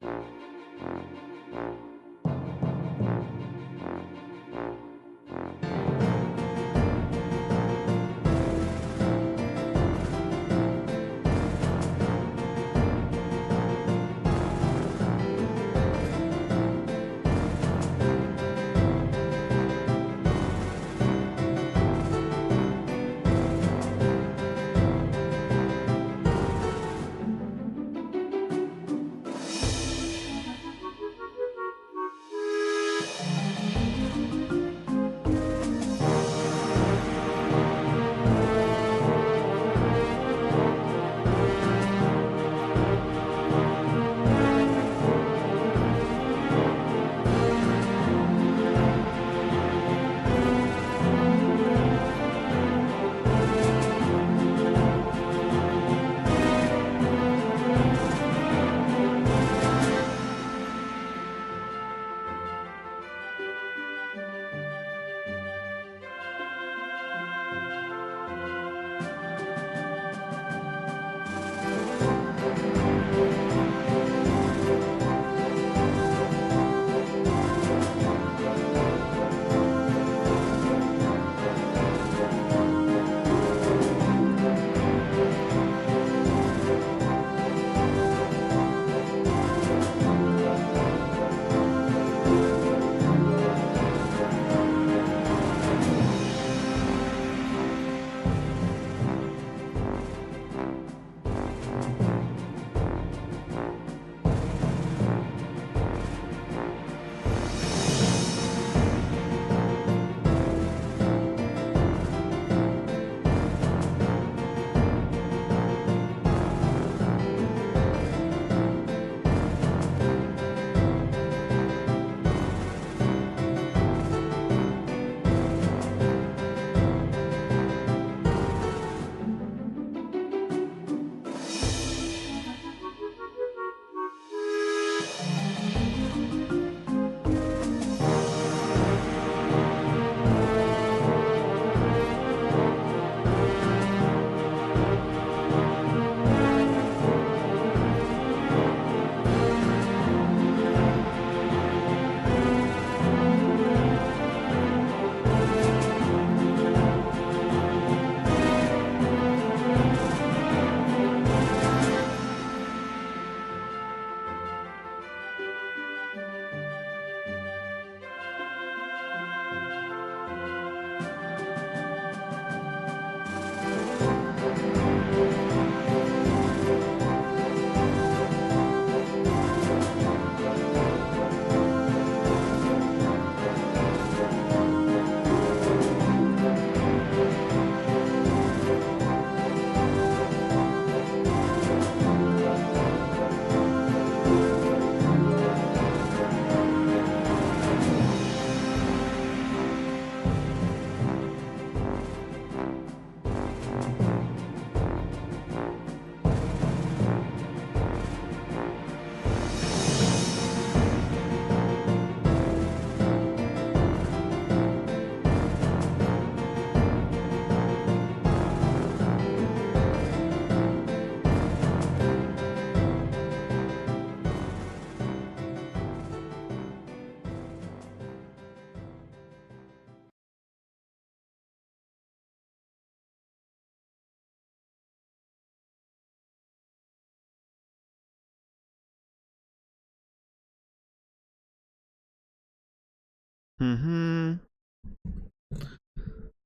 Hmm.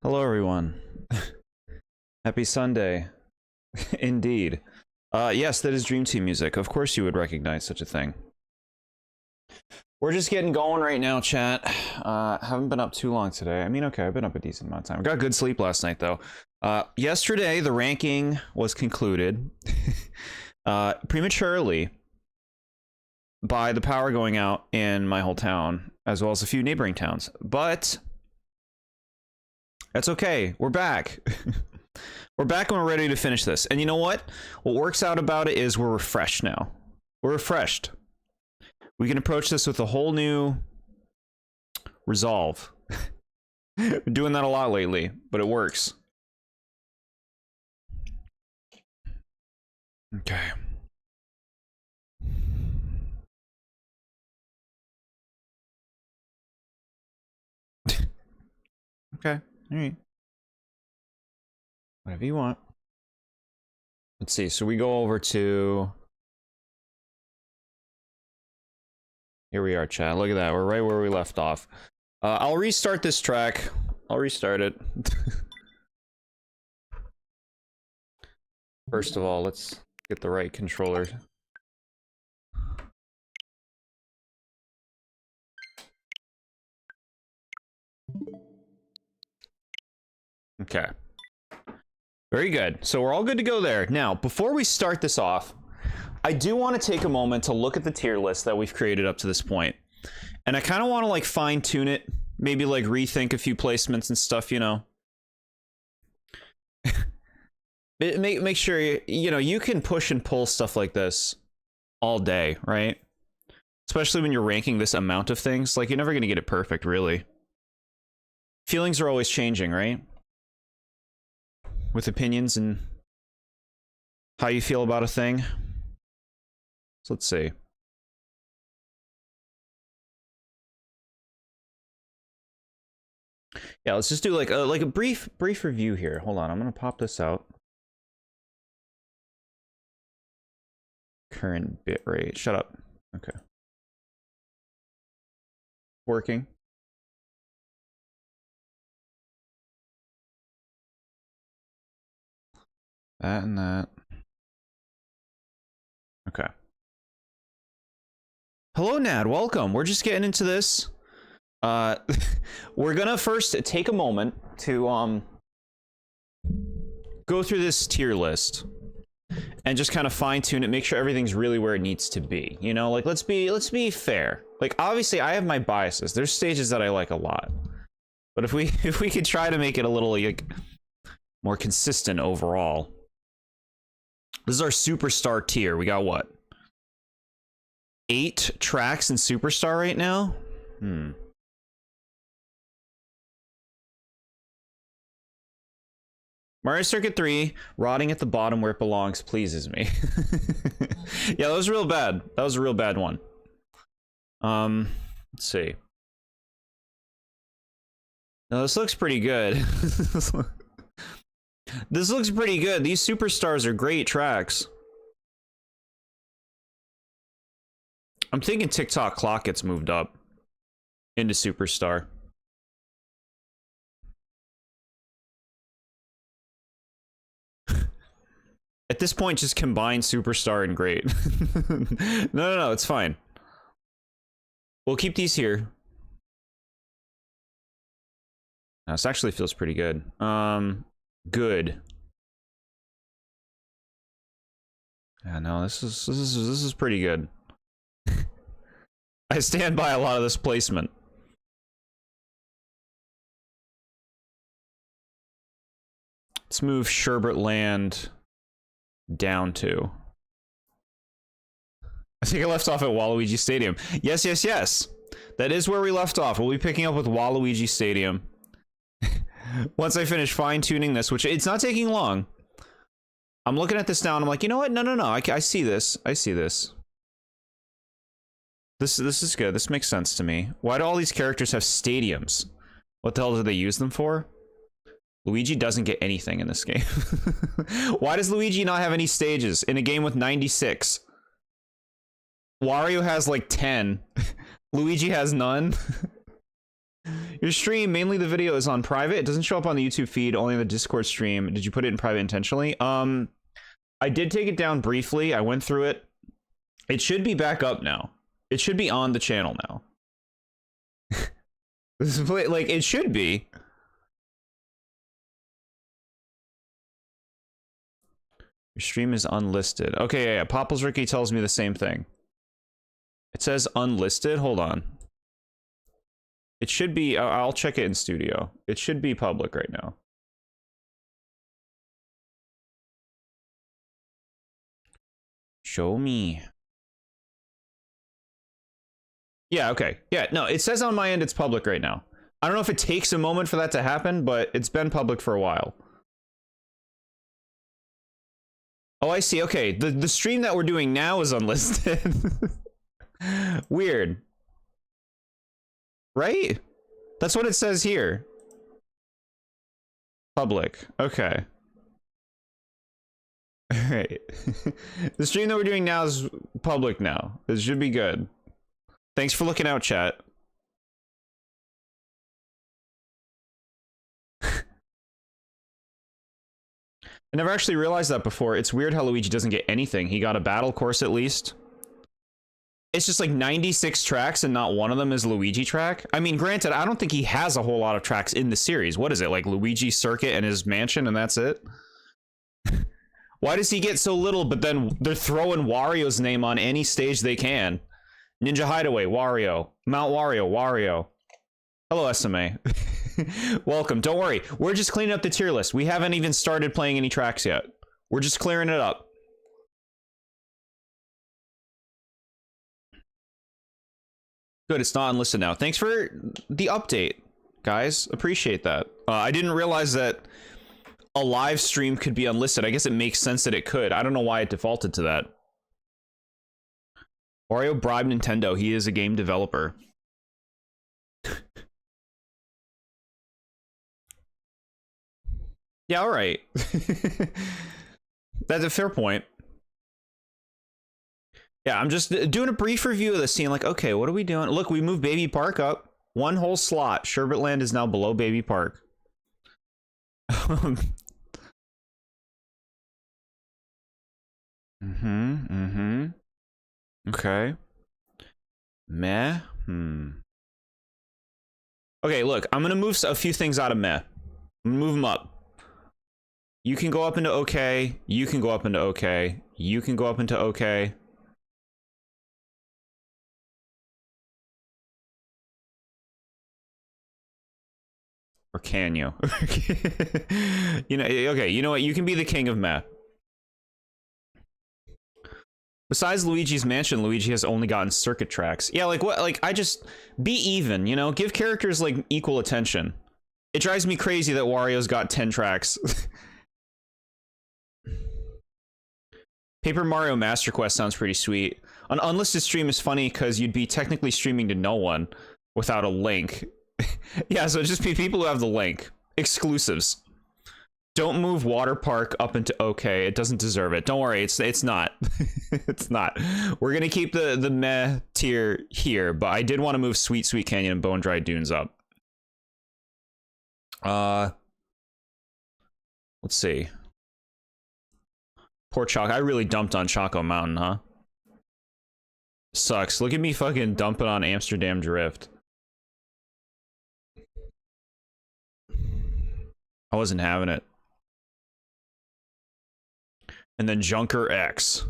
Hello, everyone. Happy Sunday. Indeed. Yes, that is Dream Team music. Of course you would recognize such a thing. We're just getting going right now, chat. Haven't been up too long today. I mean, okay, I've been up a decent amount of time. I got good sleep last night, though. Yesterday, the ranking was concluded prematurely by the power going out in my whole town, as well as a few neighboring towns. But that's okay. We're back. We're back and we're ready to finish this. And you know what? What works out about it is we're refreshed now. We're refreshed. We can approach this with a whole new resolve. Been doing that a lot lately, but it works. Okay. Okay. All right. Whatever you want. Let's see. So we go over to... Here we are, chat. Look at that. We're right where we left off. I'll restart this track. I'll restart it. First of all, let's get the right controller. Okay. Very good. So we're all good to go there. Now, before we start this off, I do want to take a moment to look at the tier list that we've created up to this point. And I kind of want to, like, fine-tune it. Maybe, like, rethink a few placements and stuff, you know. Make sure, you know, you can push and pull stuff like this all day, right? Especially when you're ranking this amount of things. Like, you're never going to get it perfect, really. Feelings are always changing, right? With opinions and how you feel about a thing. So let's see. Yeah, let's just do like a brief review here. Hold on, I'm gonna pop this out. Current bitrate. Shut up. Okay. Working. That and that. Okay. Hello, Nad. Welcome. We're just getting into this. We're gonna first take a moment to go through this tier list and just kind of fine-tune it, make sure everything's really where it needs to be. You know, like let's be fair. Like obviously I have my biases. There's stages that I like a lot. But if we could try to make it a little like more consistent overall. This is our superstar tier. We got what? 8 tracks in superstar right now? Mario Circuit 3, rotting at the bottom where it belongs, pleases me. Yeah, that was real bad. That was a real bad one. Let's see. No, this looks pretty good. This looks pretty good. These superstars are great tracks. I'm thinking TikTok clock gets moved up into superstar. At this point, just combine superstar and great. No, it's fine. We'll keep these here. Now, this actually feels pretty good. Good. Yeah, no, this is pretty good. I stand by a lot of this placement. Let's move Sherbet Land down to. I think I left off at Waluigi Stadium. Yes. That is where we left off. We'll be picking up with Waluigi Stadium. Once I finish fine-tuning this, which it's not taking long. I'm looking at this now and I'm like, you know what? No. I see this. I see this. This is good. This makes sense to me. Why do all these characters have stadiums? What the hell do they use them for? Luigi doesn't get anything in this game. Why does Luigi not have any stages in a game with 96? Wario has like 10. Luigi has none. Your stream, mainly the video, is on private. It doesn't show up on the YouTube feed, only on the Discord stream. Did you put it in private intentionally? I did take it down briefly. I went through it. It should be back up now. It should be on the channel now. This is like it should be. Your stream is unlisted. Okay, yeah. Popples Ricky tells me the same thing. It says unlisted. Hold on. It should be. I'll check it in studio. It should be public right now. Show me. Yeah, okay. Yeah, no, it says on my end it's public right now. I don't know if it takes a moment for that to happen, but it's been public for a while. Oh, I see. Okay, the stream that we're doing now is unlisted. Weird. Right? That's what it says here. Public. Okay. Alright. The stream that we're doing now is public now. This should be good. Thanks for looking out, chat. I never actually realized that before. It's weird how Luigi doesn't get anything. He got a battle course at least. It's just like 96 tracks and not one of them is Luigi track. I mean, granted, I don't think he has a whole lot of tracks in the series. What is it, like Luigi Circuit and his mansion and that's it? Why does he get so little, but then they're throwing Wario's name on any stage they can? Ninja Hideaway, Wario. Mount Wario, Wario. Hello, SMA. Welcome. Don't worry. We're just cleaning up the tier list. We haven't even started playing any tracks yet. We're just clearing it up. Good, it's not unlisted now. Thanks for the update, guys. Appreciate that. I didn't realize that a live stream could be unlisted. I guess it makes sense that it could. I don't know why it defaulted to that. Wario bribed Nintendo. He is a game developer. Yeah, all right. That's a fair point. Yeah, I'm just doing a brief review of the scene. Like, okay, what are we doing? Look, we moved Baby Park up one whole slot. Sherbetland is now below Baby Park. Okay. Meh. Okay, look, I'm gonna move a few things out of meh. Move them up. You can go up into okay. You can go up into okay. You can go up into okay. Or can you? You know, okay, you know what? You can be the king of meh. Besides Luigi's Mansion, Luigi has only gotten circuit tracks. Yeah, like what? Like, I just be even, you know? Give characters like equal attention. It drives me crazy that Wario's got 10 tracks. Paper Mario Master Quest sounds pretty sweet. An unlisted stream is funny because you'd be technically streaming to no one without a link. Yeah, so it'd just be people who have the link. Exclusives. Don't move Water Park up into okay. It doesn't deserve it. Don't worry, it's not. It's not. We're gonna keep the meh tier here, but I did want to move Sweet Sweet Canyon and Bone Dry Dunes up. Let's see. Poor Choco. I really dumped on Choco Mountain, huh? Sucks. Look at me fucking dumping on Amsterdam Drift. I wasn't having it. And then Junker X.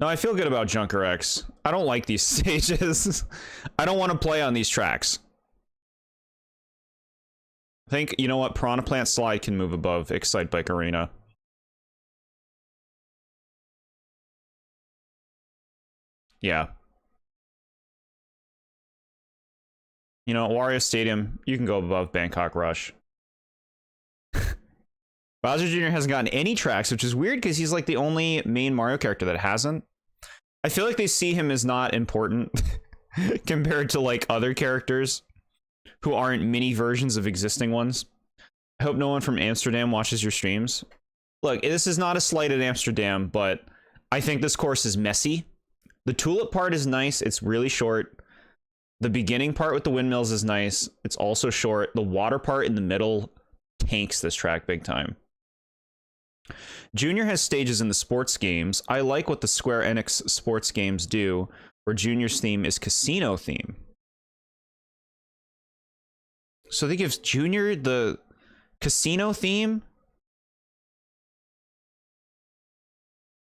No, I feel good about Junker X. I don't like these stages. I don't want to play on these tracks. I think, you know what? Piranha Plant Slide can move above Excite Bike Arena. Yeah. You know, Wario Stadium, you can go above Bangkok Rush. Bowser Jr. hasn't gotten any tracks, which is weird because he's like the only main Mario character that hasn't. I feel like they see him as not important compared to like other characters who aren't mini versions of existing ones. I hope no one from Amsterdam watches your streams. Look, this is not a slight at Amsterdam, but I think this course is messy. The tulip part is nice. It's really short. The beginning part with the windmills is nice. It's also short. The water part in the middle tanks this track big time. Junior has stages in the sports games. I like what the Square Enix sports games do, where Junior's theme is casino theme. So they give Junior the casino theme?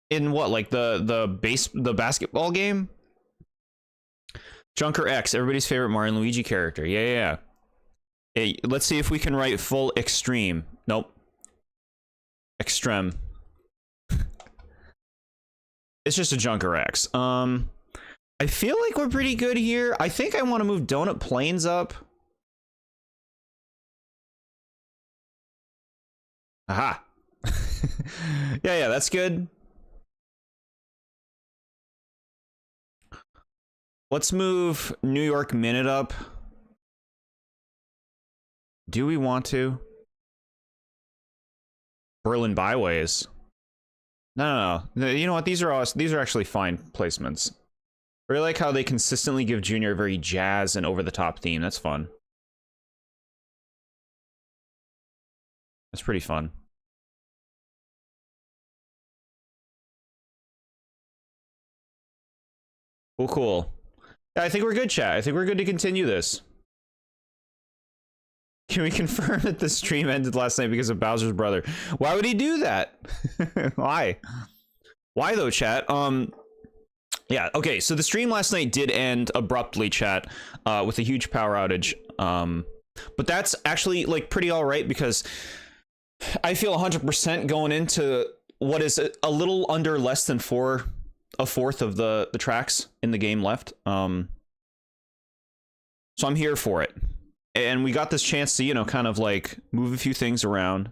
In what, like the basketball game? Junker X, everybody's favorite Mario and Luigi character. Yeah. Hey, let's see if we can write full extreme. Nope. Extreme. It's just a Junker X. I feel like we're pretty good here. I think I want to move Donut Plains up. Aha. Yeah, that's good. Let's move New York Minute up. Do we want to? Berlin Byways. No. You know what? These are actually fine placements. I really like how they consistently give Junior a very jazz and over-the-top theme. That's fun. That's pretty fun. Cool. Yeah, I think we're good, chat. I think we're good to continue this. Can we confirm that the stream ended last night because of Bowser's brother? Why would he do that? Why? Why though, chat? Yeah, okay, so the stream last night did end abruptly, chat, with a huge power outage. But that's actually, like, pretty alright because I feel 100% going into what is a little under less than a fourth of the tracks in the game left. So I'm here for it. And we got this chance to, you know, kind of like move a few things around,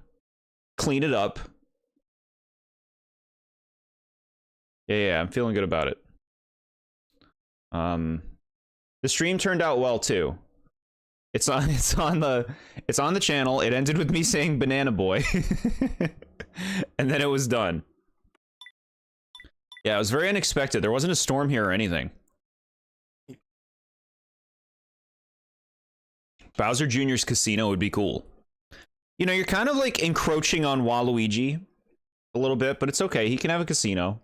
clean it up. Yeah, I'm feeling good about it. The stream turned out well too. It's on the channel. It ended with me saying Banana Boy. And then it was done. Yeah, it was very unexpected. There wasn't a storm here or anything. Bowser Jr.'s casino would be cool. You know, you're kind of like encroaching on Waluigi a little bit, but it's okay. He can have a casino.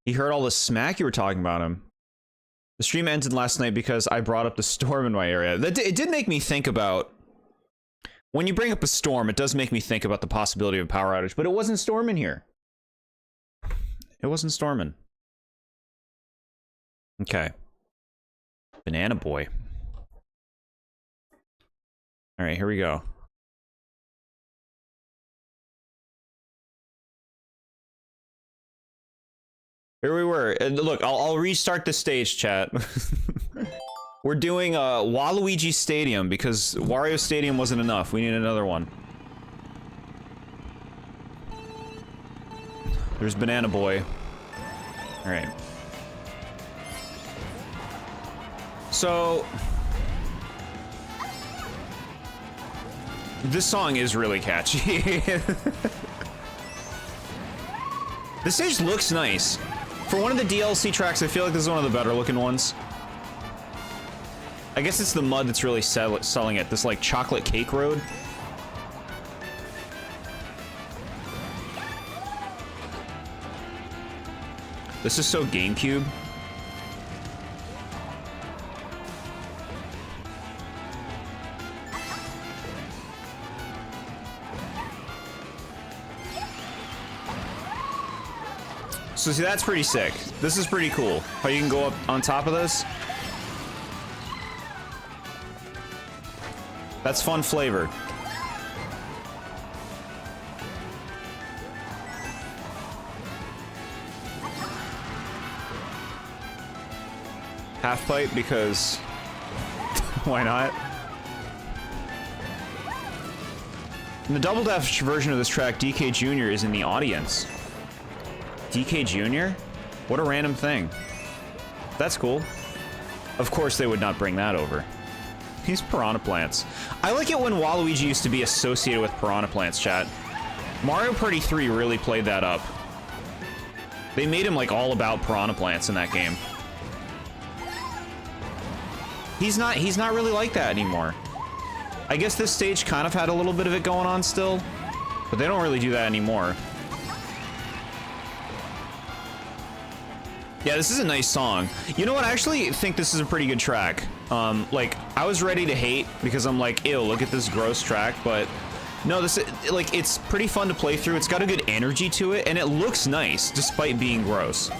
He heard all the smack you were talking about him. The stream ended last night because I brought up the storm in my area. It did make me think about... When you bring up a storm, it does make me think about the possibility of a power outage, but it wasn't storming here. It wasn't storming. Okay. Banana Boy. All right, here we go. Here we were. And look, I'll restart the stage, chat. We're doing Waluigi Stadium because Wario Stadium wasn't enough. We need another one. There's Banana Boy. All right. So... This song is really catchy. This stage looks nice. For one of the DLC tracks, I feel like this is one of the better looking ones. I guess it's the mud that's really selling it. This, like, chocolate cake road. This is so GameCube. So see, that's pretty sick. This is pretty cool. How you can go up on top of this. That's fun flavor. Half pipe because why not? In the Double Dash version of this track, DK Jr. is in the audience. DK Jr.? What a random thing. That's cool. Of course they would not bring that over. He's Piranha Plants. I like it when Waluigi used to be associated with Piranha Plants, chat. Mario Party 3 really played that up. They made him like all about Piranha Plants in that game. He's not really like that anymore. I guess this stage kind of had a little bit of it going on still, but they don't really do that anymore. Yeah, this is a nice song. You know what? I actually think this is a pretty good track. Like, I was ready to hate because I'm like, ew, look at this gross track, but no, this, like, it's pretty fun to play through. It's got a good energy to it, and it looks nice despite being gross.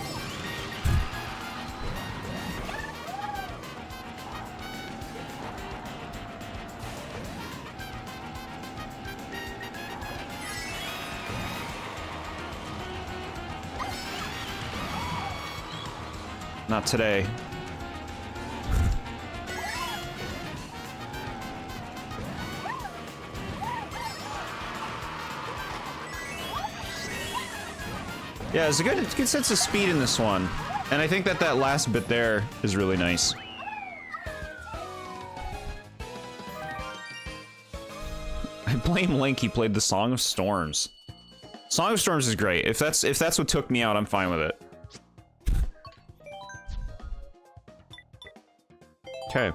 Not today. Yeah, there's a good sense of speed in this one. And I think that last bit there is really nice. I blame Link, he played the Song of Storms. Song of Storms is great. If that's what took me out, I'm fine with it. Okay.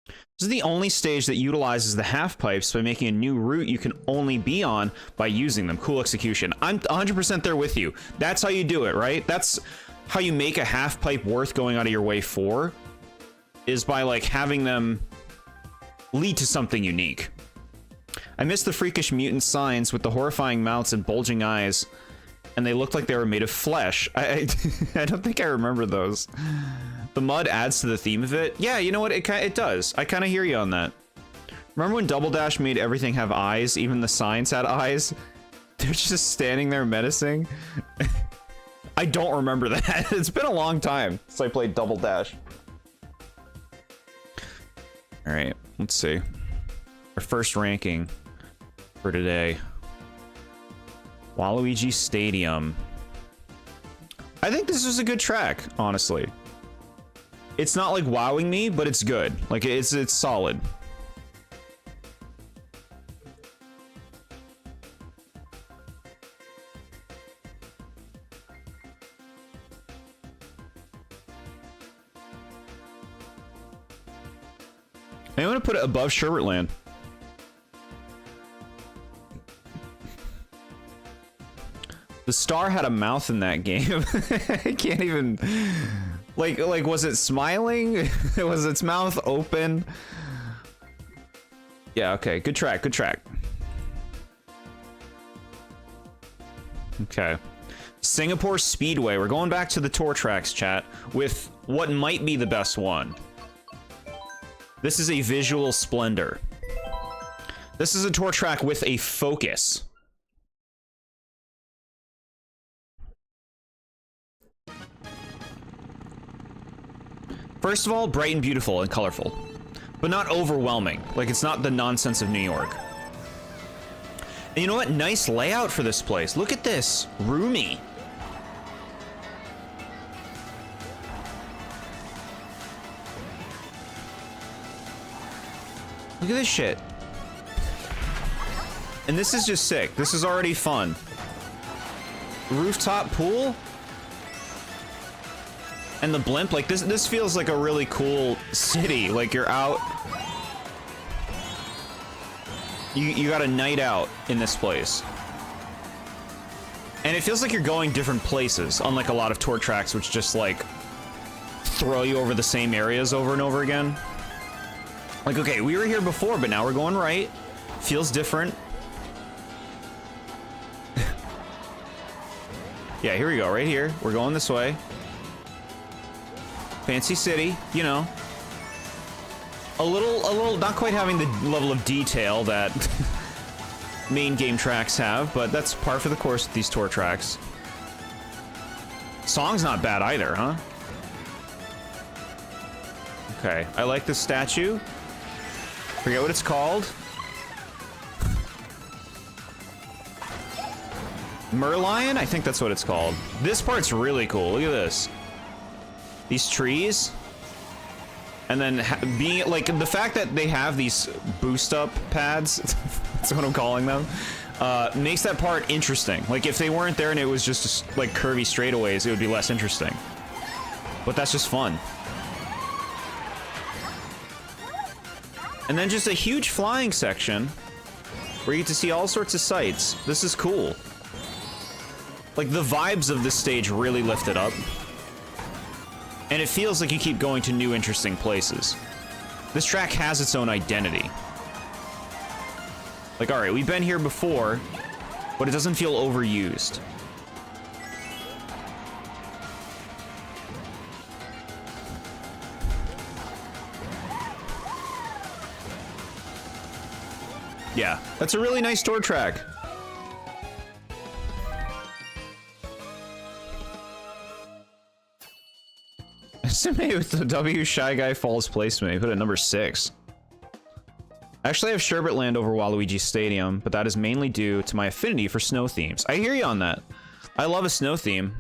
This is the only stage that utilizes the half pipes by making a new route you can only be on by using them. Cool execution. I'm 100% there with you. That's how you do it, right? That's how you make a half pipe worth going out of your way for, is by like having them lead to something unique. I miss the freakish mutant signs with the horrifying mouths and bulging eyes, and they looked like they were made of flesh. I don't think I remember those. The mud adds to the theme of it. Yeah, you know what? It does. I kind of hear you on that. Remember when Double Dash made everything have eyes? Even the signs had eyes? They're just standing there menacing. I don't remember that. It's been a long time since I played Double Dash. All right, let's see. Our first ranking for today. Waluigi Stadium. I think this is a good track, honestly. It's not like wowing me, but it's good. Like it's solid. I want to put it above Sherbetland. The star had a mouth in that game. I can't even... Like, was it smiling? Was its mouth open? Yeah, okay. Good track, good track. Okay. Singapore Speedway. We're going back to the tour tracks, chat, with what might be the best one. This is a visual splendor. This is a tour track with a focus. First of all, bright and beautiful and colorful, but not overwhelming. Like, it's not the nonsense of New York. And you know what? Nice layout for this place. Look at this. Roomy. Look at this shit. And this is just sick. This is already fun. Rooftop pool? And the blimp, like this feels like a really cool city. Like you're out. You got a night out in this place. And it feels like you're going different places, unlike a lot of tour tracks, which just like throw you over the same areas over and over again. Like, okay, we were here before, but now we're going right. Feels different. Yeah, here we go, right here. We're going this way. Fancy city, you know. A little, not quite having the level of detail that main game tracks have, but that's par for the course with these tour tracks. Song's not bad either, huh? Okay, I like this statue. Forget what it's called. Merlion? I think that's what it's called. This part's really cool. Look at this. These trees. And then being like the fact that they have these boost up pads, that's what I'm calling them, makes that part interesting. Like if they weren't there and it was just like curvy straightaways, it would be less interesting. But that's just fun. And then just a huge flying section where you get to see all sorts of sights. This is cool. Like the vibes of this stage really lift it up. And it feels like you keep going to new interesting places. This track has its own identity. Like, alright, we've been here before, but it doesn't feel overused. Yeah, that's a really nice tour track. Estimate with the W Shy Guy Falls placement. Put it at number 6. Actually, I have Sherbetland over Waluigi Stadium, but that is mainly due to my affinity for snow themes. I hear you on that. I love a snow theme.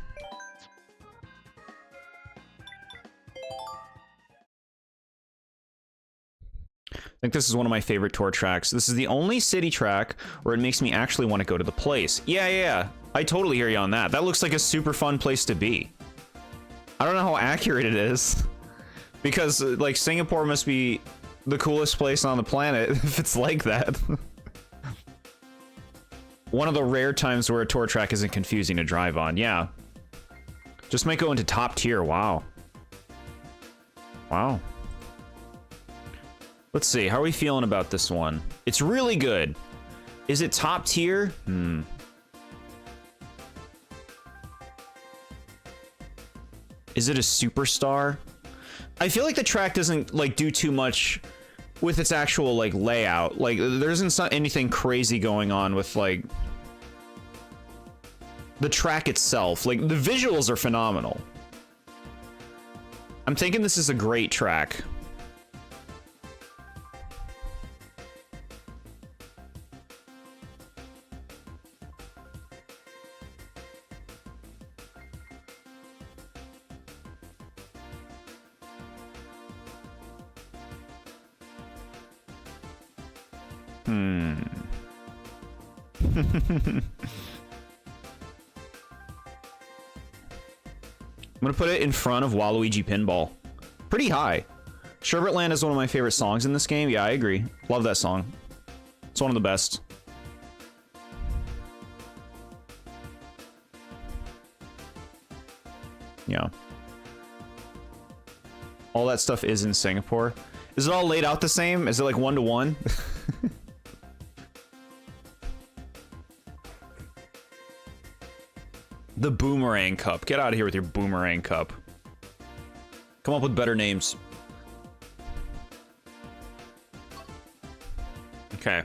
think this is one of my favorite tour tracks. This is the only city track where it makes me actually want to go to the place. Yeah. I totally hear you on that. That looks like a super fun place to be. I don't know how accurate it is. Because, like, Singapore must be the coolest place on the planet if it's like that. One of the rare times where a tour track isn't confusing to drive on. Yeah. Just might go into top tier. Wow. Wow. Let's see. How are we feeling about this one? It's really good. Is it top tier? Is it a superstar? I feel like the track doesn't, like, do too much with its actual, like, layout. Like, there isn't anything crazy going on with, like, the track itself. Like, the visuals are phenomenal. I'm thinking this is a great track. I'm gonna put it in front of Waluigi Pinball. Pretty high. Sherbetland is one of my favorite songs in this game. Yeah, I agree. Love that song. It's one of the best. Yeah. All that stuff is in Singapore. Is it all laid out the same? Is it like 1-to-1? The Boomerang Cup. Get out of here with your Boomerang Cup. Come up with better names. Okay.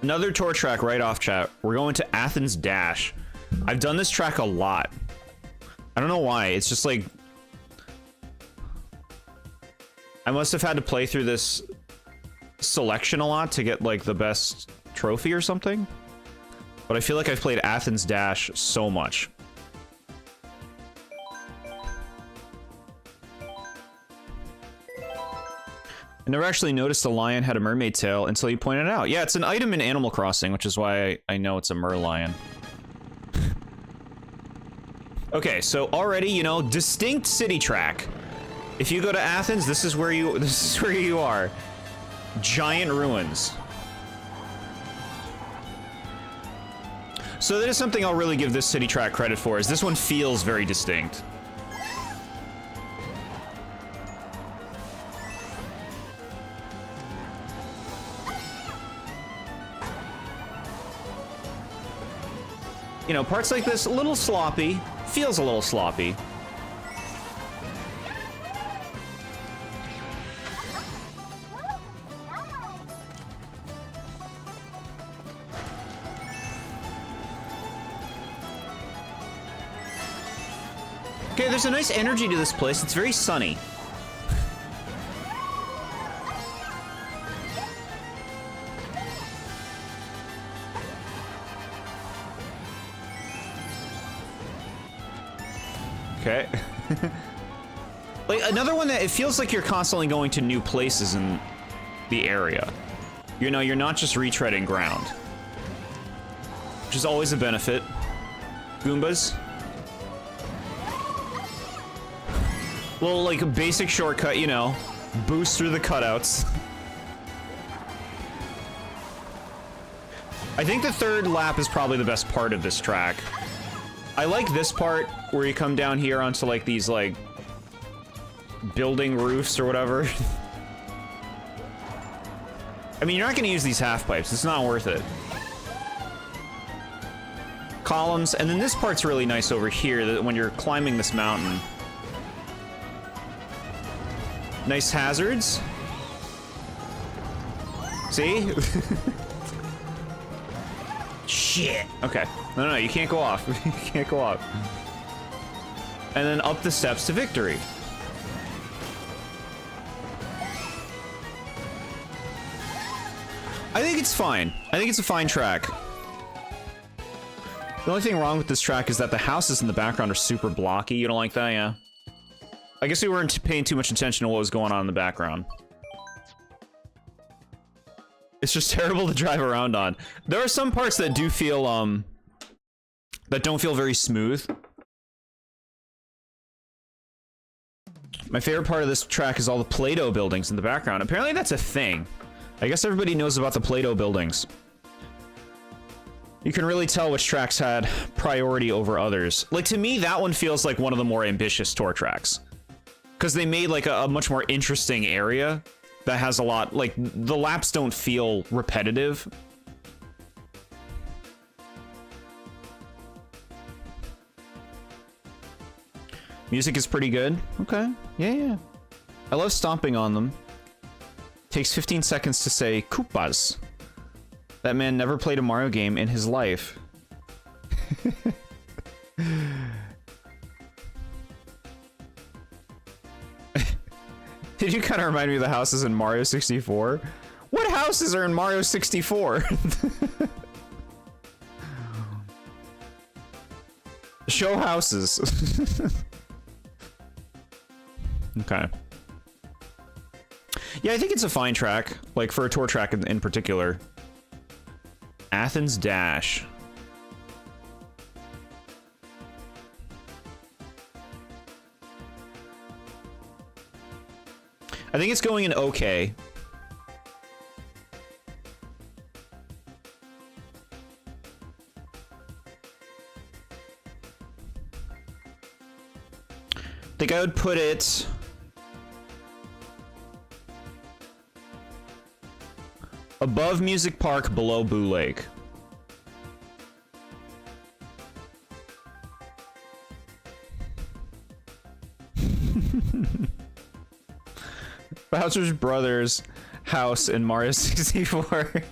Another tour track right off, chat. We're going to Athens Dash. I've done this track a lot. I don't know why. It's just like... I must have had to play through this selection a lot to get, like, the best trophy or something. But I feel like I've played Athens Dash so much. I never actually noticed the lion had a mermaid tail until you pointed it out. Yeah, it's an item in Animal Crossing, which is why I know it's a merlion. Okay, so already, you know, distinct city track. If you go to Athens, this is where you are. Giant ruins. So that is something I'll really give this city track credit for, is this one feels very distinct. You know, parts like this, a little sloppy. Feels a little sloppy. Okay, there's a nice energy to this place. It's very sunny. Okay. Like, another one that it feels like you're constantly going to new places in the area. You know, you're not just retreading ground. Which is always a benefit. Goombas. Little, like, a basic shortcut, you know. Boost through the cutouts. I think the third lap is probably the best part of this track. I like this part where you come down here onto, like, these, like, building roofs or whatever. I mean, you're not going to use these half pipes. It's not worth it. Columns, and then this part's really nice over here, that when you're climbing this mountain. Nice hazards. See? Shit. Okay. No, you can't go off. You can't go off. And then up the steps to victory. I think it's fine. I think it's a fine track. The only thing wrong with this track is that the houses in the background are super blocky. You don't like that, yeah? I guess we weren't paying too much attention to what was going on in the background. It's just terrible to drive around on. There are some parts that do feel, that don't feel very smooth. My favorite part of this track is all the Play-Doh buildings in the background. Apparently that's a thing. I guess everybody knows about the Play-Doh buildings. You can really tell which tracks had priority over others. Like, to me, that one feels like one of the more ambitious tour tracks. Because they made, like, a much more interesting area that has a lot... Like, the laps don't feel repetitive. Music is pretty good. Okay. Yeah. I love stomping on them. Takes 15 seconds to say Koopas. That man never played a Mario game in his life. Did you kind of remind me of the houses in Mario 64? What houses are in Mario 64? Show houses. Okay. Yeah, I think it's a fine track, like for a tour track in particular. Athens Dash. I think it's going in okay. I think I would put it above Music Park, below Boo Lake. Bowser's brother's house in Mario 64.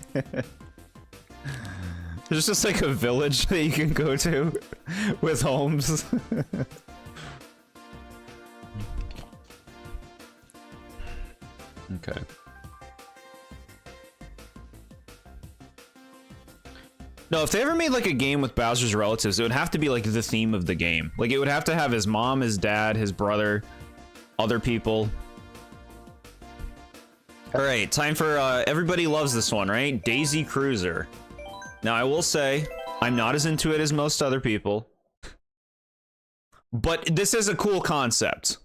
There's just like a village that you can go to with homes. Okay. No, if they ever made like a game with Bowser's relatives, it would have to be like the theme of the game. Like it would have to have his mom, his dad, his brother, other people. All right, time for everybody loves this one, right? Daisy Cruiser. Now I will say I'm not as into it as most other people, but this is a cool concept.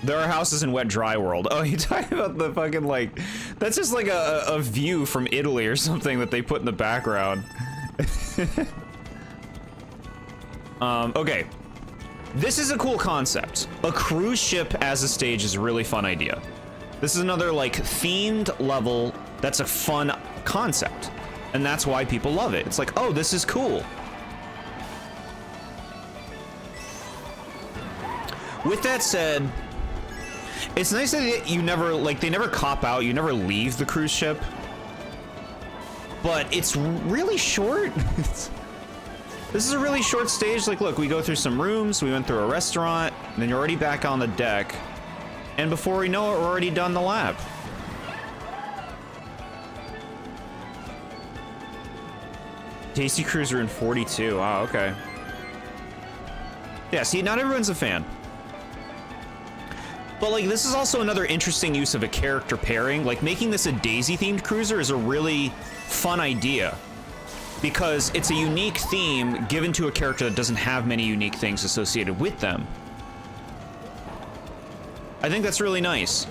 There are houses in Wet Dry World. Oh, you talking about the fucking, like... That's just like a view from Italy or something that they put in the background. Okay. This is a cool concept. A cruise ship as a stage is a really fun idea. This is another, like, themed level that's a fun concept. And that's why people love it. It's like, oh, this is cool. With that said... It's nice that you never, like, they never cop out, you never leave the cruise ship. But it's really short. This is a really short stage. Like, look, we go through some rooms, we went through a restaurant, and then you're already back on the deck. And before we know it, we're already done the lap. Daisy Cruiser in 42. Wow, okay. Yeah, see, not everyone's a fan. But, like, this is also another interesting use of a character pairing. Like, making this a Daisy-themed cruiser is a really fun idea. Because it's a unique theme given to a character that doesn't have many unique things associated with them. I think that's really nice.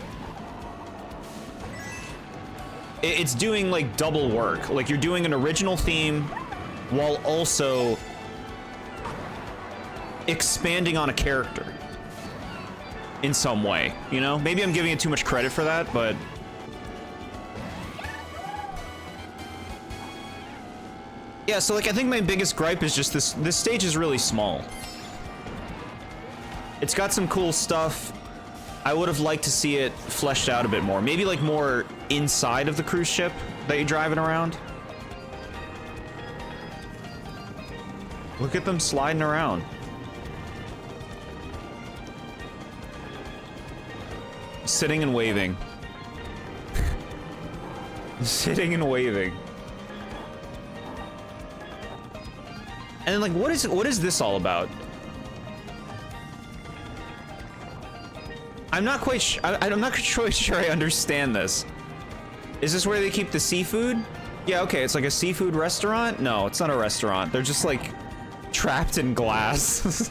It's doing, like, double work. Like, you're doing an original theme while also expanding on a character. In some way, you know? Maybe I'm giving it too much credit for that, but... Yeah, so, like, I think my biggest gripe is just this stage is really small. It's got some cool stuff. I would have liked to see it fleshed out a bit more. Maybe, like, more inside of the cruise ship that you're driving around. Look at them sliding around. Sitting and waving. Sitting and waving. And then, like, what is this all about? I'm not quite sure I understand this. Is this where they keep the seafood? Yeah, okay, it's like a seafood restaurant? No, it's not a restaurant. They're just like trapped in glass.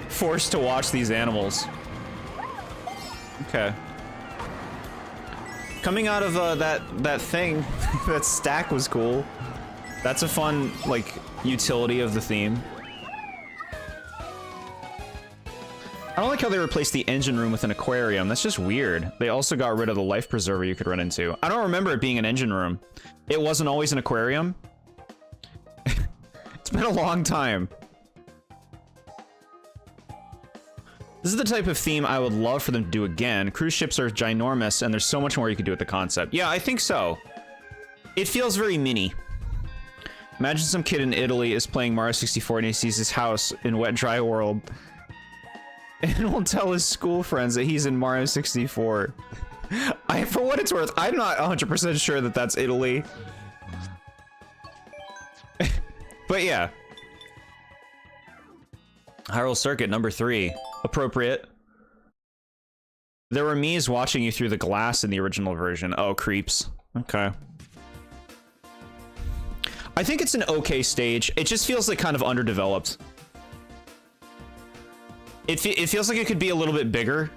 Forced to watch these animals. Okay. Coming out of that thing, that stack was cool. That's a fun, like, utility of the theme. I don't like how they replaced the engine room with an aquarium. That's just weird. They also got rid of the life preserver you could run into. I don't remember it being an engine room. It wasn't always an aquarium. It's been a long time. This is the type of theme I would love for them to do again. Cruise ships are ginormous, and there's so much more you could do with the concept. Yeah, I think so. It feels very mini. Imagine some kid in Italy is playing Mario 64 and he sees his house in Wet Dry World. And will tell his school friends that he's in Mario 64. For what it's worth, I'm not 100% sure that that's Italy. But yeah. Hyrule Circuit number 3. Appropriate. There were Mii's watching you through the glass in the original version. Oh, creeps. Okay. I think it's an okay stage. It just feels like kind of underdeveloped. It feels like it could be a little bit bigger.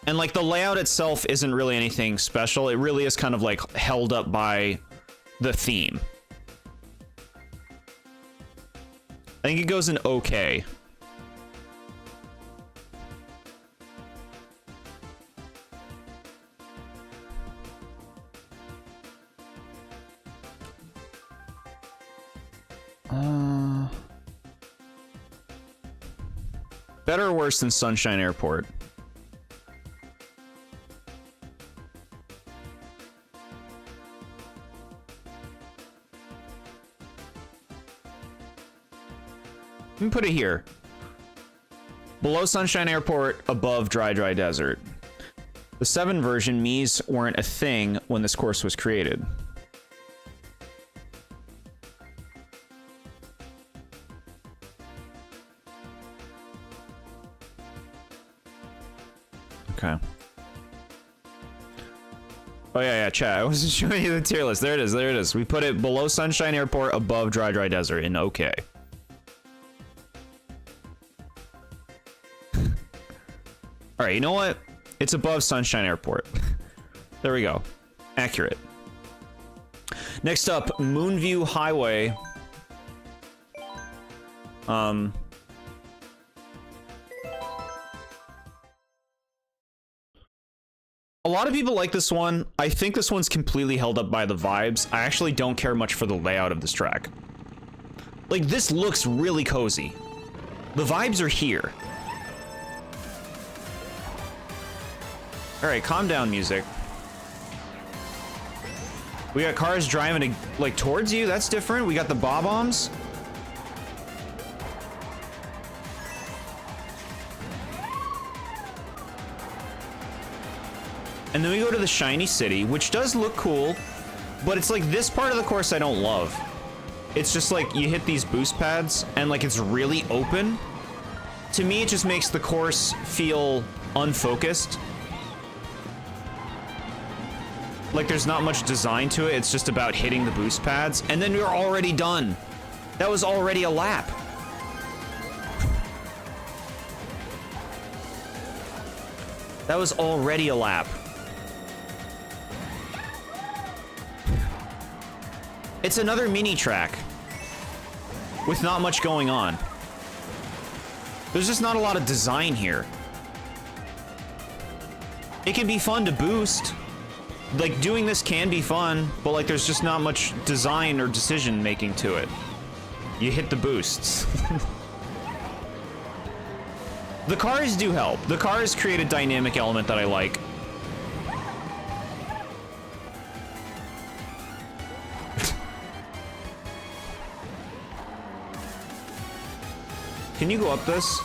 And like the layout itself isn't really anything special. It really is kind of like held up by the theme. I think it goes in okay. Better or worse than Sunshine Airport? Let me put it here. Below Sunshine Airport, above Dry Dry Desert. The 7 version, Mii's weren't a thing when this course was created. Okay. Oh yeah, chat. I wasn't showing you the tier list. There it is, there it is. We put it below Sunshine Airport, above Dry Dry Desert in okay. Alright, you know what? It's above Sunshine Airport. There we go. Accurate. Next up, Moonview Highway. A lot of people like this one. I think this one's completely held up by the vibes. I actually don't care much for the layout of this track. Like, this looks really cozy. The vibes are here. Alright, calm down, music. We got cars driving, like, towards you? That's different. We got the bob-ombs. And then we go to the Shiny City, which does look cool, but it's like this part of the course I don't love. It's just like you hit these boost pads and like it's really open. To me, it just makes the course feel unfocused. Like there's not much design to it. It's just about hitting the boost pads and then you're already done. That was already a lap. That was already a lap. It's another mini track with not much going on. There's just not a lot of design here. It can be fun to boost. Like, doing this can be fun, but like there's just not much design or decision making to it. You hit the boosts. The cars do help. The cars create a dynamic element that I like. Can you go up this?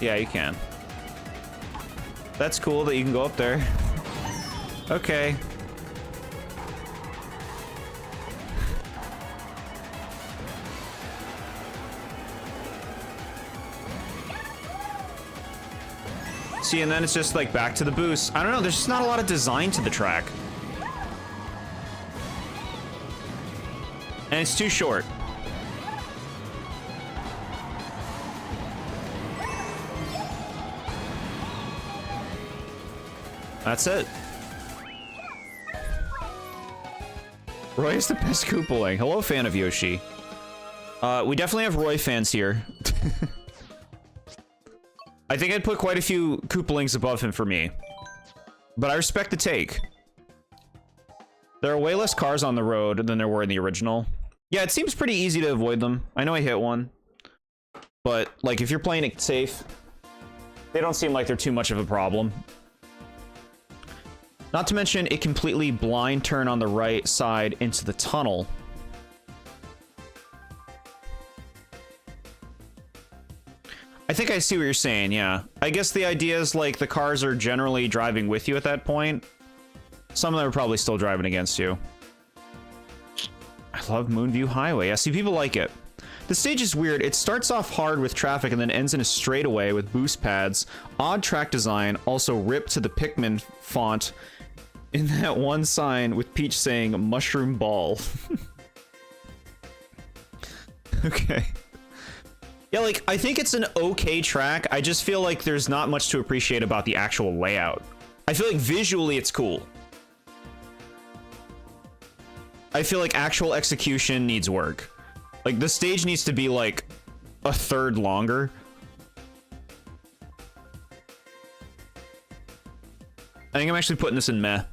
Yeah, you can. That's cool that you can go up there. Okay. bouncy, and then it's just like back to the boost. I don't know, there's just not a lot of design to the track. And it's too short. That's it. Roy is the best Koopaling. Hello, fan of Yoshi. We definitely have Roy fans here. I think I'd put quite a few Koopalings above him for me. But I respect the take. There are way less cars on the road than there were in the original. Yeah, it seems pretty easy to avoid them. I know I hit one. But, like, if you're playing it safe, they don't seem like they're too much of a problem. Not to mention, it completely blind turn on the right side into the tunnel. I think I see what you're saying, yeah. I guess the idea is, like, the cars are generally driving with you at that point. Some of them are probably still driving against you. I love Moonview Highway. Yeah, see, people like it. The stage is weird. It starts off hard with traffic and then ends in a straightaway with boost pads. Odd track design, also ripped to the Pikmin font in that one sign with Peach saying, mushroom ball. Okay. Yeah, like, I think it's an okay track. I just feel like there's not much to appreciate about the actual layout. I feel like visually it's cool. I feel like actual execution needs work. Like, the stage needs to be, like, a third longer. I think I'm actually putting this in meh.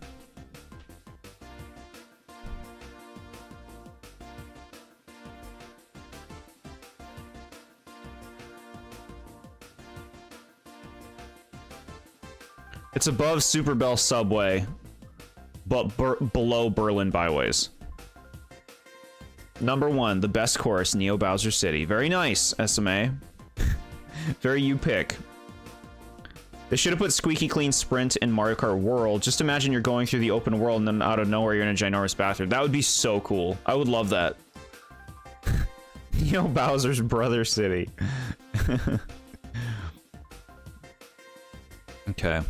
It's above Super Bell Subway, but below Berlin Byways. Number 1, the best course, Neo Bowser City. Very nice, SMA. Very you pick. They should have put Squeaky Clean Sprint in Mario Kart World. Just imagine you're going through the open world and then out of nowhere you're in a ginormous bathroom. That would be so cool. I would love that. Neo Bowser's Brother City. Okay.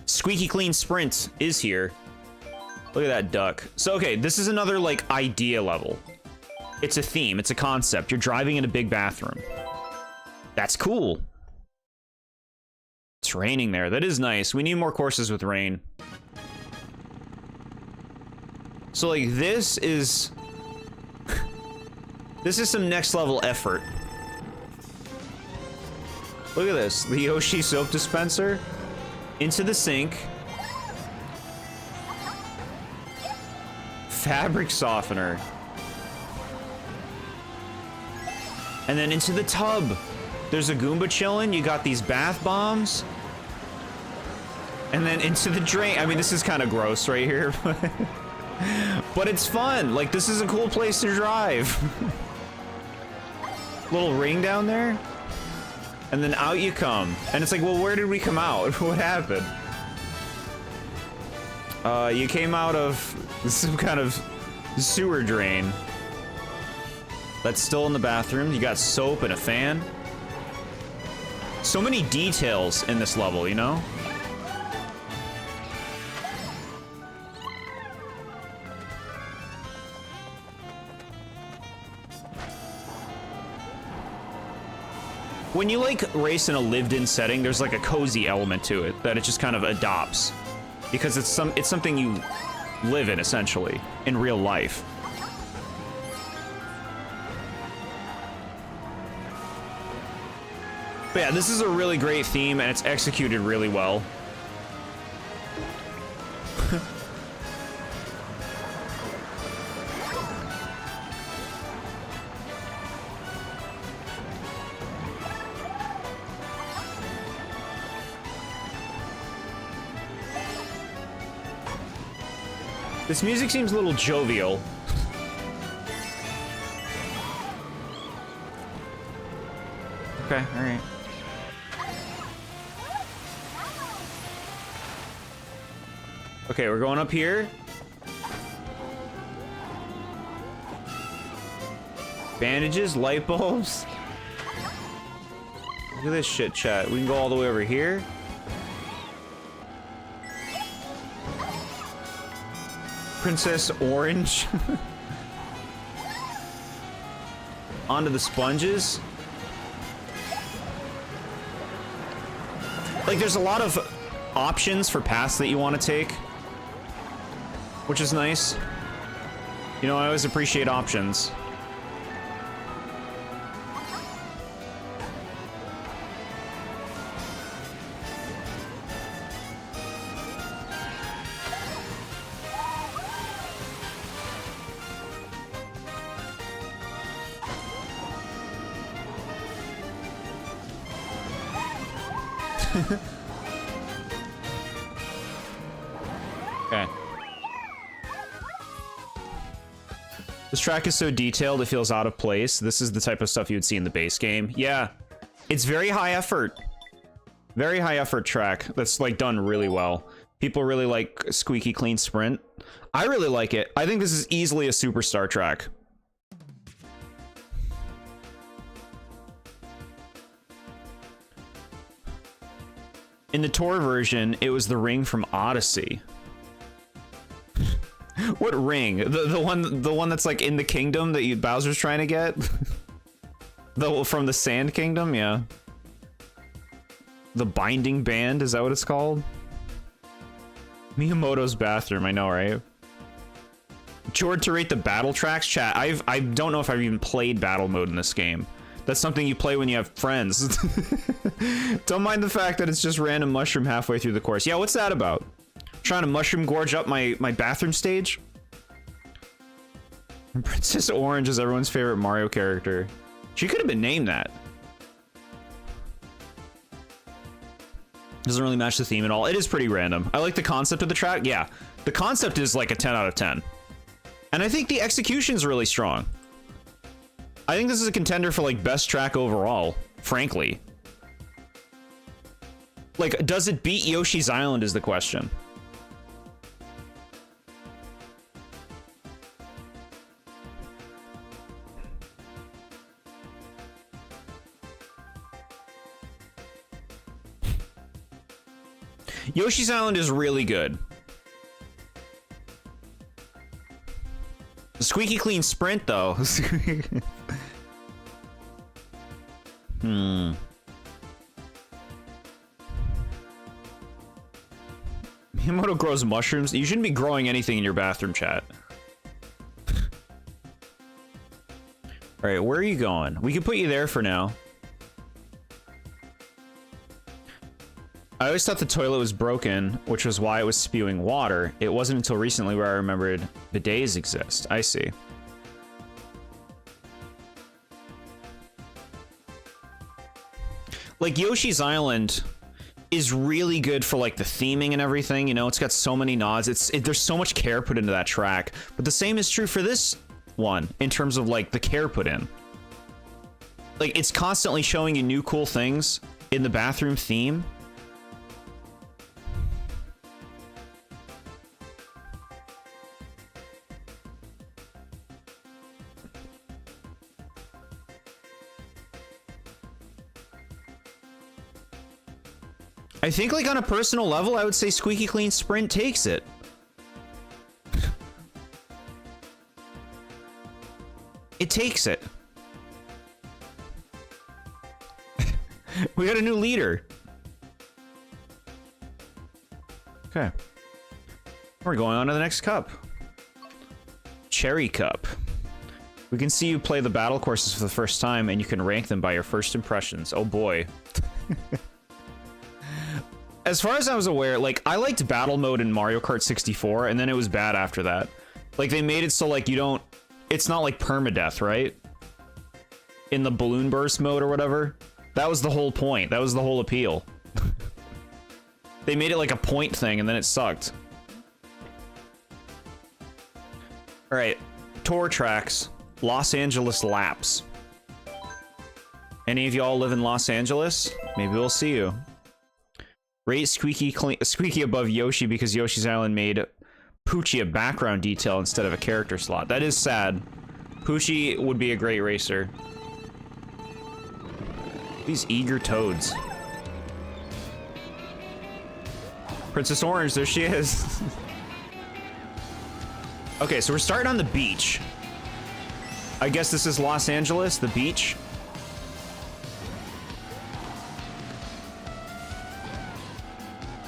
Squeaky Clean Sprint is here. Look at that duck. So, okay, this is another, like, idea level. It's a theme. It's a concept. You're driving in a big bathroom. That's cool. It's raining there. That is nice. We need more courses with rain. So, like, this is... this is some next level effort. Look at this. The Yoshi soap dispenser. Into the sink. Fabric softener. And then into the tub. There's a Goomba chilling. You got these bath bombs. And then into the drain. I mean, this is kind of gross right here. But it's fun. Like, this is a cool place to drive. Little ring down there. And then out you come. And it's like, well, where did we come out? What happened? You came out of some kind of sewer drain. That's still in the bathroom. You got soap and a fan. So many details in this level, you know? When you, like, race in a lived-in setting, there's, like, a cozy element to it that it just kind of adopts. Because it's something you live in, essentially, in real life. But yeah, this is a really great theme, and it's executed really well. This music seems a little jovial. Okay, alright. Okay, we're going up here. Bandages, light bulbs. Look at this shit, chat. We can go all the way over here. Princess Orange. Onto the sponges. Like, there's a lot of options for paths that you want to take, which is nice. You know, I always appreciate options. Okay. This track is so detailed, it feels out of place. This is the type of stuff you would see in the base game. Yeah, it's very high effort. Very high effort track that's like done really well. People really like Squeaky Clean Sprint. I really like it. I think this is easily a superstar track. In the tour version, it was the ring from Odyssey. What ring? The one that's like in the kingdom that Bowser's trying to get? From the Sand Kingdom, yeah. The Binding Band, is that what it's called? Miyamoto's bathroom, I know, right? Jord, to rate the battle tracks, chat. I don't know if I've even played battle mode in this game. That's something you play when you have friends. Don't mind the fact that it's just random mushroom halfway through the course. Yeah, what's that about? Trying to mushroom gorge up my bathroom stage? Princess Orange is everyone's favorite Mario character. She could have been named that. Doesn't really match the theme at all. It is pretty random. I like the concept of the track. Yeah, the concept is like a 10 out of 10. And I think the execution's really strong. I think this is a contender for like best track overall, frankly. Like, does it beat Yoshi's Island is the question. Yoshi's Island is really good. The Squeaky Clean Sprint, though. Miyamoto grows mushrooms. You shouldn't be growing anything in your bathroom, chat. Alright, where are you going? We can put you there for now. I always thought the toilet was broken, which was why it was spewing water. It wasn't until recently where I remembered bidets exist. I see. Like, Yoshi's Island is really good for, like, the theming and everything, you know? It's got so many nods. There's so much care put into that track. But the same is true for this one, in terms of, like, the care put in. Like, it's constantly showing you new cool things in the bathroom theme. I think, like, on a personal level, I would say Squeaky Clean Sprint takes it. It takes it. We got a new leader. Okay. We're going on to the next cup. Cherry Cup. We can see you play the battle courses for the first time, and you can rank them by your first impressions. Oh boy. As far as I was aware, like, I liked battle mode in Mario Kart 64, and then it was bad after that. Like, they made it so, like, you don't... It's not like permadeath, right? In the balloon burst mode or whatever. That was the whole point. That was the whole appeal. They made it like a point thing, and then it sucked. Alright. Tour tracks. Los Angeles laps. Any of y'all live in Los Angeles? Maybe we'll see you. Rate Squeaky above Yoshi because Yoshi's Island made Poochie a background detail instead of a character slot. That is sad. Poochie would be a great racer. These eager toads. Princess Orange, there she is. Okay, so we're starting on the beach. I guess this is Los Angeles, the beach.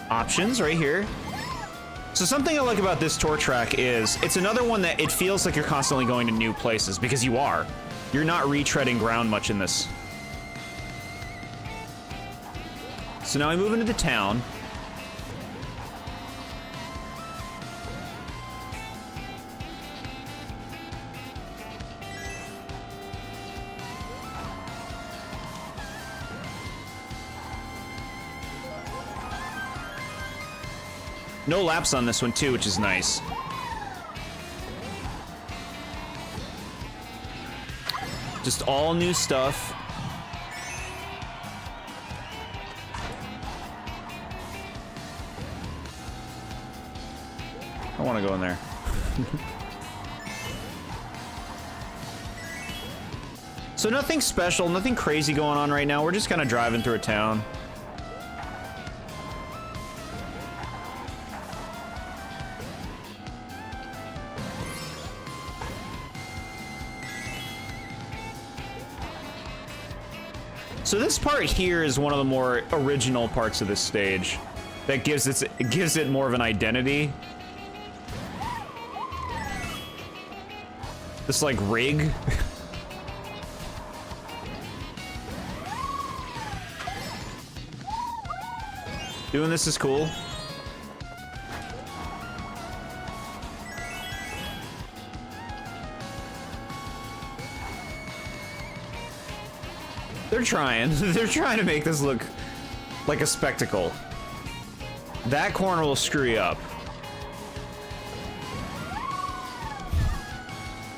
Options right here. So something I like about this tour track is it's another one that it feels like you're constantly going to new places, because you are. You're not retreading ground much in this. So now we move into the town. No laps on this one too, which is nice. Just all new stuff. I want to go in there. So nothing special, nothing crazy going on right now. We're just kind of driving through a town. So this part here is one of the more original parts of this stage that gives it more of an identity. This like rig. Doing this is cool. They're trying. They're trying to make this look like a spectacle. That corner will screw you up.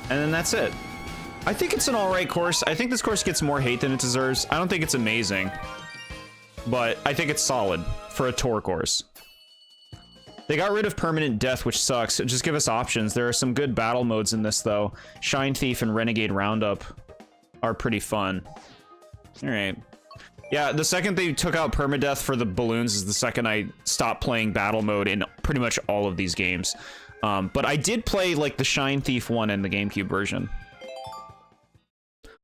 And then that's it. I think it's an alright course. I think this course gets more hate than it deserves. I don't think it's amazing, but I think it's solid for a tour course. They got rid of permanent death, which sucks. Just give us options. There are some good battle modes in this, though. Shine Thief and Renegade Roundup are pretty fun. Alright. Yeah, the second they took out permadeath for the balloons is the second I stopped playing battle mode in pretty much all of these games. But I did play, like, the Shine Thief one in the GameCube version.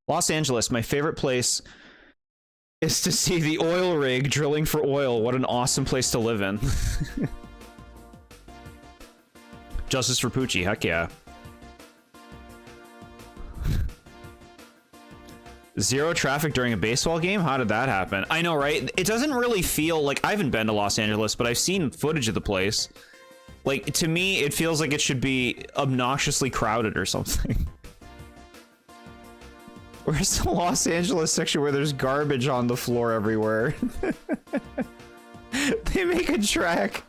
Los Angeles, my favorite place is to see the oil rig drilling for oil. What an awesome place to live in. Justice for Poochie, heck yeah. Zero traffic during a baseball game? How did that happen? I know, right? It doesn't really feel like... I haven't been to Los Angeles, but I've seen footage of the place. Like, to me, it feels like it should be obnoxiously crowded or something. Where's the Los Angeles section where there's garbage on the floor everywhere? They make a track.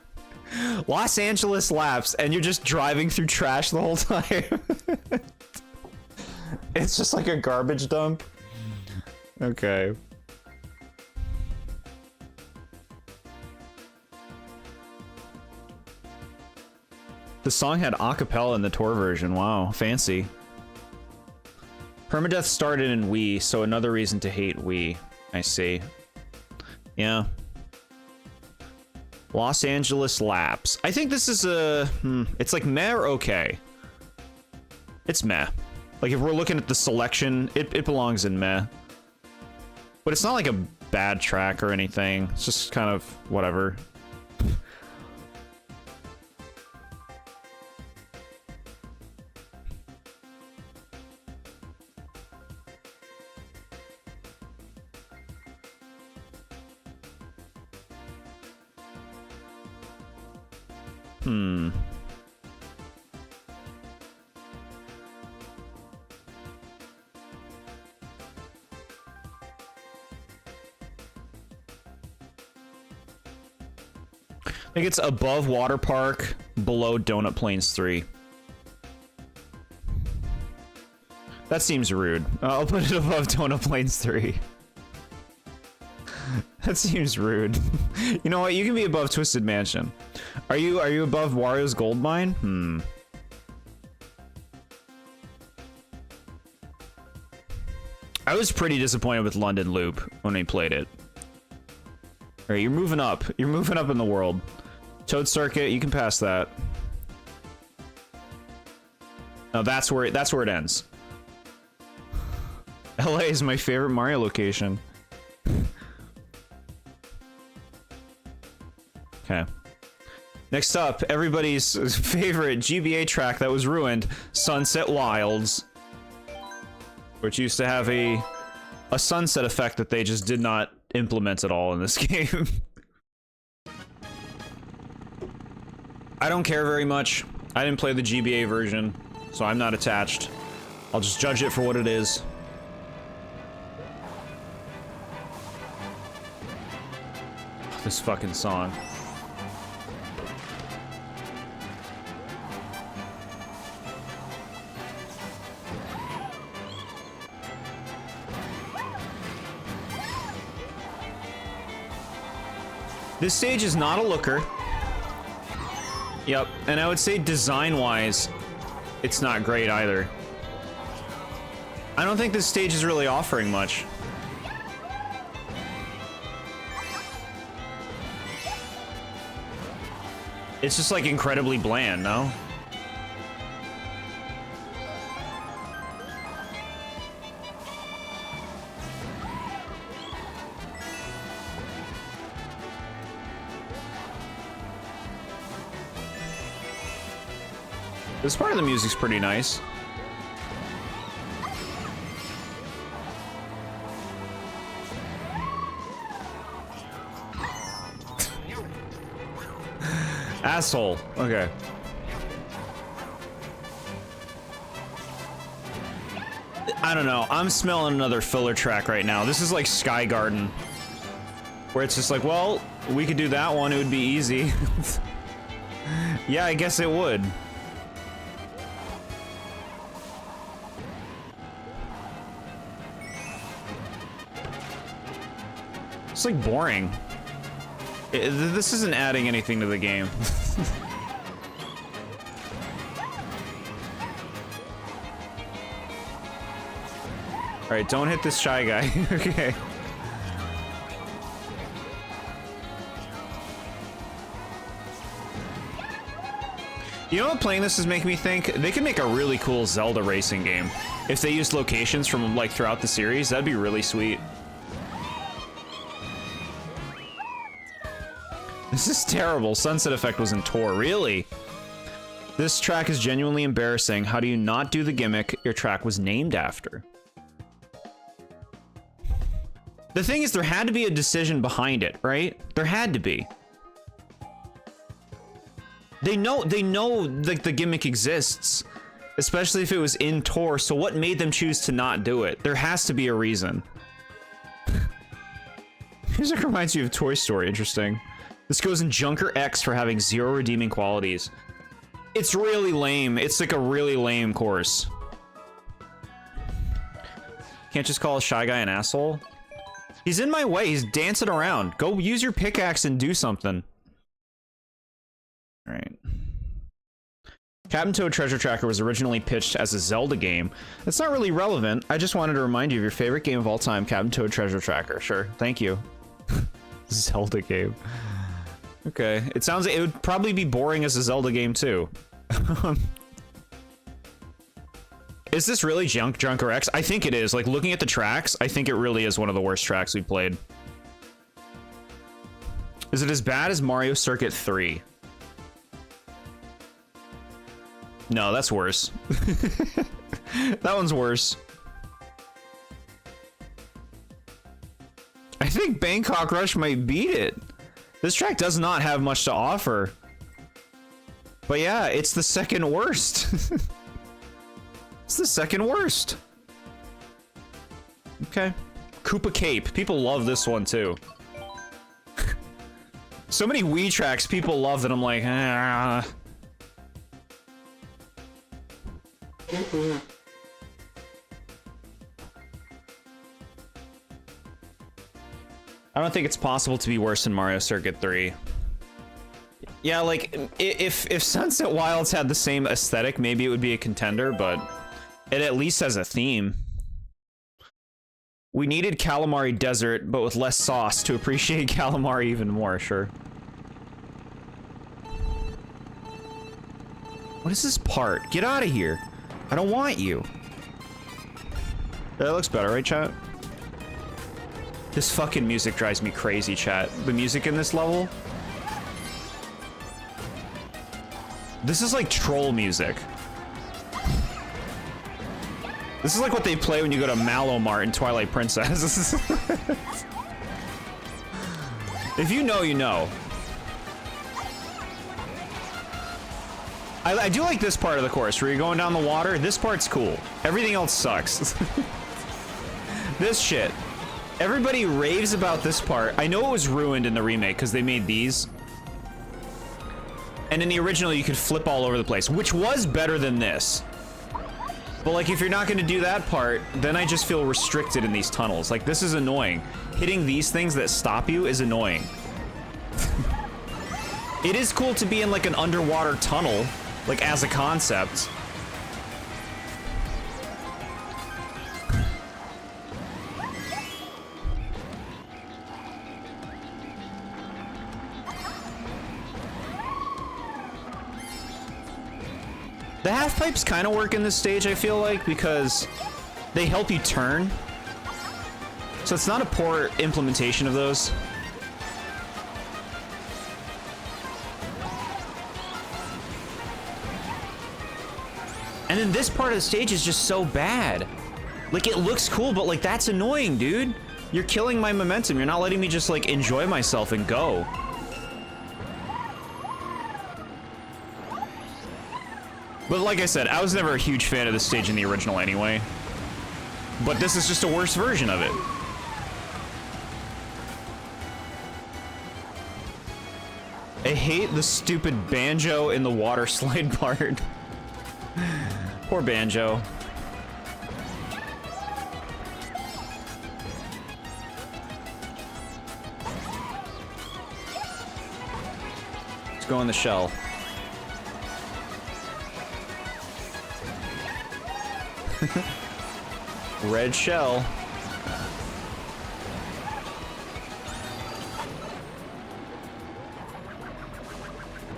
Los Angeles laps, and you're just driving through trash the whole time. It's just like a garbage dump. Okay. The song had a cappella in the tour version. Wow, fancy. Permadeath started in Wii, so another reason to hate Wii. I see. Yeah. Los Angeles laps. I think this is a... it's like meh or okay. It's meh. Like, if we're looking at the selection, it belongs in meh. But it's not like a bad track or anything. It's just kind of whatever. I think it's above Water Park, below Donut Plains 3. That seems rude. I'll put it above Donut Plains 3. That seems rude. You know what? You can be above Twisted Mansion. Are you above Wario's Gold Mine? I was pretty disappointed with London Loop when we played it. Alright, you're moving up. You're moving up in the world. Toad Circuit, you can pass that. No, that's where it ends. LA is my favorite Mario location. Okay. Next up, everybody's favorite GBA track that was ruined, Sunset Wilds. Which used to have a sunset effect that they just did not implement at all in this game. I don't care very much. I didn't play the GBA version, so I'm not attached. I'll just judge it for what it is. This fucking song. This stage is not a looker. Yep, and I would say design-wise, it's not great either. I don't think this stage is really offering much. It's just like incredibly bland, no? This part of the music's pretty nice. Asshole. Okay. I don't know. I'm smelling another filler track right now. This is like Sky Garden. Where it's just like, well, we could do that one. It would be easy. Yeah, I guess it would. It's like boring. This isn't adding anything to the game. Alright, don't hit this Shy Guy. Okay. You know what playing this is making me think? They could make a really cool Zelda racing game. If they used locations from, like, throughout the series, that'd be really sweet. This is terrible. Sunset Effect was in Tor. Really? This track is genuinely embarrassing. How do you not do the gimmick your track was named after? The thing is, there had to be a decision behind it, right? There had to be. They know like the gimmick exists, especially if it was in Tor. So what made them choose to not do it? There has to be a reason. Music reminds you of Toy Story. Interesting. This goes in Junker X for having 0 redeeming qualities. It's really lame. It's like a really lame course. Can't just call a Shy Guy an asshole. He's in my way. He's dancing around. Go use your pickaxe and do something. All right. Captain Toad Treasure Tracker was originally pitched as a Zelda game. It's not really relevant. I just wanted to remind you of your favorite game of all time, Captain Toad Treasure Tracker. Sure. Thank you. Zelda game. Okay. It sounds like it would probably be boring as a Zelda game too. Is this really Junker X? I think it is. Like, looking at the tracks, I think it really is one of the worst tracks we've played. Is it as bad as Mario Circuit 3? No, that's worse. That one's worse. I think Bangkok Rush might beat it. This track does not have much to offer. But yeah, it's the second worst. It's the second worst. Okay. Koopa Cape. People love this one too. So many Wii tracks people love that I'm like, ah. I don't think it's possible to be worse than Mario Circuit 3. Yeah, like, if Sunset Wilds had the same aesthetic, maybe it would be a contender, but it at least has a theme. We needed calamari desert, but with less sauce to appreciate calamari even more, sure. What is this part? Get out of here. I don't want you. That looks better, right, chat? This fucking music drives me crazy, chat. The music in this level. This is like troll music. This is like what they play when you go to Mallow Mart in Twilight Princess. If you know, you know. I do like this part of the course where you're going down the water. This part's cool. Everything else sucks. This shit. Everybody raves about this part. I know it was ruined in the remake because they made these. And in the original, you could flip all over the place, which was better than this. But like, if you're not going to do that part, then I just feel restricted in these tunnels. Like, this is annoying. Hitting these things that stop you is annoying. It is cool to be in like an underwater tunnel, like as a concept. The half pipes kind of work in this stage, I feel like, because they help you turn. So it's not a poor implementation of those. And then this part of the stage is just so bad. Like, it looks cool, but like, that's annoying, dude. You're killing my momentum. You're not letting me just like enjoy myself and go. But like I said, I was never a huge fan of this stage in the original anyway. But this is just a worse version of it. I hate the stupid banjo in the water slide part. Poor banjo. Let's go in the shell. Red shell.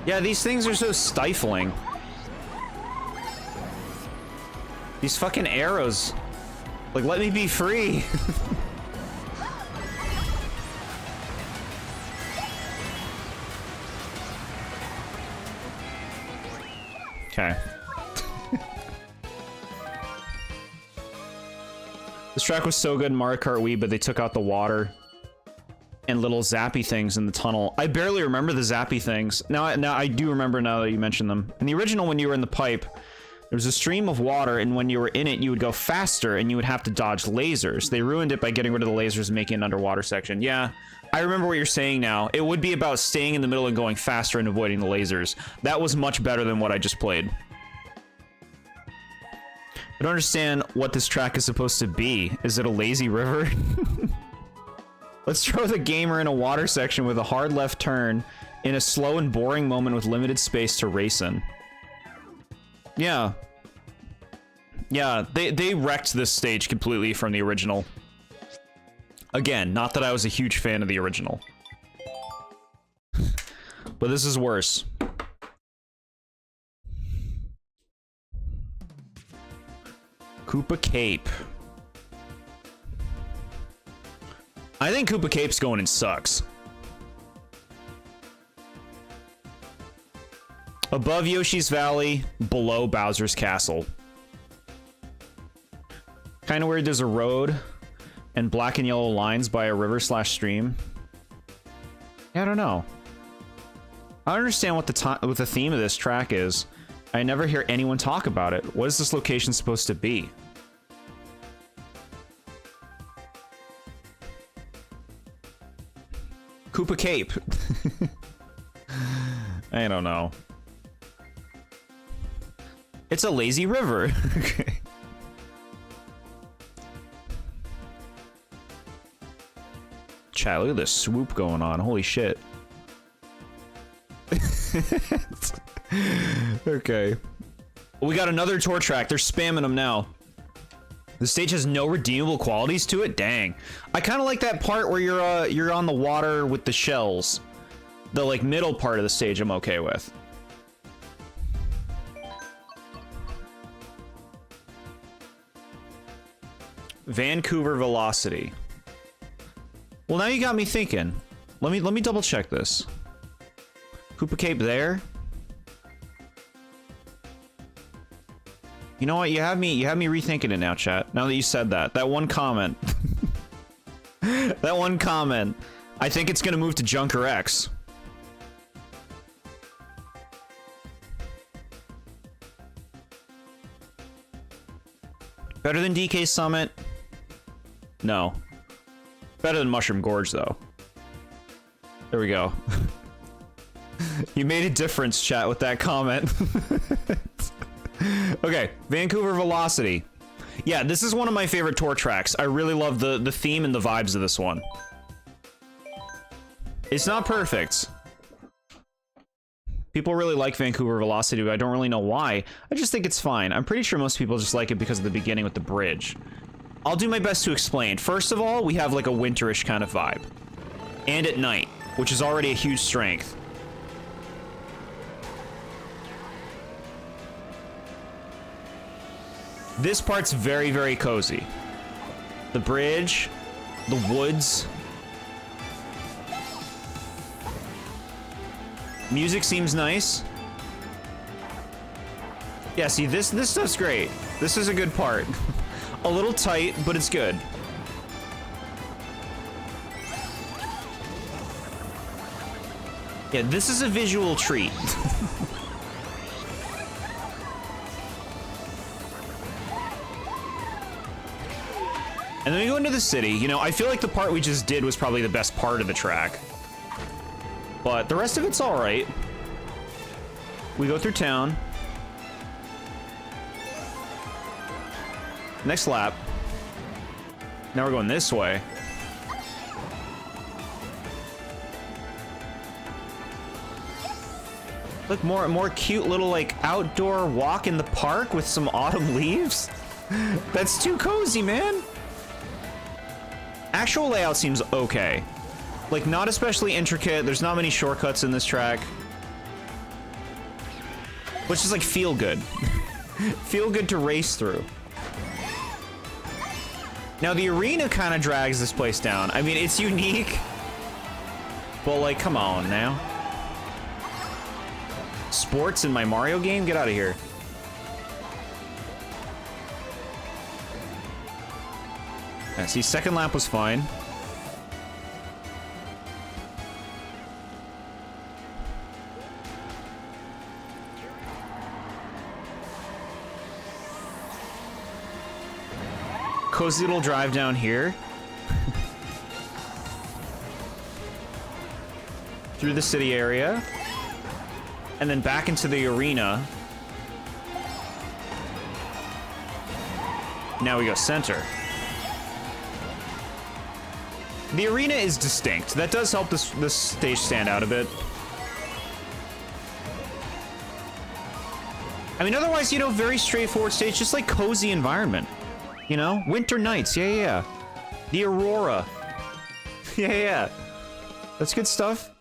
Yeah, these things are so stifling. These fucking arrows. Like, let me be free. Okay. This track was so good in Mario Kart Wii, but they took out the water and little zappy things in the tunnel. I barely remember the zappy things. Now I do remember now that you mentioned them. In the original, when you were in the pipe, there was a stream of water, and when you were in it, you would go faster, and you would have to dodge lasers. They ruined it by getting rid of the lasers and making an underwater section. Yeah, I remember what you're saying now. It would be about staying in the middle and going faster and avoiding the lasers. That was much better than what I just played. I don't understand what this track is supposed to be. Is it a lazy river? Let's throw the gamer in a water section with a hard left turn in a slow and boring moment with limited space to race in. Yeah. Yeah, they wrecked this stage completely from the original. Again, not that I was a huge fan of the original. But this is worse. Koopa Cape. I think Koopa Cape's going in sucks. Above Yoshi's Valley, below Bowser's Castle. Kind of weird there's a road and black and yellow lines by a river/stream. Yeah, I don't know. I don't understand what the theme of this track is. I never hear anyone talk about it. What is this location supposed to be? Koopa Cape. I don't know. It's a lazy river. Okay. Chat, look at this swoop going on. Holy shit. Okay. We got another tour track. They're spamming them now. The stage has no redeemable qualities to it? Dang. I kind of like that part where you're on the water with the shells. The, like, middle part of the stage I'm okay with. Vancouver Velocity. Well, now you got me thinking. Let me double check this. Koopa Cape there. You know what? You have me rethinking it now, chat. Now that you said that. That one comment. That one comment. I think it's gonna move to Junker X. Better than DK Summit? No. Better than Mushroom Gorge, though. There we go. You made a difference, chat, with that comment. Okay, Vancouver Velocity. Yeah, this is one of my favorite tour tracks. I really love the theme and the vibes of this one. It's not perfect. People really like Vancouver Velocity, but I don't really know why. I just think it's fine. I'm pretty sure most people just like it because of the beginning with the bridge. I'll do my best to explain. First of all, we have like a winterish kind of vibe. And at night, which is already a huge strength. This part's very, very cozy. The bridge, the woods. Music seems nice. Yeah, see, this stuff's great. This is a good part. A little tight, but it's good. Yeah, this is a visual treat. And then we go into the city. You know, I feel like the part we just did was probably the best part of the track. But the rest of it's alright. We go through town. Next lap. Now we're going this way. Look, more cute little, like, outdoor walk in the park with some autumn leaves. That's too cozy, man. Actual layout seems okay. Like, not especially intricate. There's not many shortcuts in this track. Which is, like, feel good. Feel good to race through. Now, the arena kind of drags this place down. I mean, it's unique. But, like, come on now. Sports in my Mario game? Get out of here. Yeah, see, second lap was fine. Cozy little drive down here. Through the city area. And then back into the arena. Now we go center. The arena is distinct. That does help this stage stand out a bit. I mean, otherwise, you know, very straightforward stage, just like cozy environment. You know? Winter nights, yeah. The Aurora. Yeah. That's good stuff.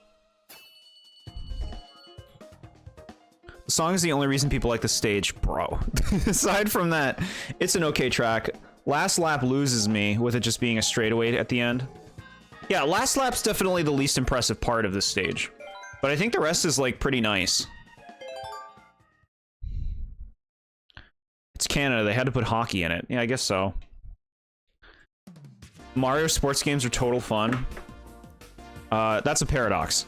The song is the only reason people like the stage, bro. Aside from that, it's an okay track. Last lap loses me with it just being a straightaway at the end. Yeah, last lap's definitely the least impressive part of this stage. But I think the rest is, like, pretty nice. It's Canada, they had to put hockey in it. Yeah, I guess so. Mario sports games are total fun. That's a paradox.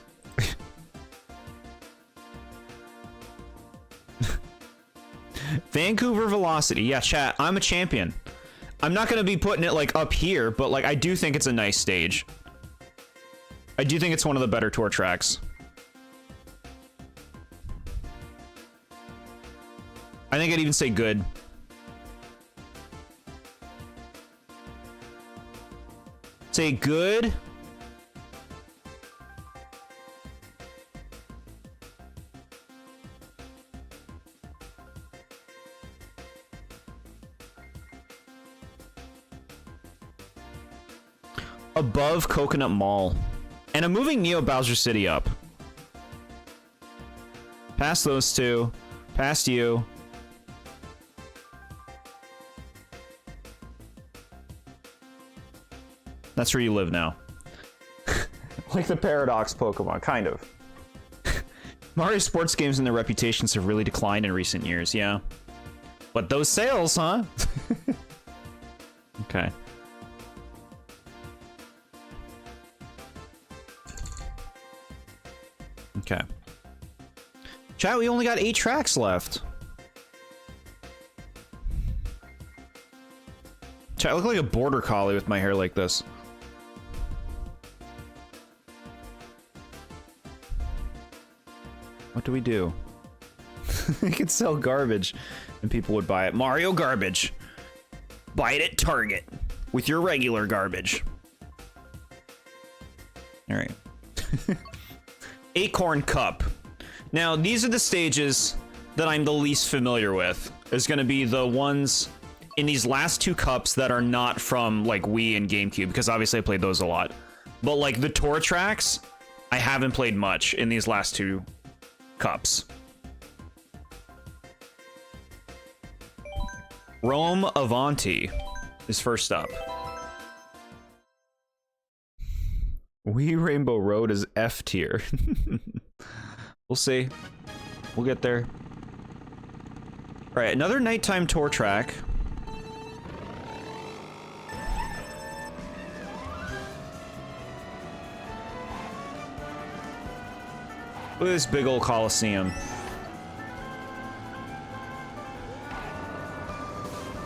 Vancouver Velocity. Yeah, chat, I'm a champion. I'm not gonna be putting it, like, up here, but, like, I do think it's a nice stage. I do think it's one of the better tour tracks. I think I'd even say good. Say good. above Coconut Mall. And I'm moving Neo Bowser City up. Past those two. Past you. That's where you live now. Like the Paradox Pokemon, kind of. Mario sports games and their reputations have really declined in recent years, yeah. But those sales, huh? Okay. Okay. Chat, we only got 8 tracks left. Chat, I look like a border collie with my hair like this. What do we do? We could sell garbage and people would buy it. Mario garbage. Buy it at Target with your regular garbage. All right. Acorn Cup. Now, these are the stages that I'm the least familiar with. There's going to be the ones in these last 2 cups that are not from like Wii and GameCube, because obviously I played those a lot. But like the tour tracks, I haven't played much in these last 2 cups. Rome Avanti is first up. Wii Rainbow Road is F tier. We'll see. We'll get there. All right, another nighttime tour track. Look at this big old Coliseum.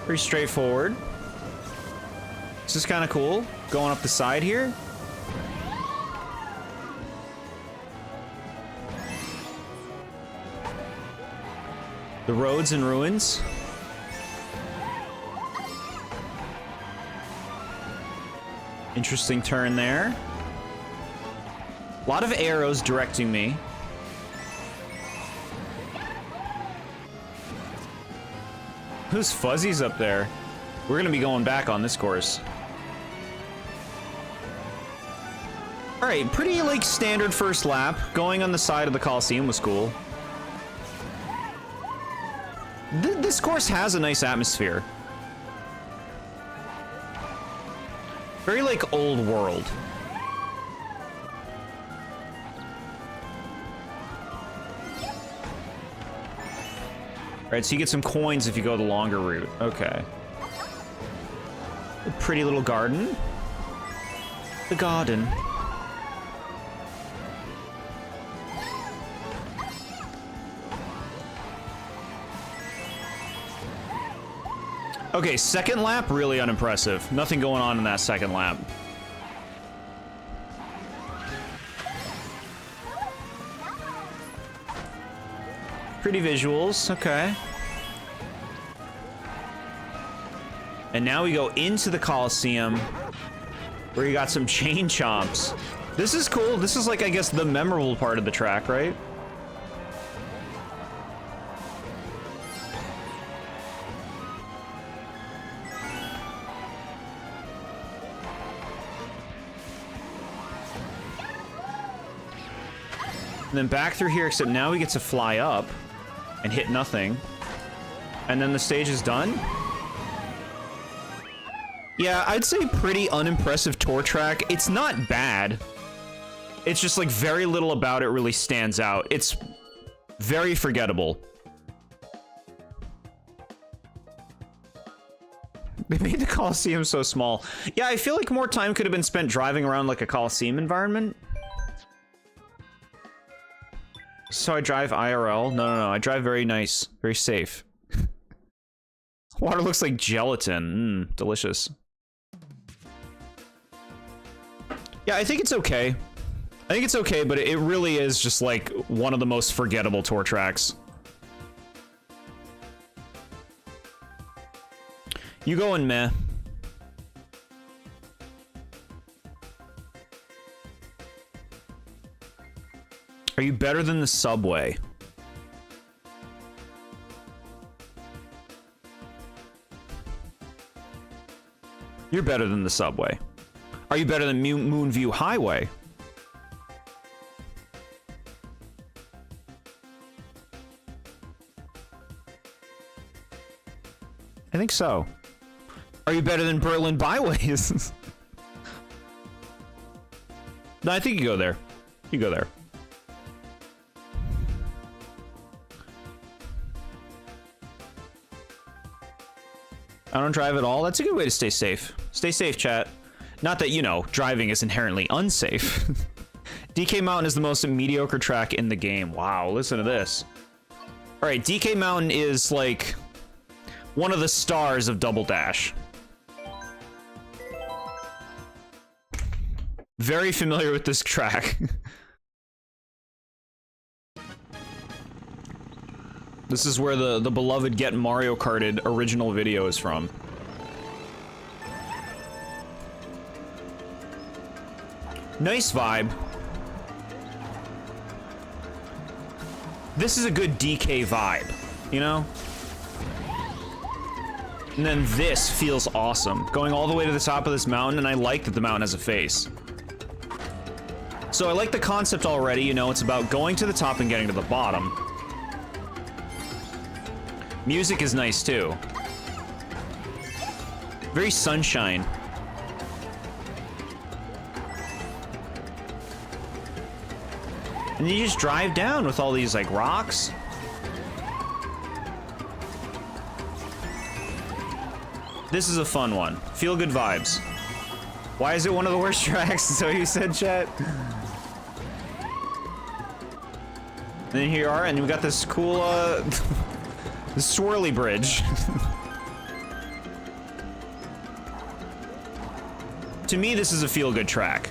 Pretty straightforward. This is kind of cool. Going up the side here. The roads in ruins. Interesting turn there. A lot of arrows directing me. Who's Fuzzy's up there? We're gonna be going back on this course. All right, pretty like standard first lap. Going on the side of the Coliseum was cool. This course has a nice atmosphere. Very like old world. Alright, so you get some coins if you go the longer route. Okay. A pretty little garden. The garden. Okay, second lap, really unimpressive. Nothing going on in that second lap. Pretty visuals, okay. And now we go into the Coliseum, where you got some chain chomps. This is cool. This is like, I guess, the memorable part of the track, right? And then back through here, except now we get to fly up and hit nothing. And then the stage is done. Yeah, I'd say pretty unimpressive tour track. It's not bad. It's just like very little about it really stands out. It's very forgettable. They made the Coliseum so small. Yeah, I feel like more time could have been spent driving around like a Coliseum environment. So I drive IRL? No. I drive very nice. Very safe. Water looks like gelatin. Delicious. Yeah, I think it's okay. I think it's okay, but it really is just like one of the most forgettable tour tracks. You going meh. Are you better than the subway? You're better than the subway. Are you better than Moonview Highway? I think so. Are you better than Berlin Byways? No, I think you go there. You go there. I don't drive at all. That's a good way to stay safe. Stay safe, chat. Not that, you know, driving is inherently unsafe. DK Mountain is the most mediocre track in the game. Wow, listen to this. All right, DK Mountain is like one of the stars of Double Dash. Very familiar with this track. This is where the beloved Get Mario Karted original video is from. Nice vibe. This is a good DK vibe, you know? And then this feels awesome. Going all the way to the top of this mountain, and I like that the mountain has a face. So I like the concept already, you know, it's about going to the top and getting to the bottom. Music is nice too. Very Sunshine. And you just drive down with all these like rocks. This is a fun one. Feel good vibes. Why is it one of the worst tracks? So you said, chat. And then here you are, and we got this cool, the swirly bridge. To me, this is a feel-good track.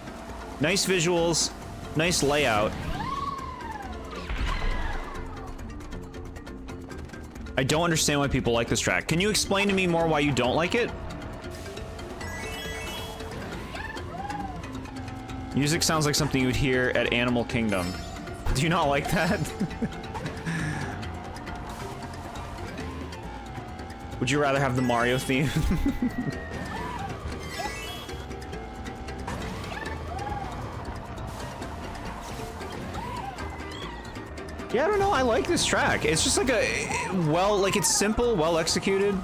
Nice visuals, nice layout. I don't understand why people like this track. Can you explain to me more why you don't like it? Music sounds like something you would hear at Animal Kingdom. Do you not like that? Would you rather have the Mario theme? Yeah, I don't know, I like this track. It's just like like it's simple, well executed.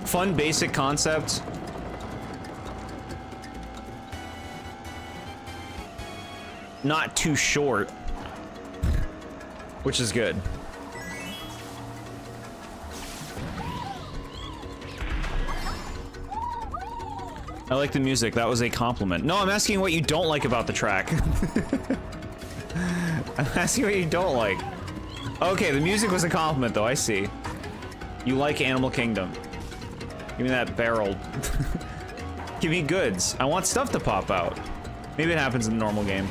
Fun, basic concept. Not too short, which is good. I like the music. That was a compliment. No, I'm asking what you don't like about the track. I'm asking what you don't like. Okay, the music was a compliment, though. I see. You like Animal Kingdom. Give me that barrel. Give me goods. I want stuff to pop out. Maybe it happens in the normal game.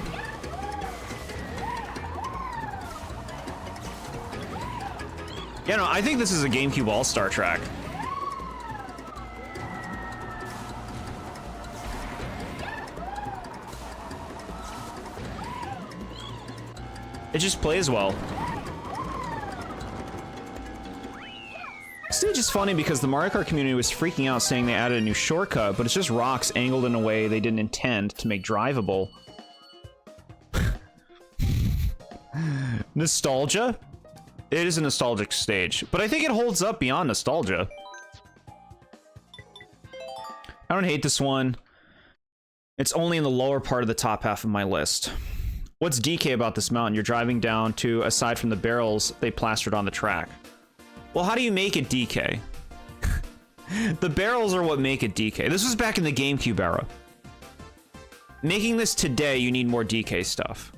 Yeah, no, I think this is a GameCube All-Star track. It just plays well. Stage is funny because the Mario Kart community was freaking out saying they added a new shortcut, but it's just rocks angled in a way they didn't intend to make drivable. Nostalgia? It is a nostalgic stage, but I think it holds up beyond nostalgia. I don't hate this one. It's only in the lower part of the top half of my list. What's DK about this mountain you're driving down to, aside from the barrels they plastered on the track? Well, how do you make it DK? The barrels are what make it DK. This was back in the GameCube era. Making this today, you need more DK stuff.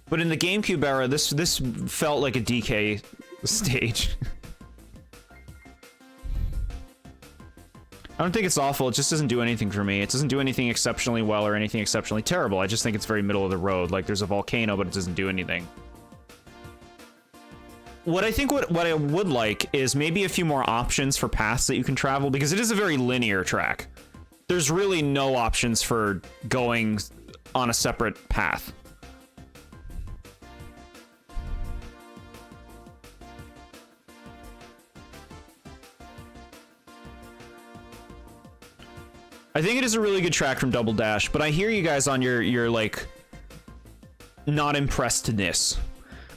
But in the GameCube era, this felt like a DK stage. I don't think it's awful, it just doesn't do anything for me. It doesn't do anything exceptionally well or anything exceptionally terrible. I just think it's very middle of the road. Like, there's a volcano, but it doesn't do anything. What I think what I would like is maybe a few more options for paths that you can travel, because it is a very linear track. There's really no options for going on a separate path. I think it is a really good track from Double Dash, but I hear you guys on your like, not impressedness.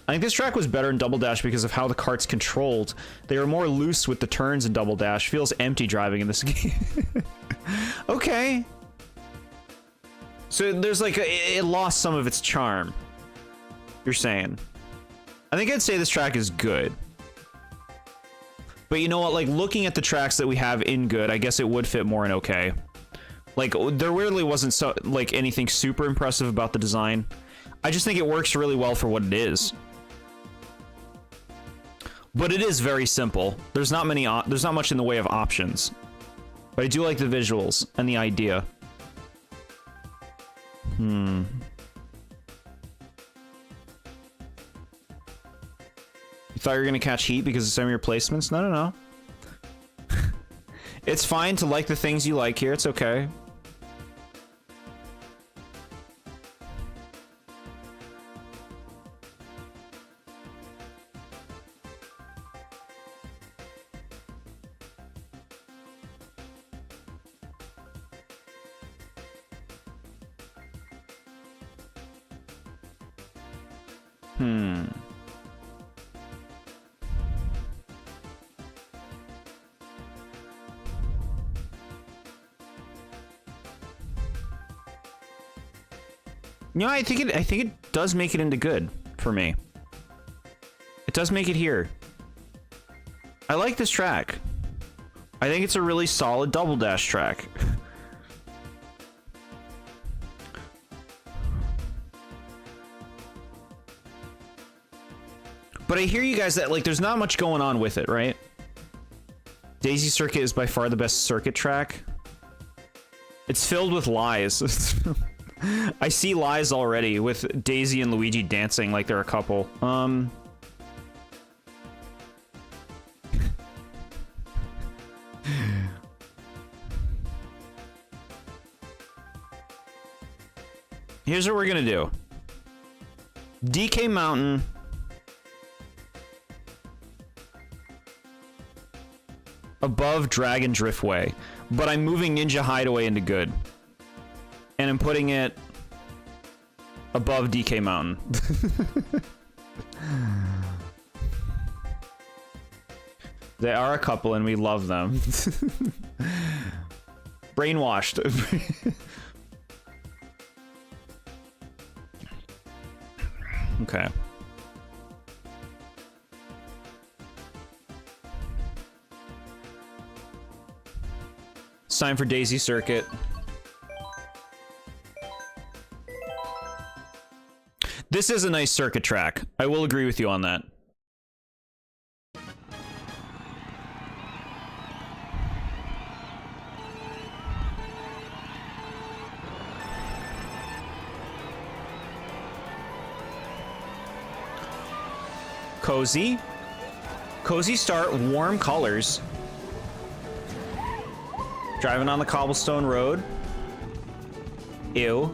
I think this track was better in Double Dash because of how the kart's controlled. They were more loose with the turns in Double Dash. Feels empty driving in this game. Okay. So there's like, it lost some of its charm. You're saying. I think I'd say this track is good. But you know what, like, looking at the tracks that we have in good, I guess it would fit more in okay. Like, there really wasn't so, like, anything super impressive about the design. I just think it works really well for what it is. But it is very simple. There's not much in the way of options. But I do like the visuals and the idea. You thought you were gonna catch heat because of some of your placements? No, no, no. It's fine to like the things you like here. It's okay. You know, I think it does make it into good for me. It does make it here. I like this track. I think it's a really solid Double Dash track. But I hear you guys that, like, there's not much going on with it, right? Daisy Circuit is by far the best circuit track. It's filled with lies. I see lies already with Daisy and Luigi dancing like they're a couple. Here's what we're gonna do. DK Mountain. Above Dragon Driftway. But I'm moving Ninja Hideaway into good. And I'm putting it above DK Mountain. They are a couple and we love them. Brainwashed. Okay. It's time for Daisy Circuit. This is a nice circuit track. I will agree with you on that. Cozy. Cozy start, warm colors. Driving on the cobblestone road. Ew.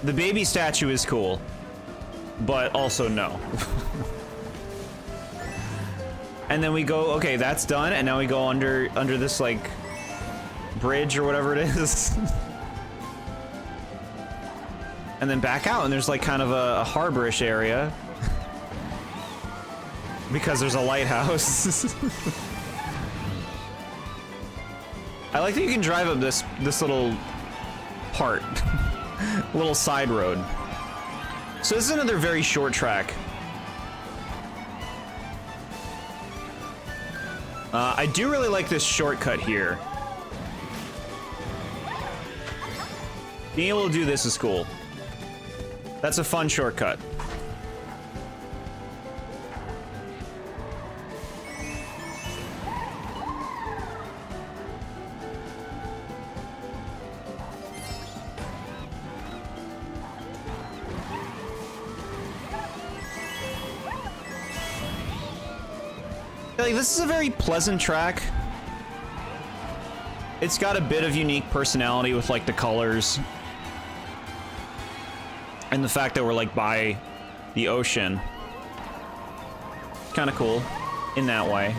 The baby statue is cool, but also no. And then we go, okay, that's done, and now we go under this, like, bridge or whatever it is. And then back out, and there's, like, kind of a harborish area. Because there's a lighthouse. I like that you can drive up this little part. Little side road. So this is another very short track. I do really like this shortcut here. Being able to do this is cool. That's a fun shortcut. Like, this is a very pleasant track. It's got a bit of unique personality with, like, the colors. And the fact that we're, like, by the ocean. Kind of cool in that way.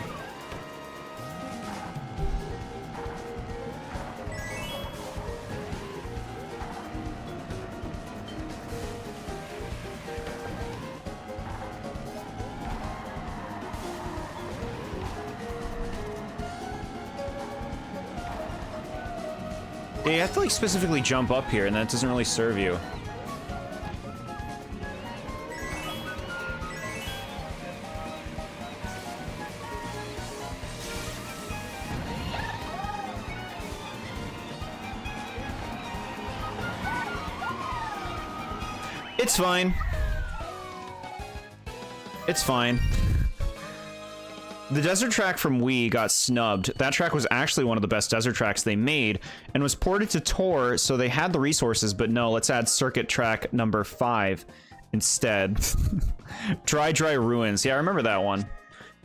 Yeah, you have to like specifically jump up here, and that doesn't really serve you. It's fine. It's fine. The desert track from Wii got snubbed. That track was actually one of the best desert tracks they made and was ported to Tour, so they had the resources, but no, let's add circuit track number 5 instead. Dry Ruins. Yeah, I remember that one.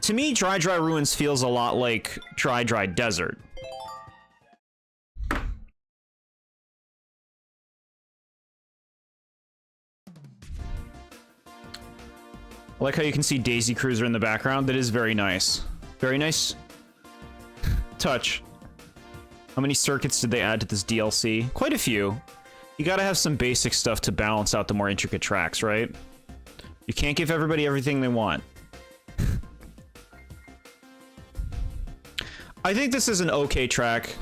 To me, Dry Ruins feels a lot like Dry Desert. I like how you can see Daisy Cruiser in the background. That is very nice. Very nice touch. How many circuits did they add to this DLC? Quite a few. You gotta have some basic stuff to balance out the more intricate tracks, right? You can't give everybody everything they want. I think this is an okay track.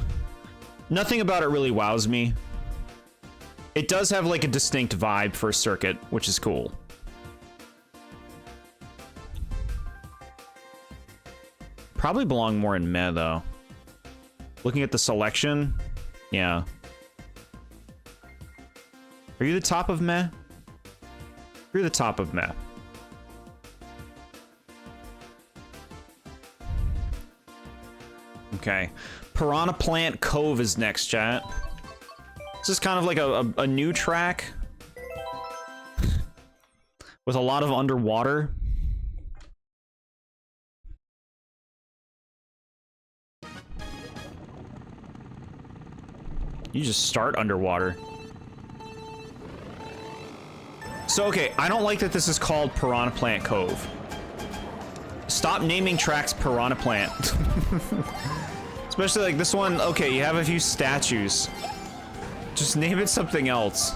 Nothing about it really wows me. It does have like a distinct vibe for a circuit, which is cool. Probably belong more in meh, though. Looking at the selection, yeah. Are you the top of meh? You're the top of meh. Okay. Piranha Plant Cove is next, chat. This is kind of like a new track with a lot of underwater. You just start underwater. So, okay, I don't like that this is called Piranha Plant Cove. Stop naming tracks Piranha Plant. Especially like this one, okay, you have a few statues. Just name it something else.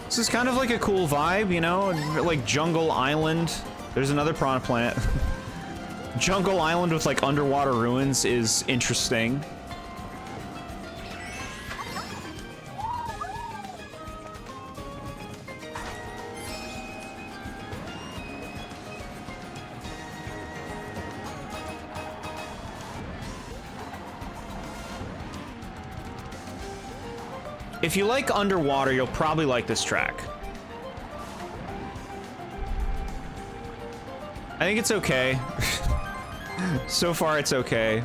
This is kind of like a cool vibe, you know? Like Jungle Island. There's another Piranha Plant. Jungle Island with like underwater ruins is interesting. If you like underwater, you'll probably like this track. I think it's okay. So far, it's okay.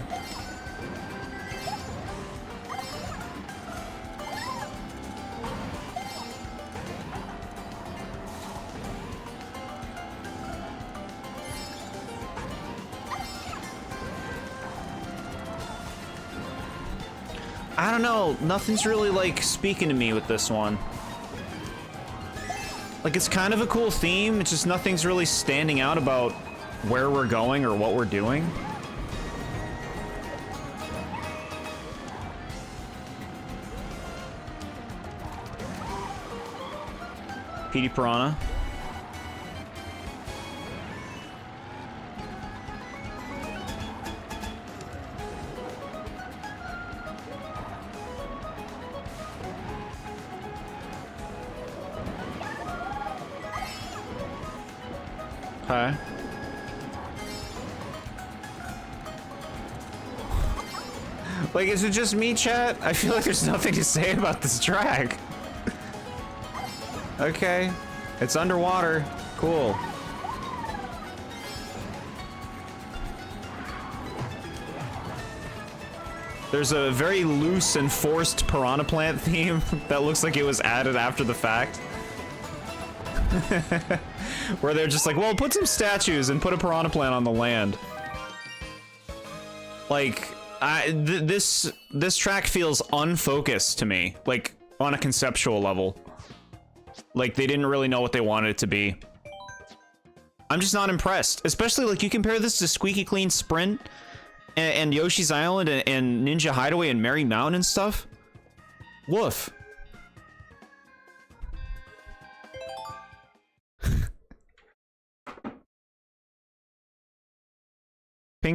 I don't know, nothing's really like speaking to me with this one. Like, it's kind of a cool theme, it's just nothing's really standing out about where we're going or what we're doing. PD Piranha. Okay. Like, is it just me, chat? I feel like there's nothing to say about this track. Okay. It's underwater. Cool. There's a very loose and forced Piranha Plant theme that looks like it was added after the fact. Where they're just like, well, put some statues and put a Piranha Plant on the land. Like, this track feels unfocused to me, like, on a conceptual level. Like, they didn't really know what they wanted it to be. I'm just not impressed. Especially, like, you compare this to Squeaky Clean Sprint and Yoshi's Island and Ninja Hideaway and Merry Mountain and stuff. Woof.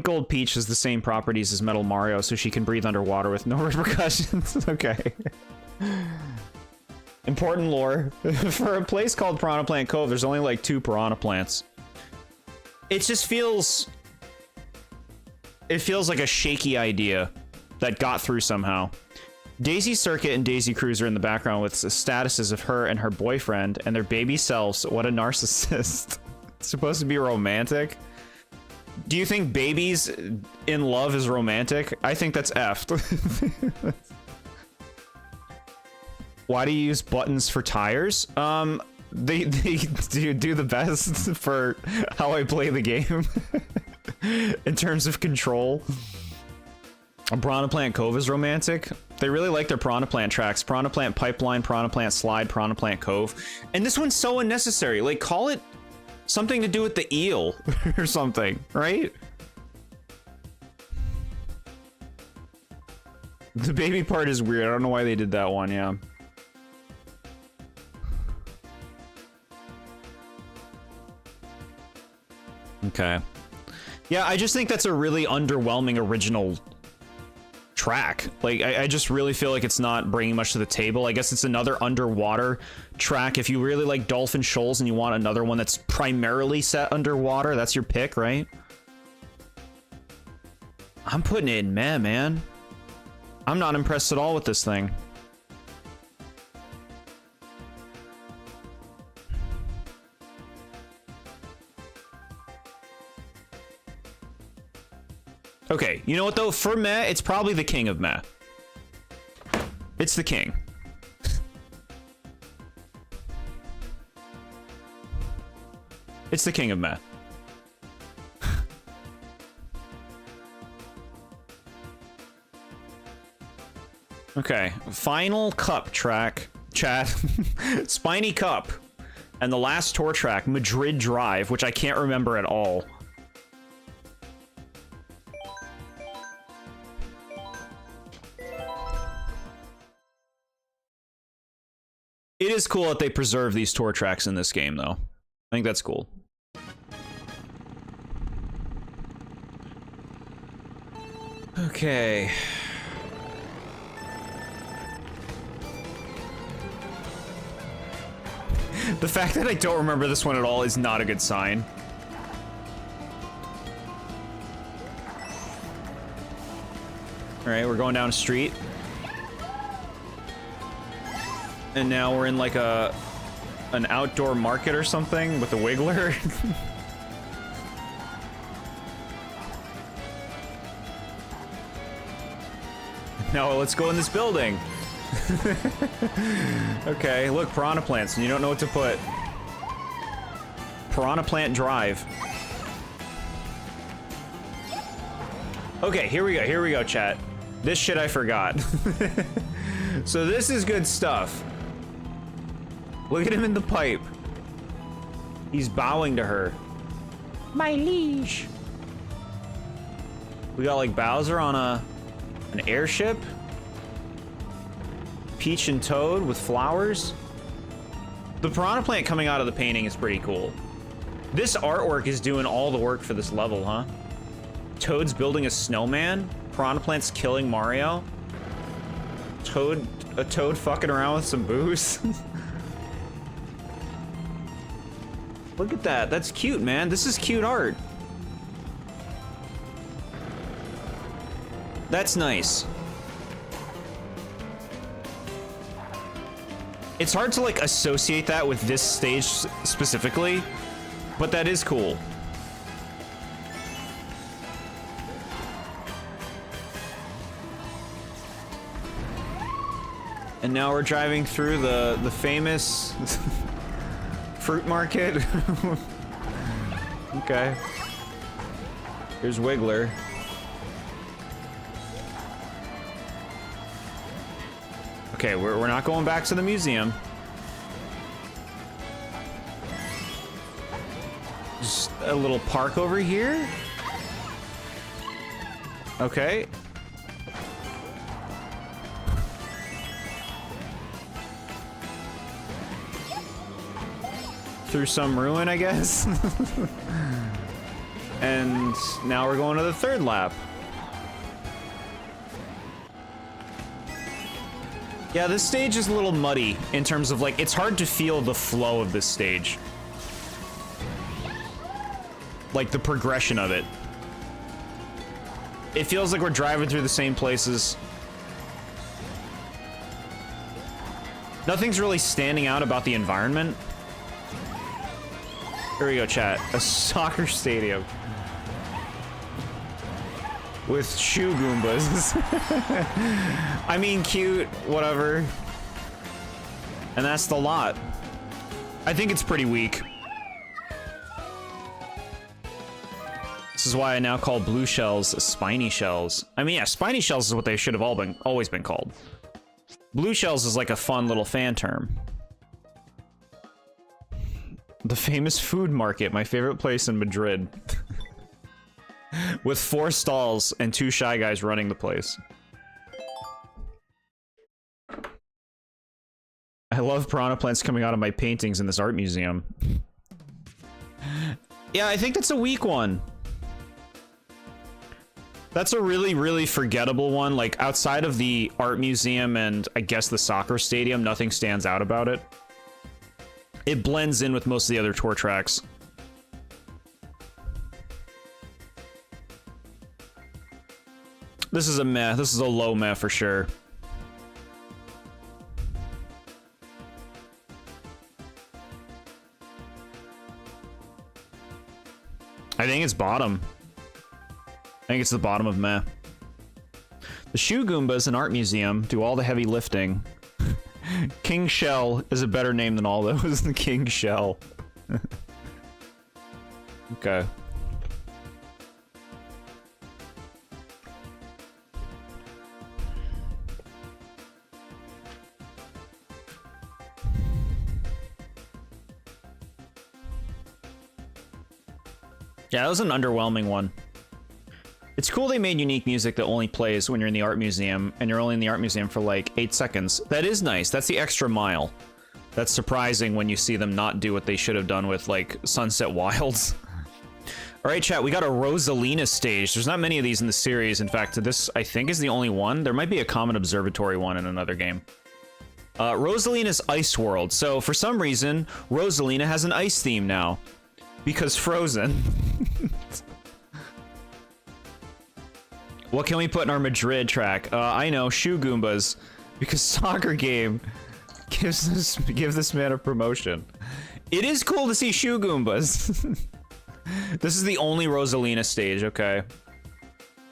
Gold Peach has the same properties as Metal Mario, so she can breathe underwater with no repercussions. Okay. Important lore. For a place called Piranha Plant Cove, there's only like 2 piranha plants. It just feels... It feels like a shaky idea that got through somehow. Daisy Circuit and Daisy Cruiser in the background with the statuses of her and her boyfriend and their baby selves. What a narcissist. It's supposed to be romantic. Do you think babies in love is romantic? I think that's effed. Why do you use buttons for tires? They do the best for how I play the game. In terms of control. Piranha Plant Cove is romantic. They really like their Piranha Plant tracks. Piranha Plant Pipeline, Piranha Plant Slide, Piranha Plant Cove. And this one's so unnecessary. Like, call it something to do with the eel or something, right? The baby part is weird. I don't know why they did that one, yeah. Okay. Yeah, I just think that's a really underwhelming original track. Like, I just really feel like it's not bringing much to the table. I guess it's another underwater track. If you really like Dolphin Shoals and you want another one that's primarily set underwater, that's your pick, right? I'm putting it in meh, man. I'm not impressed at all with this thing. Okay, you know what though? For meh, it's probably the king of meh. It's the king. It's the king of meh. Okay, final cup track, chat. Spiny Cup. And the last tour track, Madrid Drive, which I can't remember at all. It is cool that they preserve these tour tracks in this game, though. I think that's cool. Okay. The fact that I don't remember this one at all is not a good sign. Alright, we're going down a street. And now we're in like an outdoor market or something with a wiggler. Now let's go in this building. Okay, look, piranha plants, and you don't know what to put. Piranha Plant Drive. Okay, here we go, chat. This shit I forgot. So this is good stuff. Look at him in the pipe. He's bowing to her. My liege. We got like Bowser on an airship. Peach and Toad with flowers. The piranha plant coming out of the painting is pretty cool. This artwork is doing all the work for this level, huh? Toad's building a snowman. Piranha plant's killing Mario. A toad fucking around with some booze. Look at that. That's cute, man. This is cute art. That's nice. It's hard to like associate that with this stage specifically, but that is cool. And now we're driving through the famous fruit market. Okay. Here's Wiggler. Okay, we're not going back to the museum. Just a little park over here. Okay. Through some ruin, I guess. And now we're going to the third lap. Yeah, this stage is a little muddy in terms of, like, it's hard to feel the flow of this stage. Like, the progression of it. It feels like we're driving through the same places. Nothing's really standing out about the environment. Here we go, chat. A soccer stadium. With shoe Goombas. I mean, cute, whatever. And that's the lot. I think it's pretty weak. This is why I now call blue shells spiny shells. I mean, yeah, spiny shells is what they should have always been called. Blue shells is like a fun little fan term. The famous food market, my favorite place in Madrid. With 4 stalls and 2 shy guys running the place. I love piranha plants coming out of my paintings in this art museum. Yeah, I think that's a weak one. That's a really, really forgettable one. Like, outside of the art museum and, I guess, the soccer stadium, nothing stands out about it. It blends in with most of the other tour tracks. This is a meh. This is a low meh for sure. I think it's bottom. I think it's the bottom of meh. The Shoe Goombas in Art Museum do all the heavy lifting. King Shell is a better name than all those. The King Shell. Okay. Yeah, that was an underwhelming one. It's cool they made unique music that only plays when you're in the art museum, and you're only in the art museum for like 8 seconds. That is nice. That's the extra mile. That's surprising when you see them not do what they should have done with, like, Sunset Wilds. Alright, chat, we got a Rosalina stage. There's not many of these in the series. In fact, this, I think, is the only one. There might be a Common Observatory one in another game. Rosalina's Ice World. So, for some reason, Rosalina has an ice theme now. Because Frozen. What can we put in our Madrid track? I know, Shoe Goombas. Because soccer game gives this man a promotion. It is cool to see Shoe Goombas. This is the only Rosalina stage, okay.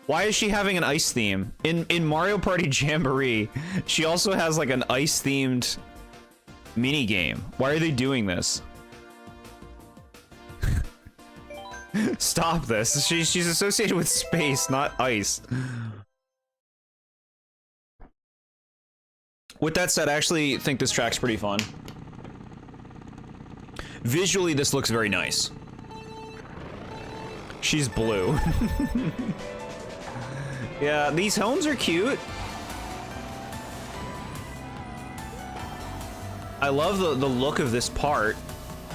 Why is she having an ice theme? In Mario Party Jamboree, she also has like an ice-themed mini game. Why are they doing this? Stop this. She's associated with space, not ice. With that said, I actually think this track's pretty fun. Visually, this looks very nice. She's blue. Yeah, these homes are cute. I love the look of this part.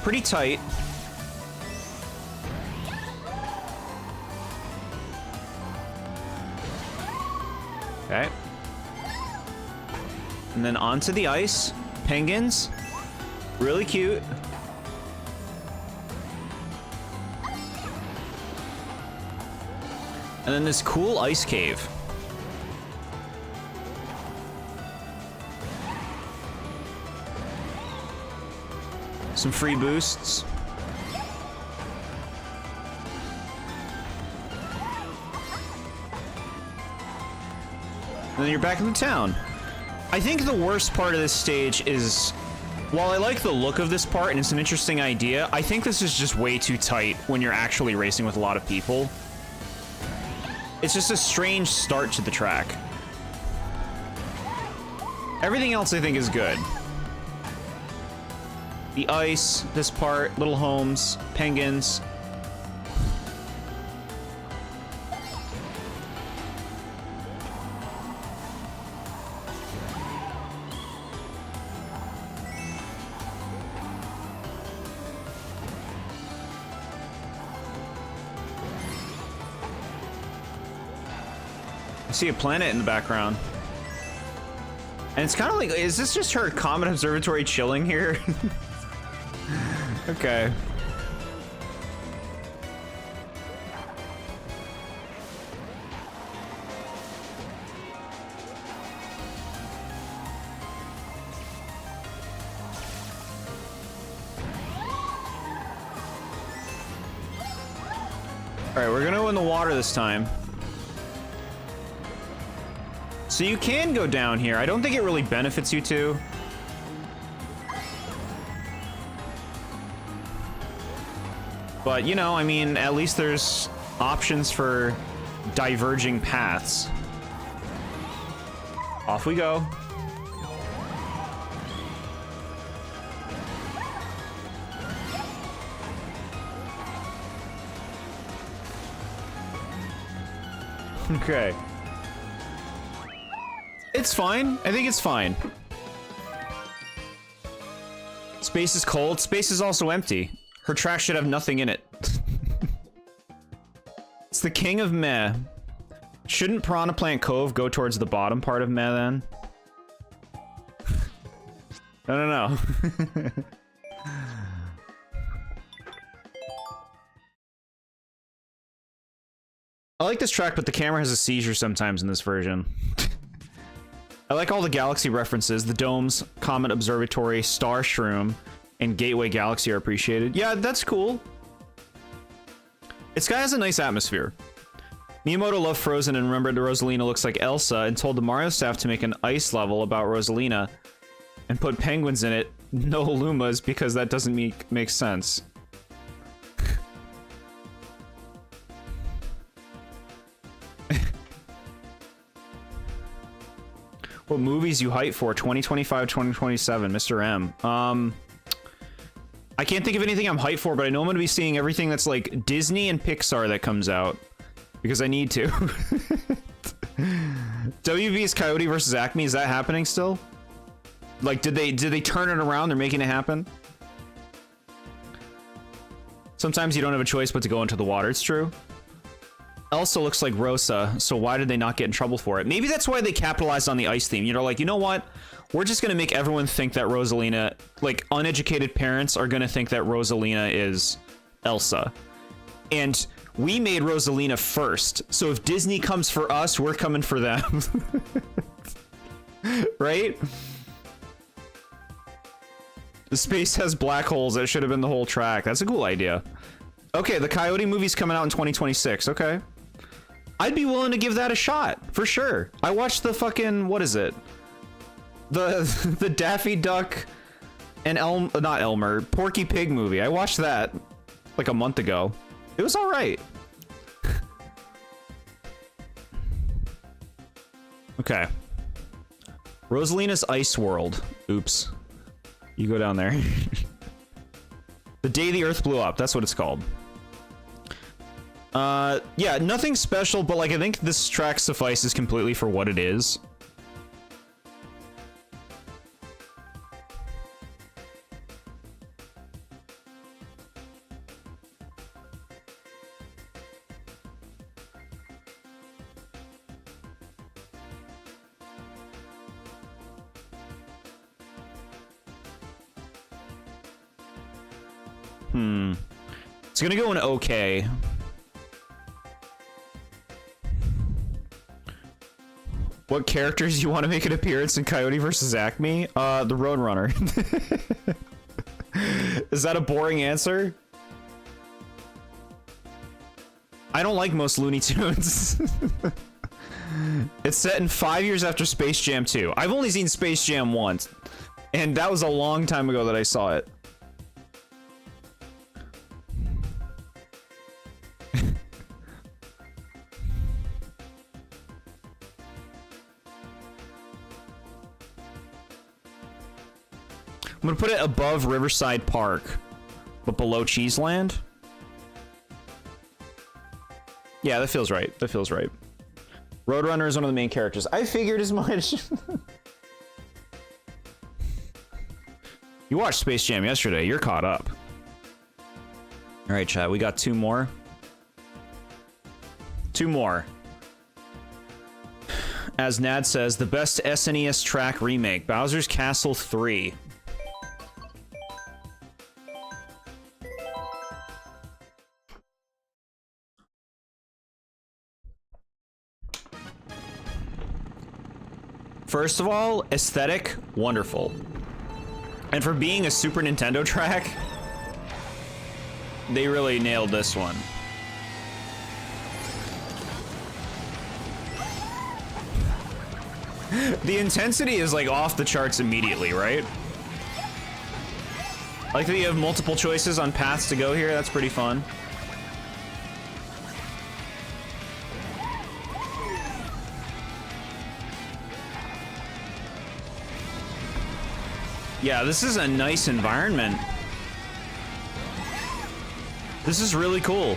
Pretty tight. Okay. And then onto the ice. Penguins. Really cute. And then this cool ice cave. Some free boosts. And then you're back in the town. I think the worst part of this stage is, while I like the look of this part and it's an interesting idea, I think this is just way too tight when you're actually racing with a lot of people. It's just a strange start to the track. Everything else I think is good. The ice, this part, little homes, penguins. I see a planet in the background. And it's kind of like, is this just her Comet Observatory chilling here? Okay. Alright, we're gonna go in the water this time. So you can go down here. I don't think it really benefits you to. But, you know, I mean, at least there's options for diverging paths. Off we go. Okay. It's fine. I think it's fine. Space is cold. Space is also empty. Her track should have nothing in it. It's the king of meh. Shouldn't Piranha Plant Cove go towards the bottom part of meh then? No. I like this track, but the camera has a seizure sometimes in this version. I like all the galaxy references. The domes, Comet Observatory, Star Shroom, and Gateway Galaxy are appreciated. Yeah, that's cool. This guy has a nice atmosphere. Miyamoto loved Frozen and remembered that Rosalina looks like Elsa and told the Mario staff to make an ice level about Rosalina and put penguins in it, no Lumas, because that doesn't make sense. What movies you hype for? 2025, 2027, Mr. M. I can't think of anything I'm hyped for, but I know I'm going to be seeing everything that's like Disney and Pixar that comes out. Because I need to. WB's Coyote versus Acme, is that happening still? Like, did they turn it around? They're making it happen? Sometimes you don't have a choice but to go into the water, it's true. Elsa looks like Rosa, so why did they not get in trouble for it? Maybe that's why they capitalized on the ice theme. You know, like, you know what? We're just gonna make everyone think that Rosalina, like, uneducated parents are gonna think that Rosalina is Elsa. And we made Rosalina first, so if Disney comes for us, we're coming for them. Right? The space has black holes. That should have been the whole track. That's a cool idea. Okay, the Coyote movie's coming out in 2026. Okay. I'd be willing to give that a shot, for sure. I watched the fucking, what is it? The Daffy Duck and not Elmer, Porky Pig movie. I watched that like a month ago. It was all right. Okay. Rosalina's Ice World. Oops. You go down there. The Day the Earth Blew Up. That's what it's called. Yeah, nothing special, but like I think this track suffices completely for what it is. It's gonna go in okay. What characters you want to make an appearance in Coyote vs. Acme? The Roadrunner. Is that a boring answer? I don't like most Looney Tunes. It's set in 5 years after Space Jam 2. I've only seen Space Jam once, and that was a long time ago that I saw it. I'm gonna put it above Riverside Park, but below Cheeseland. Yeah, that feels right. That feels right. Roadrunner is one of the main characters. I figured as much. You watched Space Jam yesterday. You're caught up. All right, chat. We got two more. Two more. as Nad says, the best SNES track remake, Bowser's Castle 3. First of all, aesthetic, wonderful. And for being a Super Nintendo track, they really nailed this one. The intensity is like off the charts immediately, right? Like that you have multiple choices on paths to go here, that's pretty fun. Yeah, this is a nice environment. This is really cool.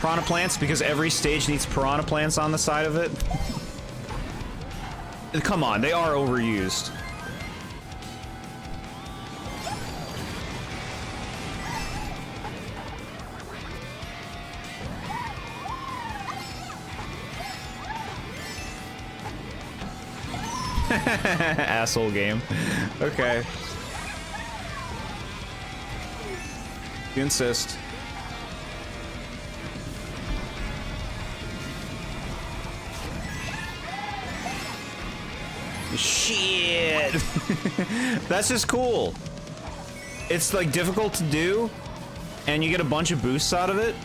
Piranha plants, because every stage needs piranha plants on the side of it. Come on, they are overused. Asshole game. Okay. You insist. Shit. That's just cool. It's like difficult to do, and you get a bunch of boosts out of it.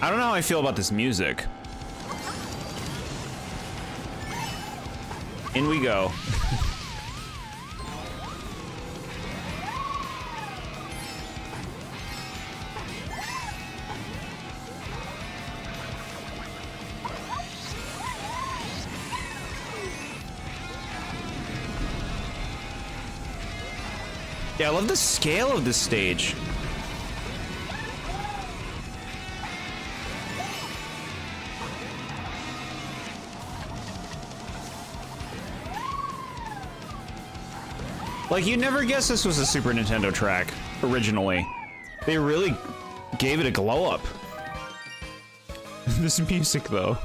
I don't know how I feel about this music. In we go. Yeah, I love the scale of this stage. Like, you'd never guess this was a Super Nintendo track, originally. They really gave it a glow up. This music, though.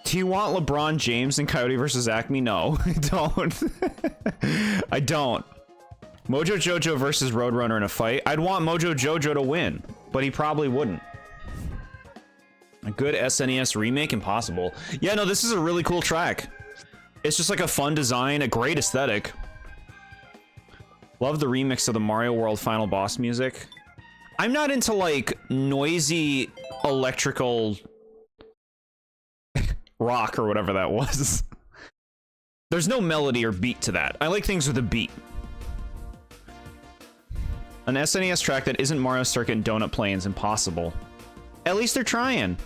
Do you want LeBron James and Coyote versus Acme? No, I don't. I don't. Mojo Jojo versus Roadrunner in a fight. I'd want Mojo Jojo to win, but he probably wouldn't. A good SNES remake? Impossible. Yeah, no, this is a really cool track. It's just like a fun design, a great aesthetic. Love the remix of the Mario World final boss music. I'm not into like noisy electrical rock or whatever that was. There's no melody or beat to that. I like things with a beat. An SNES track that isn't Mario Circuit and Donut Plains, impossible. At least they're trying.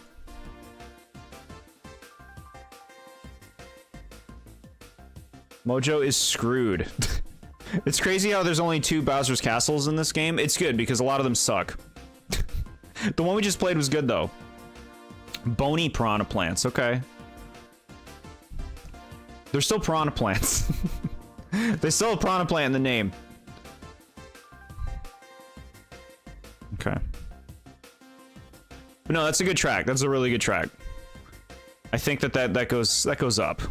Mojo is screwed. It's crazy how there's only 2 Bowser's Castles in this game. It's good because a lot of them suck. The one we just played was good though. Bony piranha plants, okay. They're still piranha plants. They still have piranha plant in the name. Okay. But no, that's a good track. That's a really good track. I think that goes up.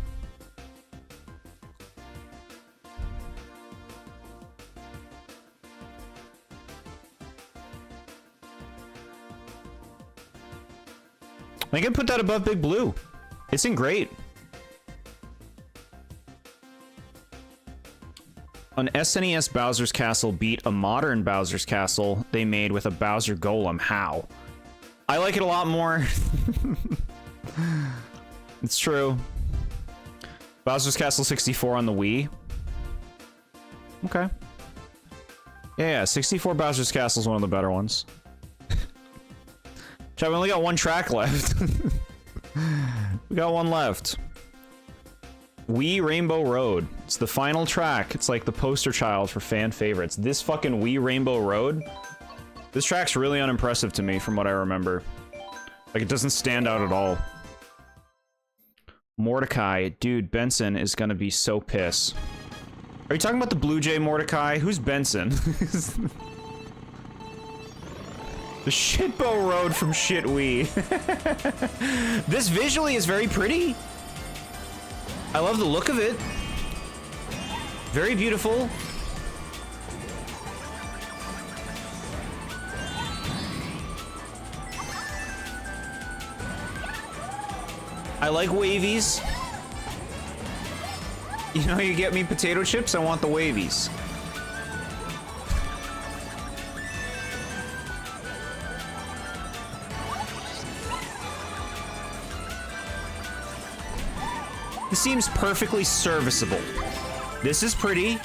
I can put that above Big Blue. It's in great. An SNES Bowser's Castle beat a modern Bowser's Castle they made with a Bowser Golem. How? I like it a lot more. It's true. Bowser's Castle 64 on the Wii. Okay. Yeah, 64 Bowser's Castle is one of the better ones. Chat, we only got 1 track left. We got 1 left. Wii Rainbow Road. It's the final track. It's like the poster child for fan favorites. This fucking Wii Rainbow Road. This track's really unimpressive to me from what I remember. Like, it doesn't stand out at all. Mordecai. Dude, Benson is gonna be so pissed. Are you talking about the Blue Jay Mordecai? Who's Benson? The Shitbow Road from Shitwee. This visually is very pretty. I love the look of it. Very beautiful. I like wavies. You know, you get me potato chips, I want the wavies. This seems perfectly serviceable. This is pretty.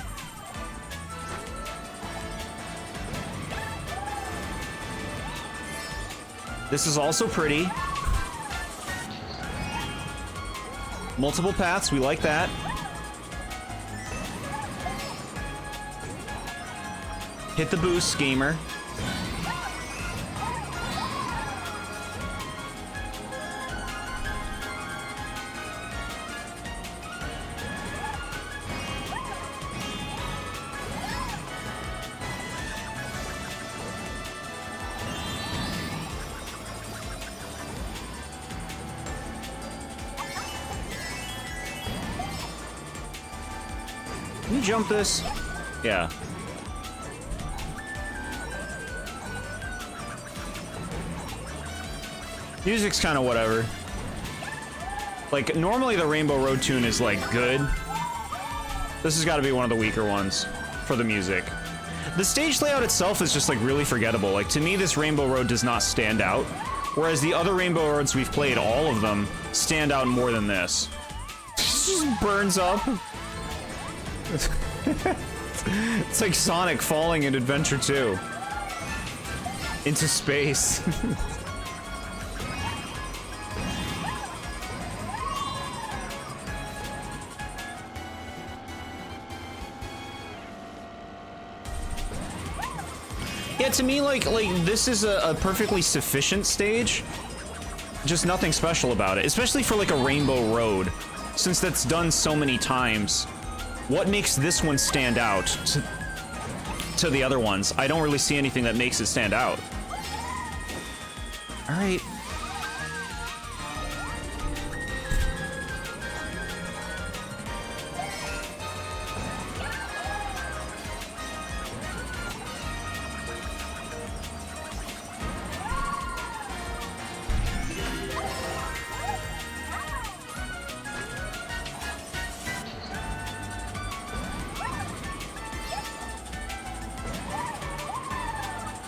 This is also pretty. Multiple paths, we like that. Hit the boost, gamer. Can you jump this? Yeah. Music's kind of whatever. Like, normally the Rainbow Road tune is, like, good. This has got to be one of the weaker ones for the music. The stage layout itself is just, like, really forgettable. Like, to me, this Rainbow Road does not stand out. Whereas the other Rainbow Roads we've played, all of them, stand out more than this. It just burns up. It's like Sonic falling in Adventure 2. Into space. Yeah, to me, like this is a perfectly sufficient stage. Just nothing special about it, especially for like a Rainbow Road, since that's done so many times. What makes this one stand out to the other ones? I don't really see anything that makes it stand out. All right.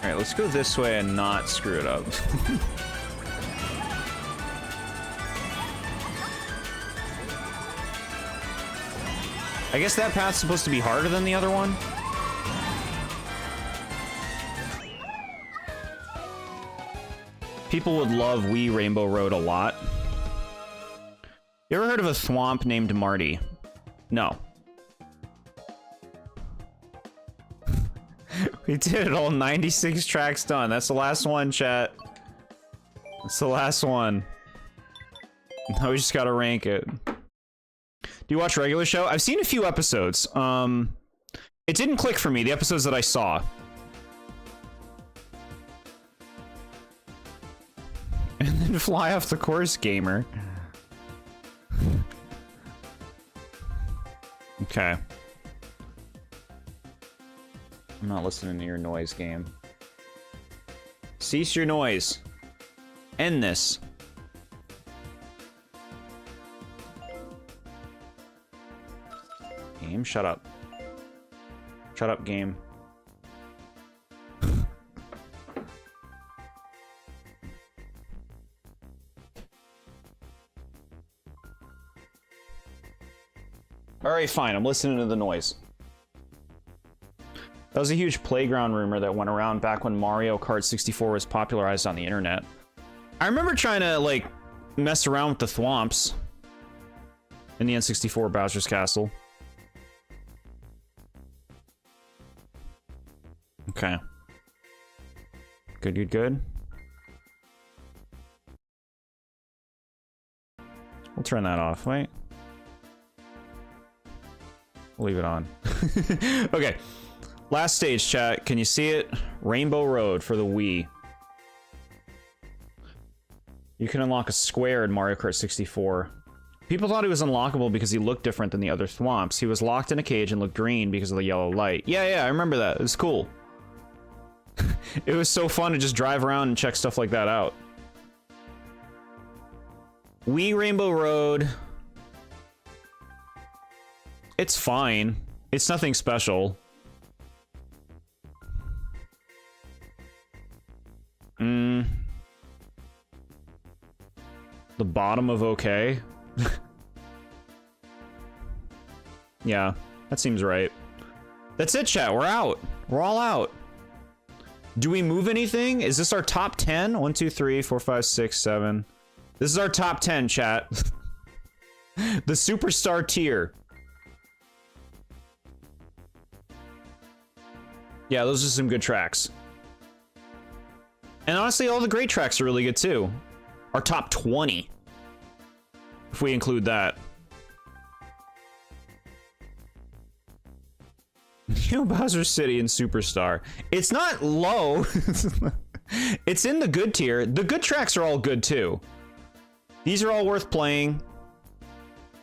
Alright, let's go this way and not screw it up. I guess that path's supposed to be harder than the other one? People would love Wii Rainbow Road a lot. You ever heard of a thwomp named Marty? No. We did it all, 96 tracks done. That's the last one, chat. That's the last one. Now we just gotta rank it. Do you watch regular show? I've seen a few episodes. It didn't click for me, the episodes that I saw. And then fly off the course, gamer. Okay. I'm not listening to your noise, game. Cease your noise. End this. Game, shut up. Shut up, game. Alright, fine. I'm listening to the noise. That was a huge playground rumor that went around back when Mario Kart 64 was popularized on the internet. I remember trying to, like, mess around with the thwomps in the N64 Bowser's Castle. Okay. Good, good, good. We'll turn that off, wait. We'll leave it on. Okay. Last stage, chat. Can you see it? Rainbow Road for the Wii. You can unlock a square in Mario Kart 64. People thought he was unlockable because he looked different than the other Thwomps. He was locked in a cage and looked green because of the yellow light. Yeah, I remember that. It was cool. It was so fun to just drive around and check stuff like that out. Wii Rainbow Road. It's fine. It's nothing special. The bottom of okay. Yeah, that seems right. That's it, chat. We're out. We're all out. Do we move anything? Is this our top 10? 1, 2, 3, 4, 5, 6, 7. This is our top 10, chat. The superstar tier. Yeah, those are some good tracks. And honestly, all the great tracks are really good too. Our top 20. If we include that. You know, Bowser City and Superstar. It's not low. It's in the good tier. The good tracks are all good too. These are all worth playing.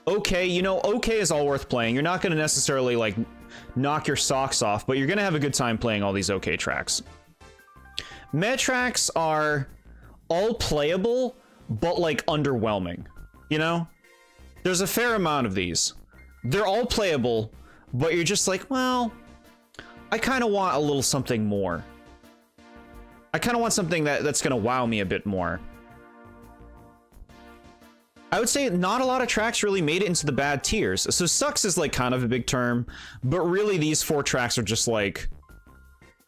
Okay, you know, okay is all worth playing. You're not going to necessarily, like, knock your socks off, but you're going to have a good time playing all these okay tracks. Meta tracks are all playable, but, like, underwhelming. You know? There's a fair amount of these. They're all playable, but you're just like, well, I kind of want a little something more. I kind of want something that's going to wow me a bit more. I would say not a lot of tracks really made it into the bad tiers. So sucks is like kind of a big term, but really these 4 tracks are just like,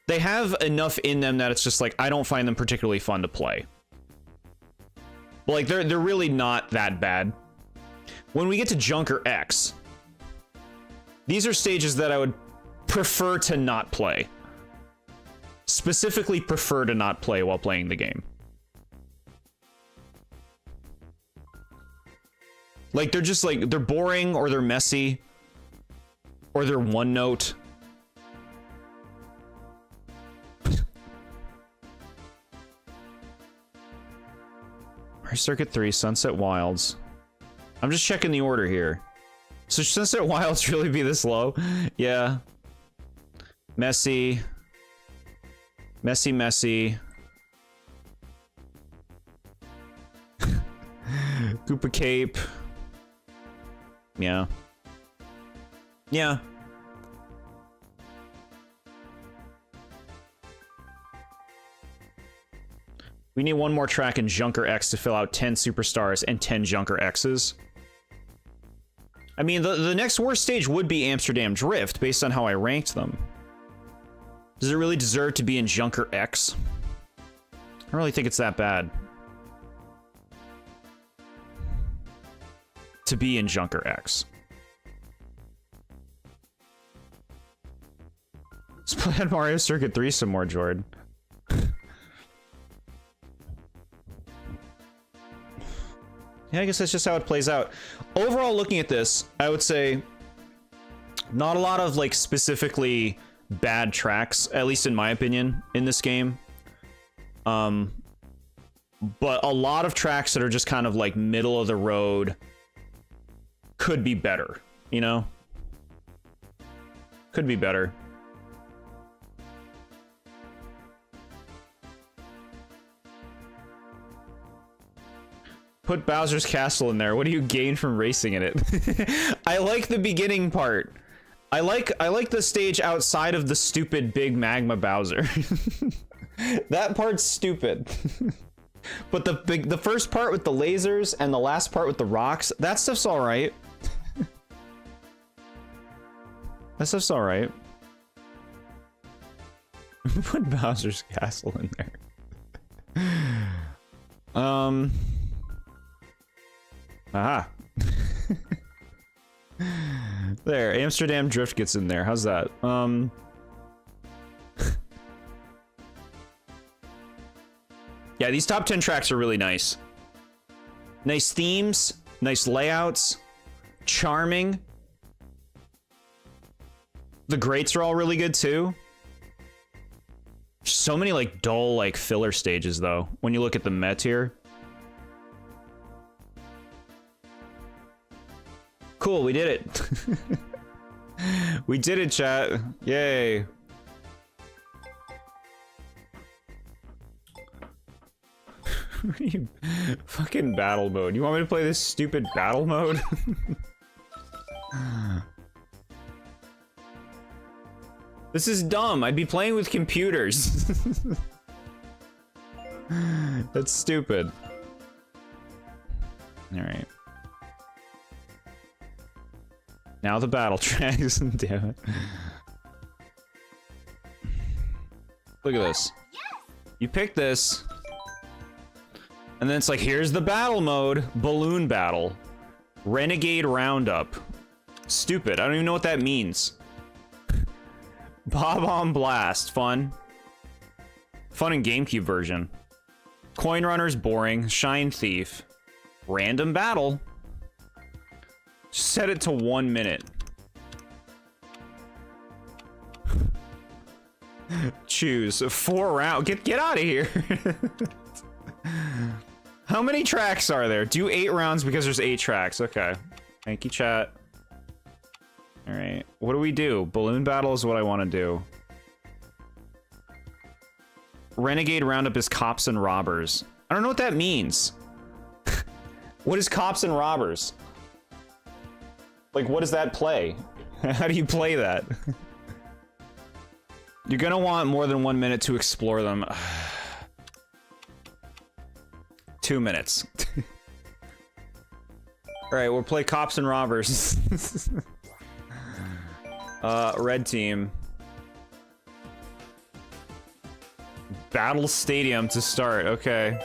they have enough in them that it's just like, I don't find them particularly fun to play. But like they're really not that bad. When we get to Junker X, these are stages that I would prefer to not play. Specifically prefer to not play while playing the game. Like, they're just like, they're boring, or they're messy, or they're one note. Mario Circuit 3, Sunset Wilds. I'm just checking the order here. So Sunset Wilds really be this low? Yeah. Messy. Messy, messy. Koopa Cape. Yeah. Yeah. We need one more track in Junker X to fill out 10 Superstars and 10 Junker X's. I mean, the next worst stage would be Amsterdam Drift, based on how I ranked them. Does it really deserve to be in Junker X? I don't really think it's that bad. To be in Junker X. Let's play on Mario Circuit 3 some more, Jordan. Yeah, I guess that's just how it plays out. Overall, looking at this, I would say not a lot of, like, specifically bad tracks, at least in my opinion, in this game. But a lot of tracks that are just kind of, like, middle of the road could be better, you know? Could be better. Put Bowser's Castle in there. What do you gain from racing in it? I like the beginning part. I like the stage outside of the stupid big magma Bowser. That part's stupid. But the first part with the lasers and the last part with the rocks, that stuff's all right. That stuff's all right. Put Bowser's Castle in there. Aha. There, Amsterdam Drift gets in there. How's that? Yeah, these top 10 tracks are really nice. Nice themes, nice layouts, charming. The greats are all really good too. So many like dull like filler stages though when you look at the met here. Cool, we did it. We did it, chat. Yay. Fucking battle mode. You want me to play this stupid battle mode? This is dumb. I'd be playing with computers. That's stupid. Alright. Now the battle tracks. Damn it. Look at this. You pick this. And then it's like, here's the battle mode. Balloon battle. Renegade roundup. Stupid. I don't even know what that means. Bob on Blast. Fun. Fun in GameCube version. Coin Runner's boring. Shine Thief. Random battle. Set it to 1 minute. Choose 4 rounds. Get out of here. How many tracks are there? Do 8 rounds because there's 8 tracks. Okay. Thank you, chat. Alright. What do we do? Balloon battle is what I want to do. Renegade roundup is cops and robbers. I don't know what that means. What is cops and robbers? Like, what does that play? How do you play that? You're gonna want more than 1 minute to explore them. 2 minutes. Alright, we'll play cops and robbers. Red team. Battle Stadium to start, okay.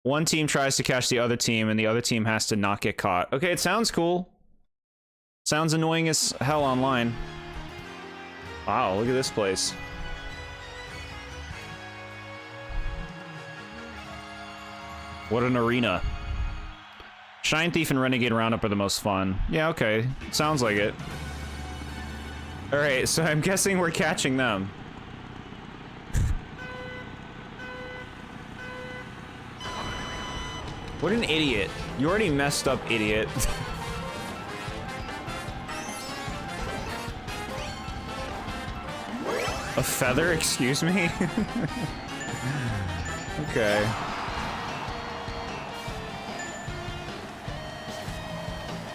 One team tries to catch the other team, and the other team has to not get caught. Okay, it sounds cool. Sounds annoying as hell online. Wow, look at this place. What an arena. Shine Thief and Renegade Roundup are the most fun. Yeah, okay. Sounds like it. Alright, so I'm guessing we're catching them. What an idiot. You already messed up, idiot. A feather? Excuse me? Okay.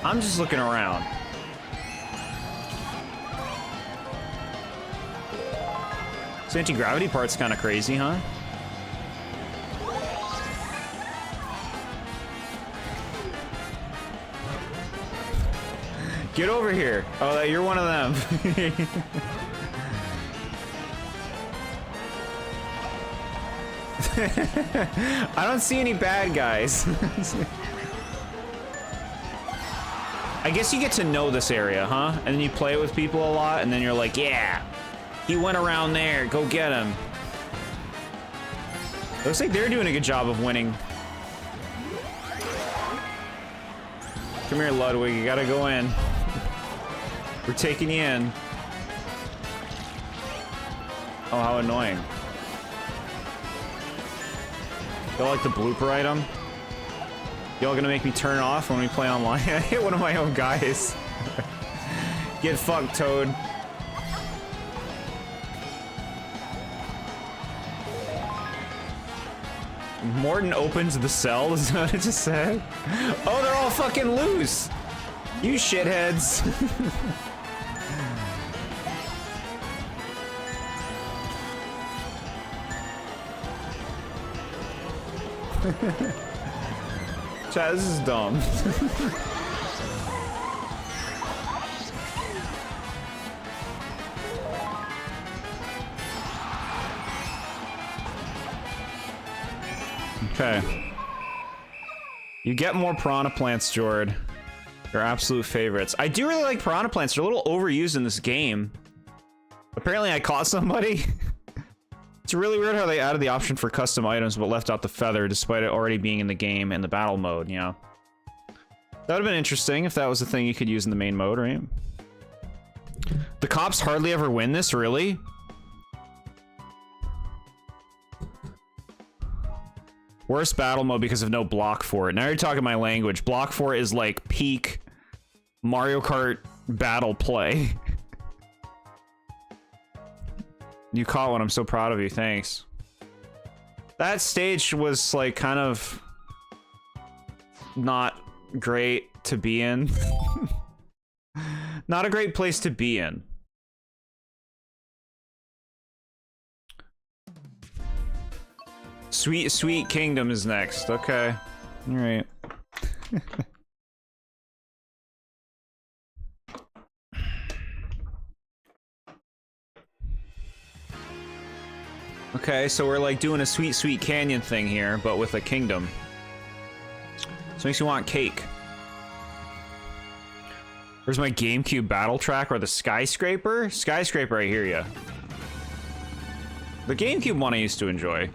I'm just looking around. This anti-gravity part's kind of crazy, huh? Get over here. Oh, you're one of them. I don't see any bad guys. I guess you get to know this area, huh? And then you play it with people a lot, and then you're like, yeah, he went around there, go get him. Looks like they're doing a good job of winning. Come here, Ludwig, you gotta go in. We're taking you in. Oh, how annoying. Y'all like the blooper item? Y'all gonna make me turn off when we play online? I hit one of my own guys. Get fucked, Toad. Morton opens the cell, is that what it just said? Oh, they're all fucking loose! You shitheads. Chat, this is dumb. Okay. You get more piranha plants, Jord. They're absolute favorites. I do really like piranha plants. They're a little overused in this game. Apparently I caught somebody. It's really weird how they added the option for custom items but left out the feather despite it already being in the game in the battle mode, you know. That would have been interesting if that was a thing you could use in the main mode, right? The cops hardly ever win this, really? Worst battle mode because of no block for it. Now you're talking my language. Block for it is like peak Mario Kart battle play. You caught one. I'm so proud of you. Thanks. That stage was like kind of not great to be in. Not a great place to be in. Sweet, Sweet Kingdom is next. Okay. All right. Okay, so we're like doing a Sweet, Sweet Canyon thing here, but with a kingdom. So makes you want cake. Where's my GameCube battle track or the skyscraper? Skyscraper, I hear ya. The GameCube one I used to enjoy.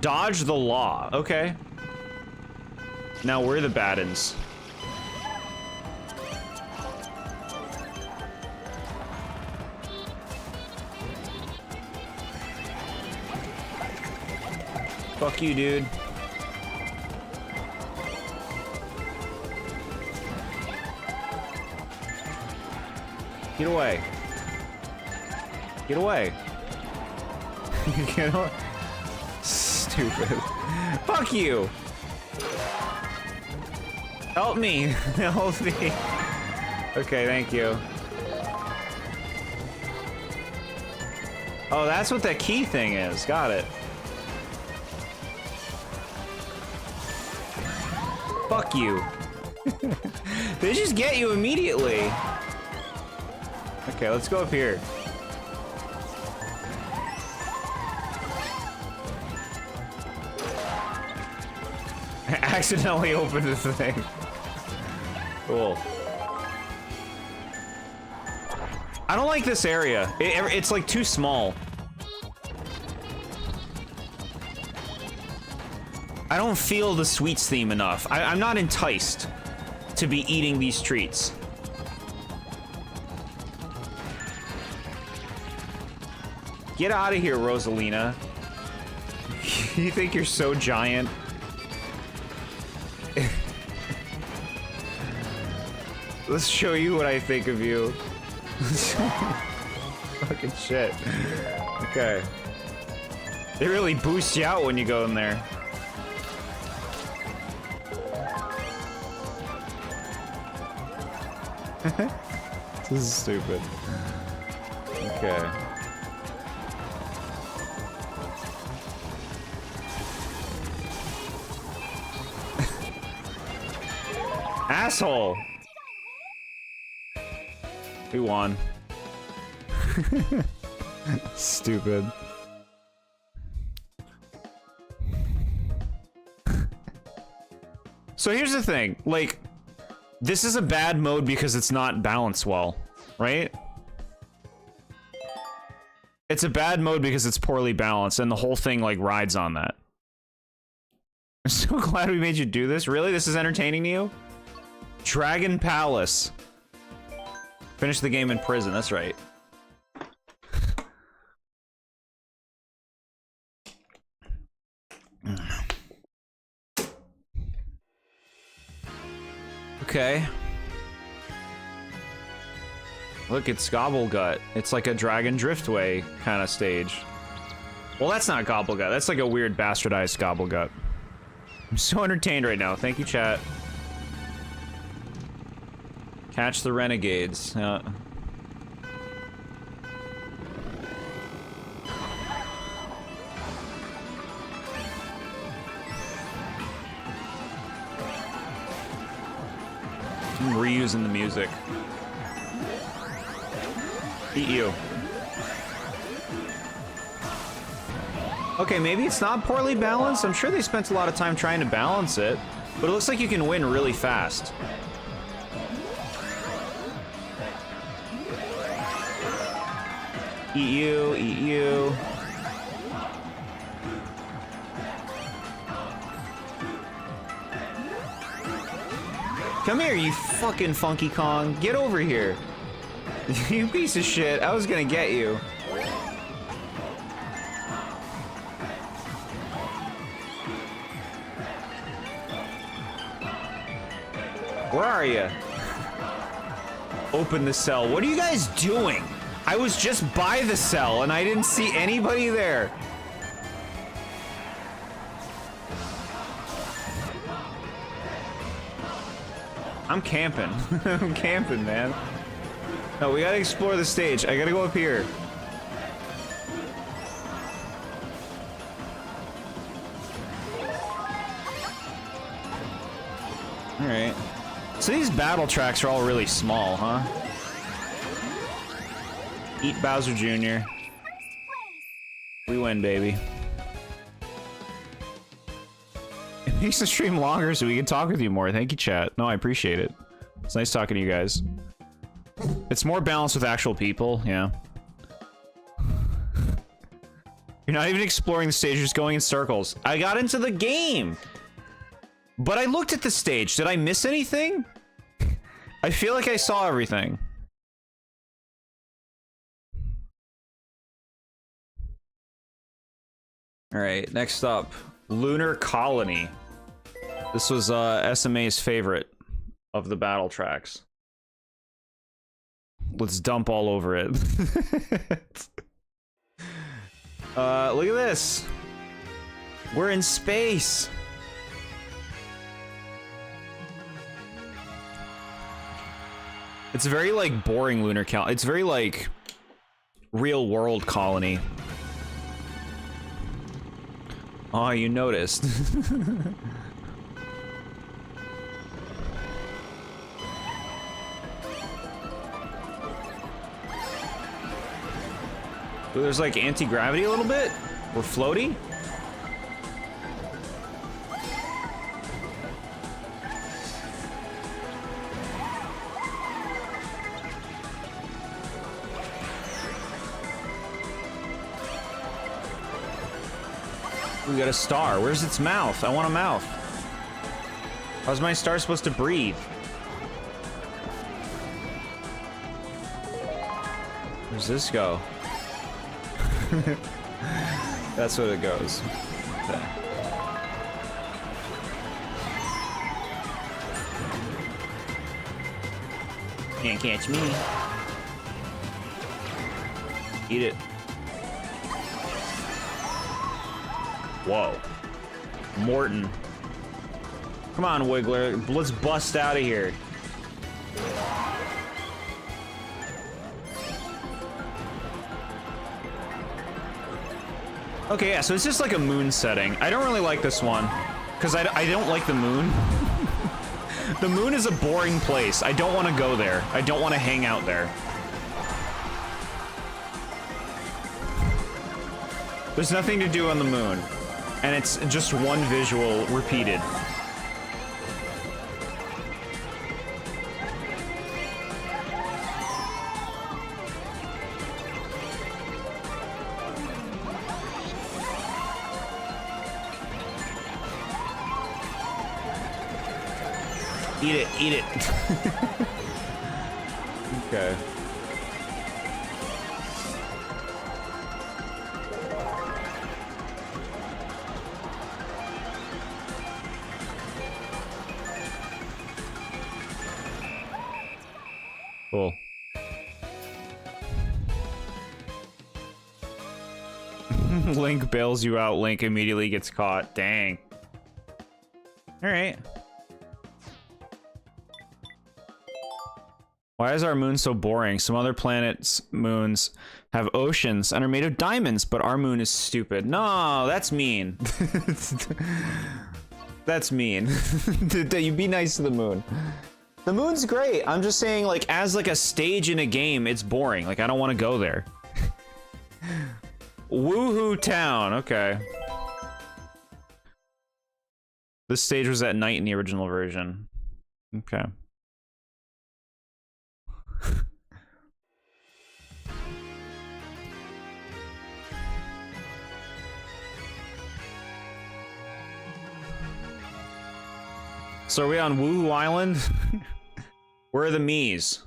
Dodge the law. Okay. Now we're the bad uns. Fuck you, dude. Get away. Get away. Get away. Stupid. Fuck you. Help me. Help me. Okay, thank you. Oh, that's what that key thing is. Got it. Fuck you. They just get you immediately. Okay, let's go up here. I accidentally opened the thing. Cool. I don't like this area. It's like too small. I don't feel the sweets theme enough. I'm not enticed to be eating these treats. Get out of here, Rosalina. You think you're so giant? Let's show you what I think of you. Fucking shit. Okay. They really boost you out when you go in there. This is stupid. Okay. Asshole! We won. Stupid. So here's the thing, like, this is a bad mode because it's not balanced well, right? It's a bad mode because it's poorly balanced, and the whole thing, like, rides on that. I'm so glad we made you do this. Really? This is entertaining to you? Dragon Palace. Finish the game in prison, that's right. Okay. Look, it's Gobblegut. It's like a Dragon Driftway kind of stage. Well, that's not Gobblegut. That's like a weird bastardized Gobblegut. I'm so entertained right now. Thank you, chat. Catch the renegades. I'm reusing the music. Eat you. Okay, maybe it's not poorly balanced. I'm sure they spent a lot of time trying to balance it, but it looks like you can win really fast. Eat you, eat you. Come here, you fucking Funky Kong. Get over here. You piece of shit. I was gonna get you. Where are you? Open the cell. What are you guys doing? I was just by the cell and I didn't see anybody there. I'm camping. I'm camping, man. No, we gotta explore the stage. I gotta go up here. Alright. So these battle tracks are all really small, huh? Eat Bowser Jr. We win, baby. It makes the stream longer so we can talk with you more. Thank you, chat. No, I appreciate it. It's nice talking to you guys. It's more balanced with actual people, yeah. You're not even exploring the stage, you're just going in circles. I got into the game! But I looked at the stage. Did I miss anything? I feel like I saw everything. Alright, next up. Lunar Colony. This was SMA's favorite of the battle tracks. Let's dump all over it. Look at this. We're in space. It's very, like, boring lunar colony. It's very, like, real-world colony. Oh, you noticed. Ooh, there's, like, anti-gravity a little bit? We're floaty? We got a star. Where's its mouth? I want a mouth. How's my star supposed to breathe? Where's this go? That's what it goes. Okay. Can't catch me. Eat it. Whoa. Morton. Come on, Wiggler. Let's bust out of here. Okay, yeah, so it's just like a moon setting. I don't really like this one, because I don't like the moon. The moon is a boring place. I don't want to go there. I don't want to hang out there. There's nothing to do on the moon. And it's just one visual repeated. Eat it, eat it. Okay. Cool. Link bails you out, Link immediately gets caught. Dang. Alright. Why is our moon so boring? Some other planets' moons have oceans and are made of diamonds, but our moon is stupid. No, that's mean. That's mean. You be nice to the moon. The moon's great. I'm just saying, like, as like a stage in a game, it's boring. Like, I don't want to go there. Woohoo Town. Okay. This stage was at night in the original version. Okay. So are we on Woohoo Island? Where are the Miis?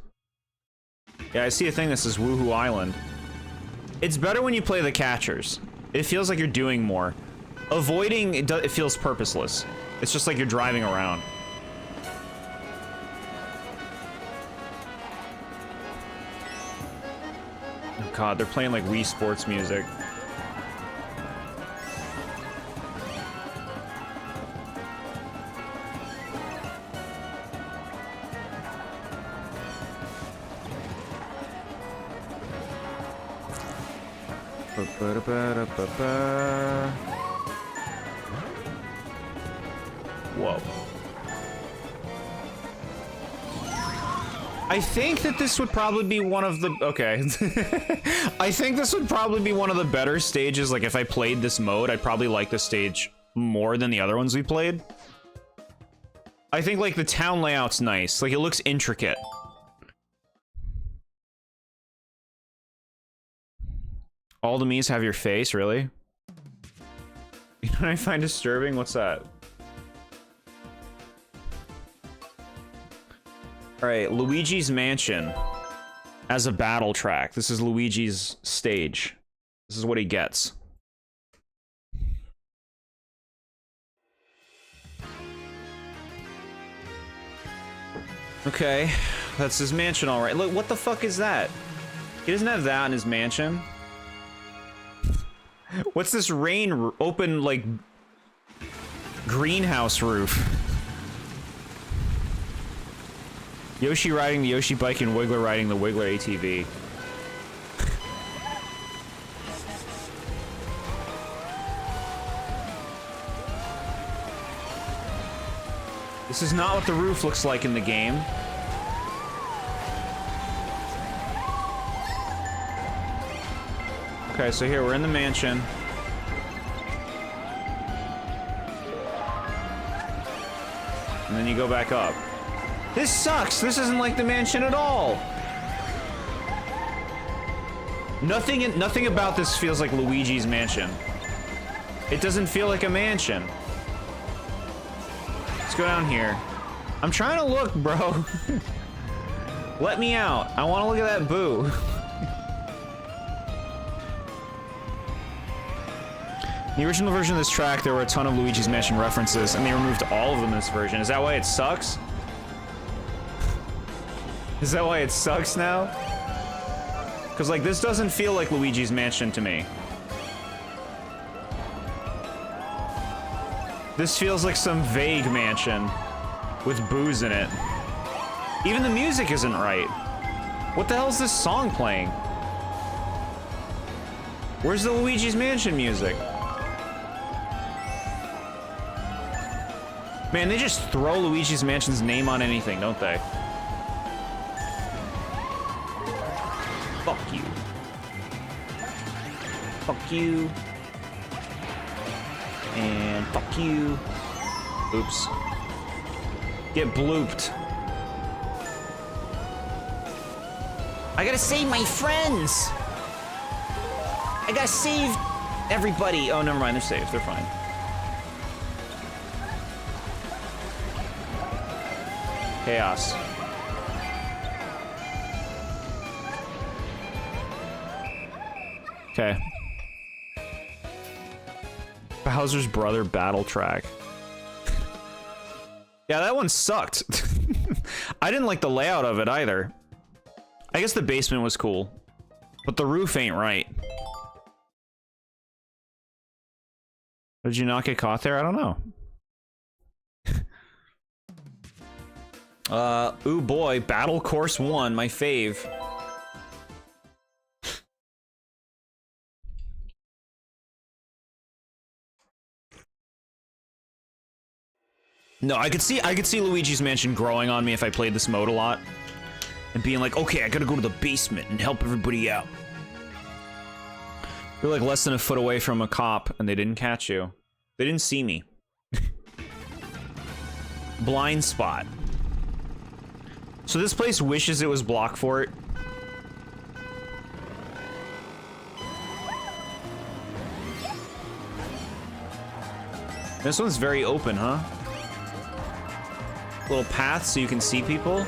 Yeah, I see a thing that says Woohoo Island. It's better when you play the catchers. It feels like you're doing more. Avoiding, it feels purposeless. It's just like you're driving around. Oh god, they're playing like Wii Sports music. Whoa. I think that this would probably be one of the... Okay. I think this would probably be one of the better stages. Like, if I played this mode, I'd probably like this stage more than the other ones we played. I think, like, the town layout's nice. Like, it looks intricate. All the Miis have your face, really? You know what I find disturbing? What's that? Alright, Luigi's Mansion as a battle track. This is Luigi's stage. This is what he gets. Okay, that's his mansion, alright. Look, what the fuck is that? He doesn't have that in his mansion. What's this rain open, like, greenhouse roof? Yoshi riding the Yoshi bike and Wiggler riding the Wiggler ATV. This is not what the roof looks like in the game. Okay, so here, we're in the mansion. And then you go back up. This sucks! This isn't like the mansion at all! Nothing about this feels like Luigi's Mansion. It doesn't feel like a mansion. Let's go down here. I'm trying to look, bro. Let me out. I want to look at that boo. In the original version of this track, there were a ton of Luigi's Mansion references, and they removed all of them in this version. Is that why it sucks? Is that why it sucks now? Because, like, this doesn't feel like Luigi's Mansion to me. This feels like some vague mansion with booze in it. Even the music isn't right. What the hell is this song playing? Where's the Luigi's Mansion music? Man, they just throw Luigi's Mansion's name on anything, don't they? Fuck you. Fuck you. And fuck you. Oops. Get blooped. I gotta save my friends! I gotta save everybody. Oh, never mind, they're safe, they're fine. Chaos. Okay. Bowser's Brother battle track. Yeah, that one sucked. I didn't like the layout of it either. I guess the basement was cool, but the roof ain't right. Did you not get caught there? I don't know. Ooh boy, Battle Course 1, my fave. No, I could see Luigi's Mansion growing on me if I played this mode a lot. And being like, okay, I gotta go to the basement and help everybody out. You're like less than a foot away from a cop and they didn't catch you. They didn't see me. Blind spot. So this place wishes it was block fort. This one's very open, huh? little paths so you can see people.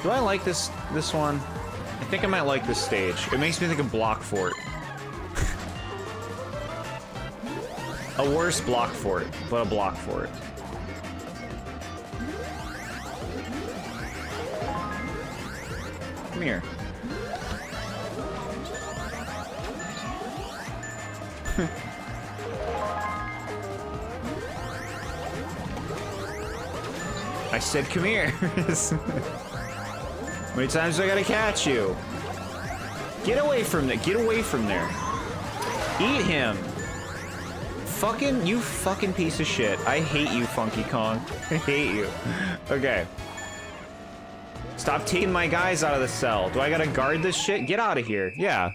Do I like this one? I think I might like this stage. It makes me think of Block Fort. A worse Block Fort, but a Block Fort. Come here. I said come here. How many times do I gotta catch you? Get away from there. Get away from there. Eat him. You fucking piece of shit. I hate you, Funky Kong. I hate you. Okay. Stop taking my guys out of the cell. Do I gotta guard this shit? Get out of here. Yeah.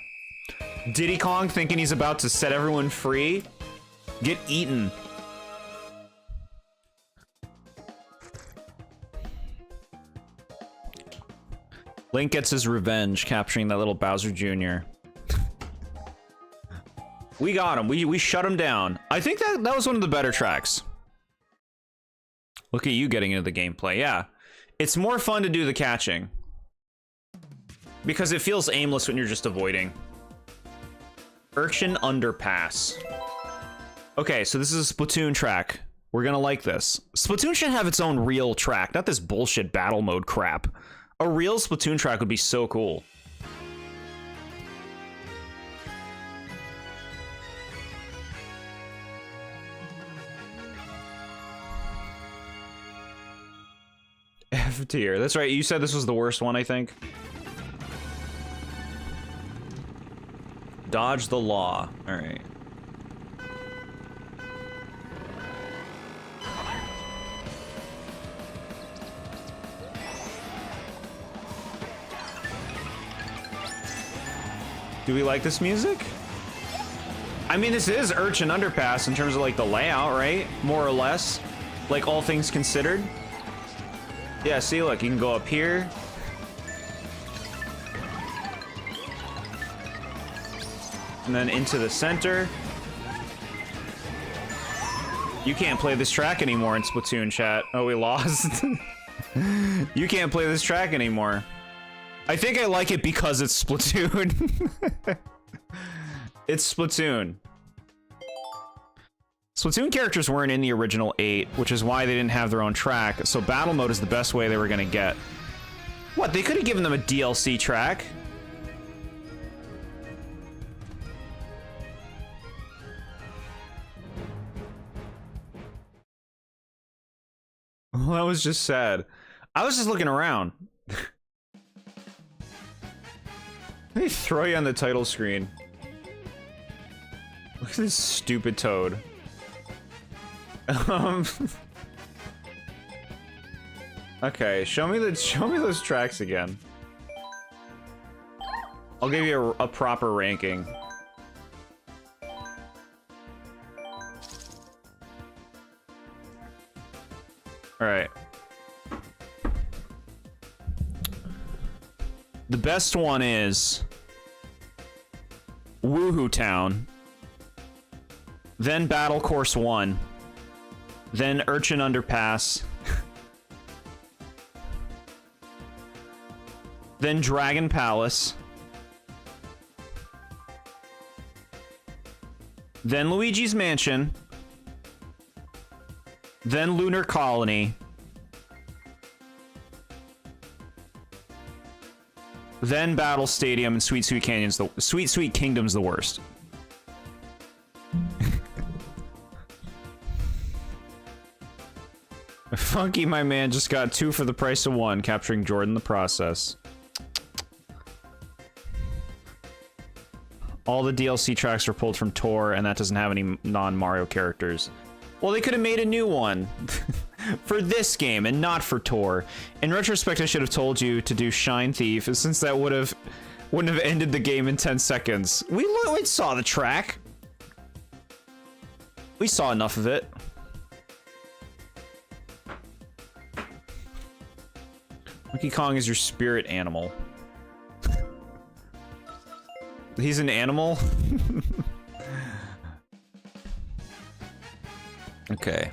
Diddy Kong thinking he's about to set everyone free? Get eaten. Link gets his revenge, capturing that little Bowser Jr. We got him. We shut him down. I think that was one of the better tracks. Look at you getting into the gameplay. Yeah. It's more fun to do the catching. Because it feels aimless when you're just avoiding. Urchin Underpass. Okay, so this is a Splatoon track. We're gonna like this. Splatoon should have its own real track, not this bullshit battle mode crap. A real Splatoon track would be so cool. F tier. That's right, you said this was the worst one, I think. Dodge the law. Alright. Do we like this music? I mean, this is Urchin Underpass in terms of like the layout, right? More or less. Like all things considered. Yeah, see, look, you can go up here. And then into the center. You can't play this track anymore in Splatoon chat. Oh, we lost. You can't play this track anymore. I think I like it because it's Splatoon. It's Splatoon. Splatoon characters weren't in the original 8, which is why they didn't have their own track, so battle mode is the best way they were gonna get. What, they could have given them a DLC track? Well, that was just sad. I was just looking around. They throw you on the title screen. Look at this stupid toad. Okay, show me those tracks again. I'll give you a proper ranking. All right. The best one is Woohoo Town, then Battle Course 1, then Urchin Underpass, then Dragon Palace, then Luigi's Mansion, then Lunar Colony, then Battle Stadium, and Sweet Sweet Canyon's the Sweet Sweet Kingdom's the worst. Funky, my man, just got 2 for the price of 1, capturing Jordan in the process. All the DLC tracks were pulled from Tor, and that doesn't have any non-Mario characters. Well, they could have made a new one for this game and not for Tor. In retrospect, I should have told you to do Shine Thief, since that wouldn't have ended the game in 10 seconds. We saw the track. We saw enough of it. Donkey Kong is your spirit animal. He's an animal? Okay.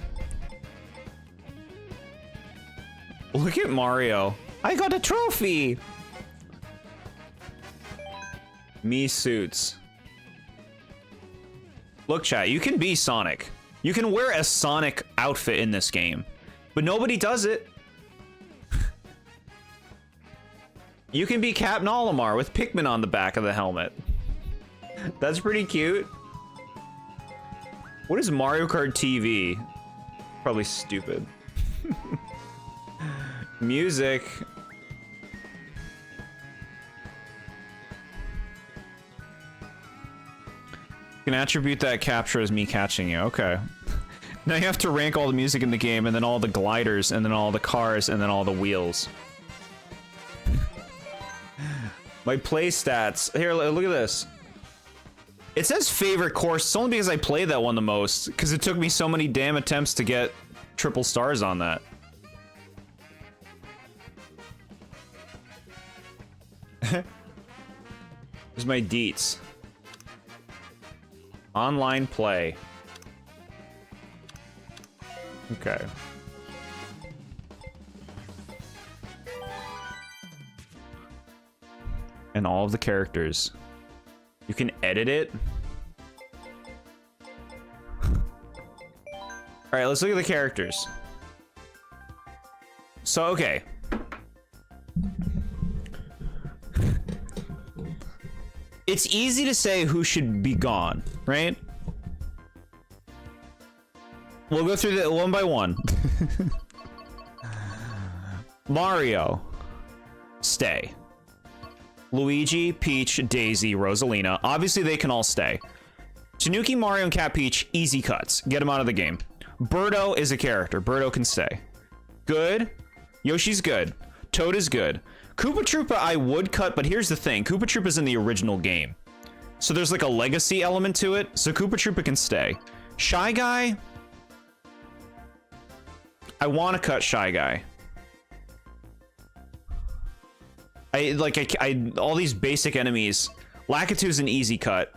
Look at Mario. I got a trophy! Me suits. Look, chat, you can be Sonic. You can wear a Sonic outfit in this game, but nobody does it. You can be Captain Olimar with Pikmin on the back of the helmet. That's pretty cute. What is Mario Kart TV? Probably stupid. Music. You can attribute that capture as me catching you. Okay. Now you have to rank all the music in the game, and then all the gliders, and then all the cars, and then all the wheels. My play stats. Here, look at this. It says favorite course. It's only because I played that one the most, because it took me so many damn attempts to get triple stars on that. Here's my deets. Online play. Okay. And all of the characters. You can edit it. Alright, let's look at the characters. So, okay. It's easy to say who should be gone, right? We'll go through that one by one. Mario. Stay. Luigi, Peach, Daisy, Rosalina. Obviously, they can all stay. Tanuki, Mario, and Cat Peach, easy cuts. Get them out of the game. Birdo is a character. Birdo can stay. Good. Yoshi's good. Toad is good. Koopa Troopa I would cut, but here's the thing. Koopa Troopa's in the original game. So there's like a legacy element to it. So Koopa Troopa can stay. Shy Guy. I want to cut Shy Guy. All these basic enemies. Lakitu's an easy cut.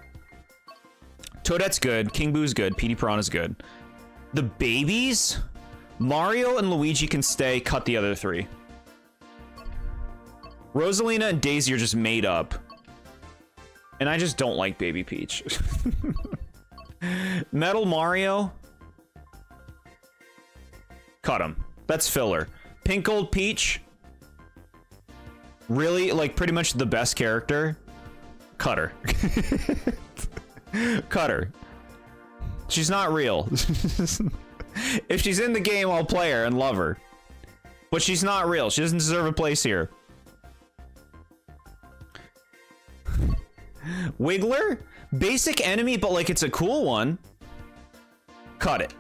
Toadette's good. King Boo's good. Petey Piranha's good. The babies? Mario and Luigi can stay. Cut the other three. Rosalina and Daisy are just made up. And I just don't like Baby Peach. Metal Mario. Cut him. That's filler. Pink Gold Peach. Really, like, pretty much the best character. Cut her. Cut her. She's not real. If she's in the game, I'll play her and love her. But she's not real. She doesn't deserve a place here. Wiggler? Basic enemy, but like it's a cool one. Cut it.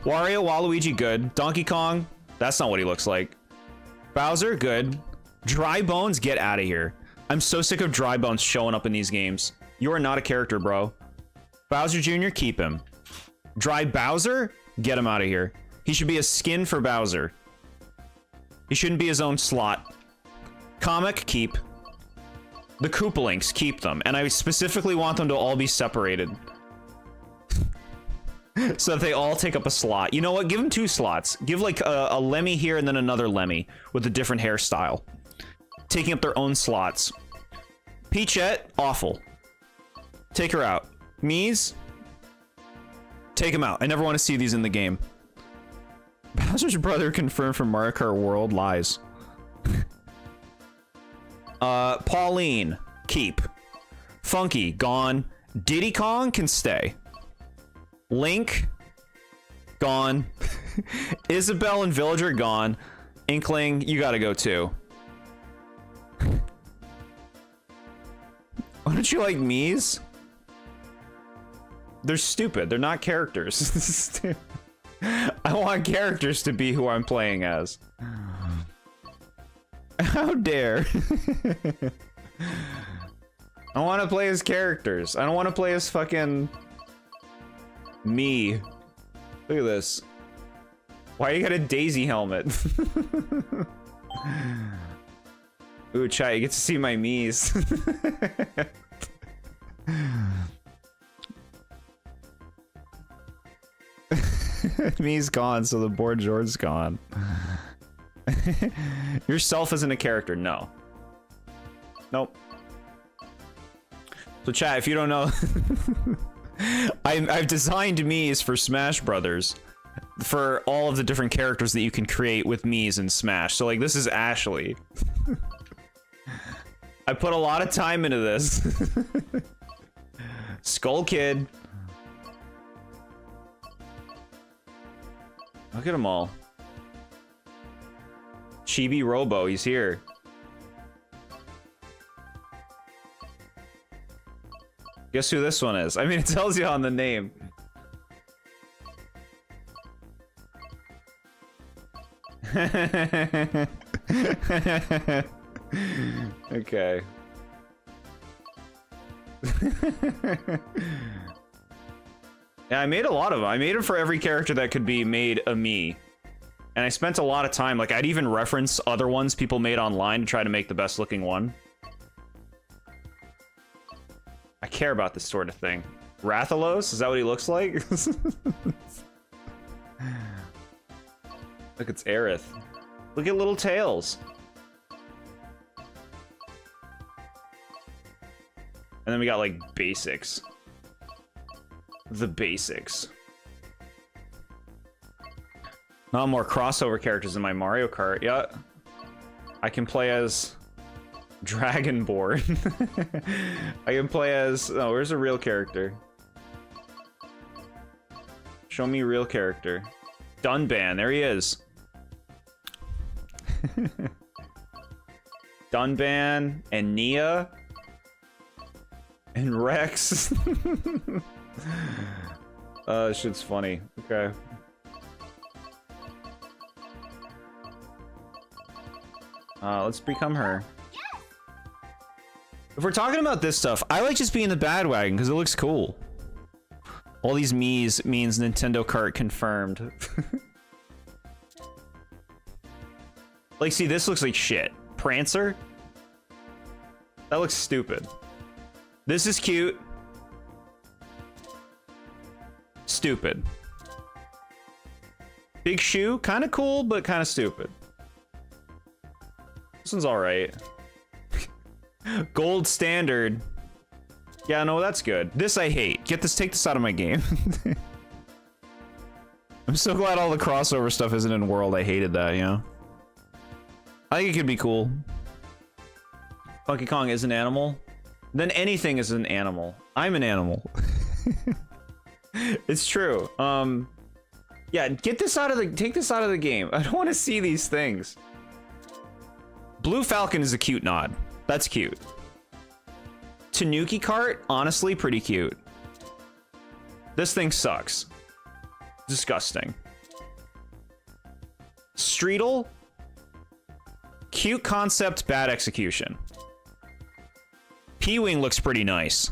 Wario, Waluigi, good. Donkey Kong, that's not what he looks like. Bowser, good. Dry Bones, get out of here. I'm so sick of Dry Bones showing up in these games. You are not a character, bro. Bowser Jr., keep him. Dry Bowser, get him out of here. He should be a skin for Bowser. He shouldn't be his own slot. Comic, keep. The Koopalinks, keep them. And I specifically want them to all be separated. So that they all take up a slot. You know what? Give them 2 slots. Give like a Lemmy here and then another Lemmy with a different hairstyle. Taking up their own slots. Peachette, awful. Take her out. Mies, take him out. I never want to see these in the game. Bowser's brother confirmed from Mario Kart World, lies. Pauline, keep. Funky, gone. Diddy Kong can stay. Link, gone. Isabelle and Villager, gone. Inkling, you gotta go too. Why don't you like Mies? They're stupid. They're not characters. I want characters to be who I'm playing as. How dare. I want to play as characters. I don't want to play as fucking me. Look at this. Why you got a Daisy helmet? Ooh, chat, you get to see my Mies. Me's gone, so the BoredJord's gone. Yourself isn't a character, no. Nope. So chat, if you don't know, I've designed Mii's for Smash Brothers for all of the different characters that you can create with Mii's in Smash. So like, this is Ashley. I put a lot of time into this. Skull Kid. Look at them all. Chibi Robo, he's here. Guess who this one is? I mean, it tells you on the name. Okay. Yeah, I made a lot of them. I made them for every character that could be made a Mii. And I spent a lot of time, like, I'd even reference other ones people made online to try to make the best looking one. I care about this sort of thing. Rathalos? Is that what he looks like? Look, it's Aerith. Look at little tails. And then we got, like, basics. The basics. Not more crossover characters in my Mario Kart. Yeah. I can play as Dragonborn. I can play as... Oh, where's a real character? Show me real character. Dunban, there he is. Dunban and Nia and Rex. This shit's funny. Okay. Let's become her. If we're talking about this stuff, I like just being the bad wagon because it looks cool. All these Mii's means Nintendo Kart confirmed. Like, see, this looks like shit. Prancer? That looks stupid. This is cute. Stupid. Big Shoe? Kind of cool, but kind of stupid. This one's alright. Gold Standard. Yeah, no, that's good. This I hate. Get this, take this out of my game. I'm so glad all the crossover stuff isn't in World. I hated that, you know? I think it could be cool. Funky Kong is an animal. Then anything is an animal. I'm an animal. It's true. Yeah, get this out of the, take this out of the game. I don't want to see these things. Blue Falcon is a cute nod. That's cute. Tanuki Kart, honestly, pretty cute. This thing sucks. Disgusting. Streetle, cute concept, bad execution. P-Wing looks pretty nice.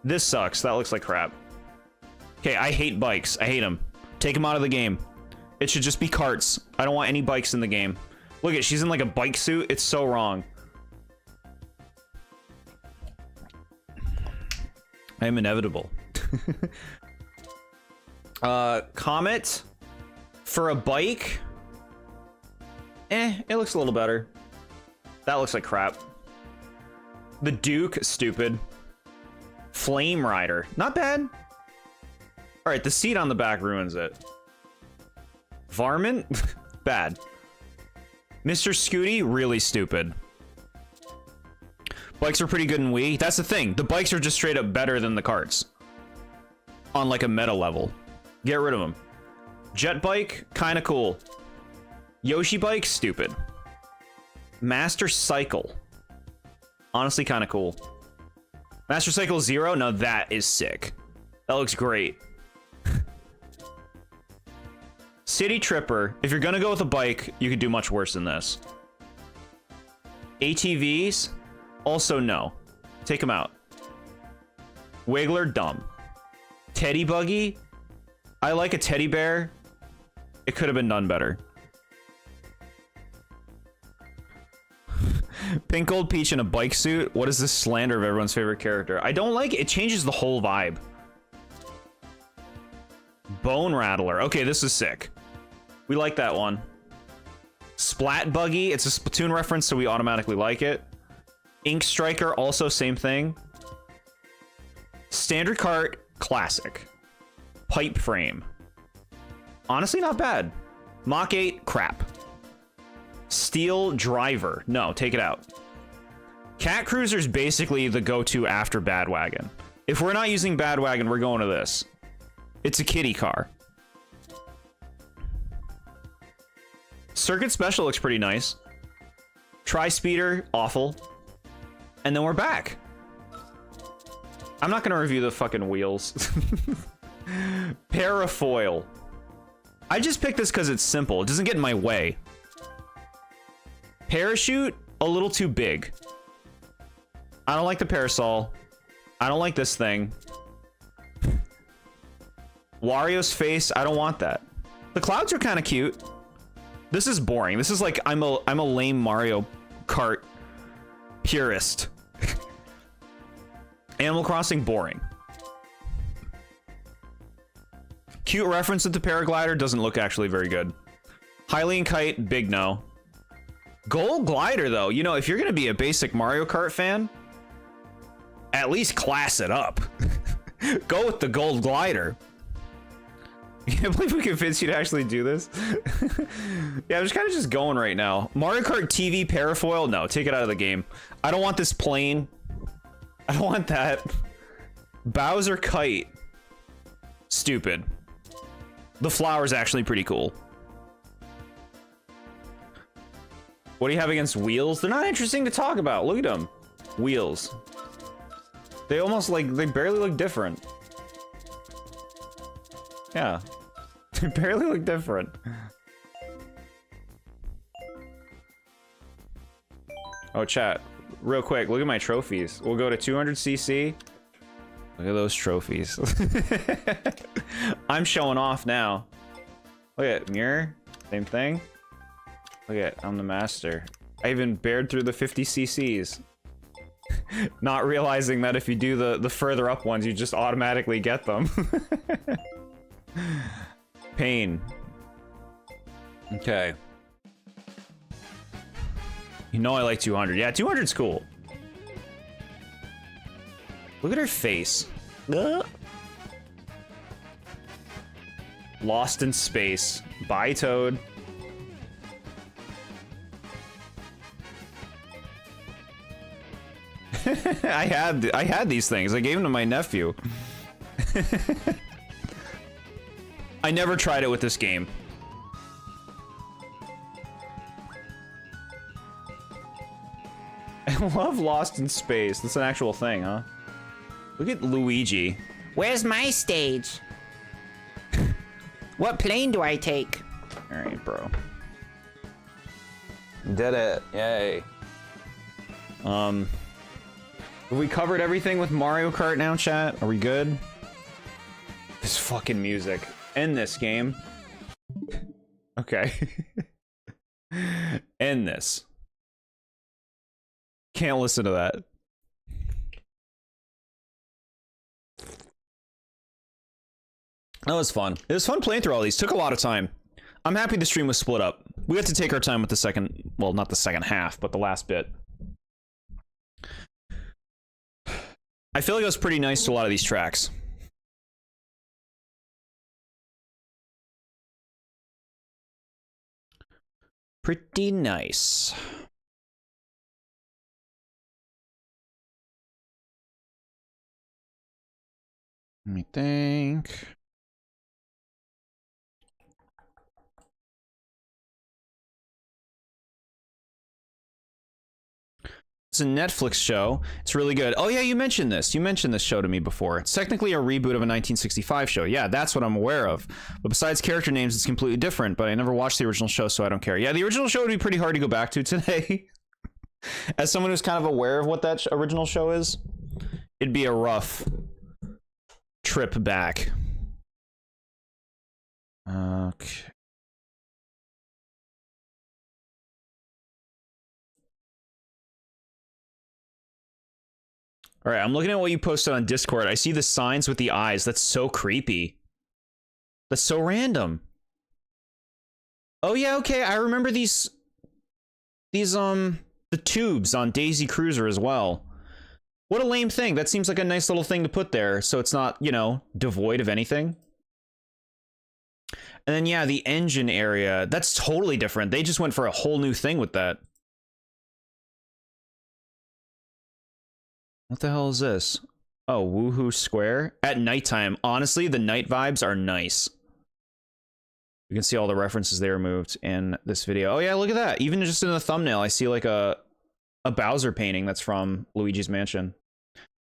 This sucks. That looks like crap. Okay, I hate bikes. I hate them. Take them out of the game. It should just be carts. I don't want any bikes in the game. Look at, she's in like a bike suit. It's so wrong. I am inevitable. Comet for a bike. It looks a little better. That looks like crap. The Duke, stupid. Flame Rider, not bad. All right, the seat on the back ruins it. Varmint, bad. Mr. Scooty, really stupid. Bikes are pretty good in Wii. That's the thing. The bikes are just straight up better than the carts. On like a meta level. Get rid of them. Jet Bike, kind of cool. Yoshi Bike, stupid. Master Cycle. Honestly, kind of cool. Master Cycle Zero, now that is sick. That looks great. City Tripper, if you're gonna go with a bike, you could do much worse than this. ATVs, also no. Take them out. Wiggler, dumb. Teddy Buggy, I like a teddy bear. It could have been done better. Pink Gold Peach in a bike suit? What is this slander of everyone's favorite character? I don't like it. It changes the whole vibe. Bone Rattler. Okay, this is sick. We like that one. Splat Buggy. It's a Splatoon reference, so we automatically like it. Ink Striker, also same thing. Standard Kart, classic. Pipe Frame. Honestly, not bad. Mach 8, crap. Steel Driver. No, take it out. Cat Cruiser's basically the go-to after Badwagon. If we're not using Badwagon, we're going to this. It's a kiddie car. Circuit Special looks pretty nice. Tri-Speeder, awful. And then we're back. I'm not gonna review the fucking wheels. Parafoil. I just picked this because it's simple. It doesn't get in my way. Parachute, a little too big. I don't like the parasol. I don't like this thing. Wario's face, I don't want that. The clouds are kind of cute. This is boring. This is like I'm a lame Mario Kart purist. Animal Crossing, boring. Cute reference with the paraglider, doesn't look actually very good. Hylian Kite, big no. Gold Glider, though, you know, if you're gonna be a basic Mario Kart fan, at least class it up. Go with the Gold Glider. I can't believe we convinced you to actually do this. Yeah, I'm just kind of just going right now. Mario Kart TV Parafoil, no, take it out of the game. I don't want this plane. I don't want that. Bowser Kite. Stupid. The flower's actually pretty cool. What do you have against wheels? They're not interesting to talk about. Look at them. Wheels. They almost like, they barely look different. Yeah. They barely look different. Oh, chat. Real quick, look at my trophies. We'll go to 200cc. Look at those trophies. I'm showing off now. Look at mirror. Same thing. Look at, I'm the master. I even bared through the 50cc's. Not realizing that if you do the further up ones, you just automatically get them. Pain. Okay. You know I like 200. Yeah, 200's cool. Look at her face. Lost in Space. Bye, Toad. I had these things. I gave them to my nephew. I never tried it with this game. I love Lost in Space. That's an actual thing, huh? Look at Luigi. Where's my stage? What plane do I take? Alright, bro. Did it. Yay. Have we covered everything with Mario Kart now, chat? Are we good? This fucking music. End this game. Okay. End this. Can't listen to that. That was fun. It was fun playing through all these. Took a lot of time. I'm happy the stream was split up. We had to take our time with the second, well, not the second half, but the last bit. I feel like I was pretty nice to a lot of these tracks. Pretty nice. Let me think. It's a Netflix show. It's really good. Oh yeah, you mentioned this. You mentioned this show to me before. It's technically a reboot of a 1965 show. Yeah, that's what I'm aware of. But besides character names, it's completely different. But I never watched the original show, so I don't care. Yeah, the original show would be pretty hard to go back to today. As someone who's kind of aware of what that original show is, it'd be a rough trip back. Okay. All right, I'm looking at what you posted on Discord. I see the signs with the eyes. That's so creepy. That's so random. Oh yeah, okay. I remember these the tubes on Daisy Cruiser as well. What a lame thing. That seems like a nice little thing to put there so it's not, you know, devoid of anything. And then yeah, the engine area, that's totally different. They just went for a whole new thing with that. What the hell is this? Oh, Woohoo Square at nighttime. Honestly, the night vibes are nice. You can see all the references they removed in this video. Oh yeah, look at that. Even just in the thumbnail, I see like a Bowser painting that's from Luigi's Mansion.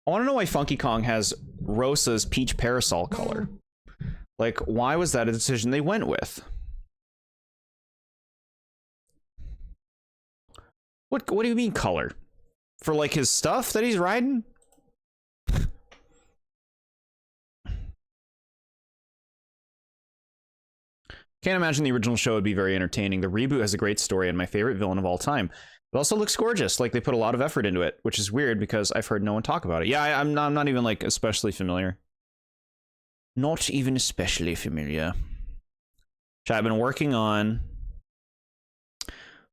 I want to know why Funky Kong has Rosa's peach parasol color. Like, why was that a decision they went with? What do you mean color? For like his stuff that he's riding? Can't imagine the original show would be very entertaining. The reboot has a great story and my favorite villain of all time. It also looks gorgeous, like they put a lot of effort into it, which is weird because I've heard no one talk about it. Yeah, I'm not even like especially familiar. Not even especially familiar. I've been working on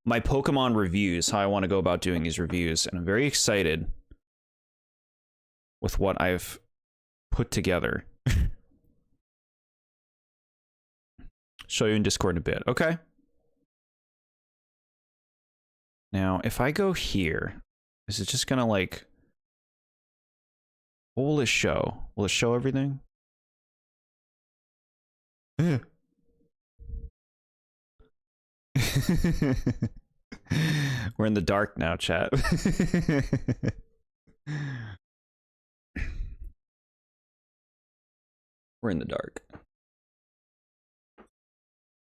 my Pokemon reviews, how I want to go about doing these reviews, and I'm very excited with what I've put together. Show you in Discord in a bit. Okay. Now, if I go here, is it just gonna like... What will it show? Will it show everything? We're in the dark now, chat. We're in the dark.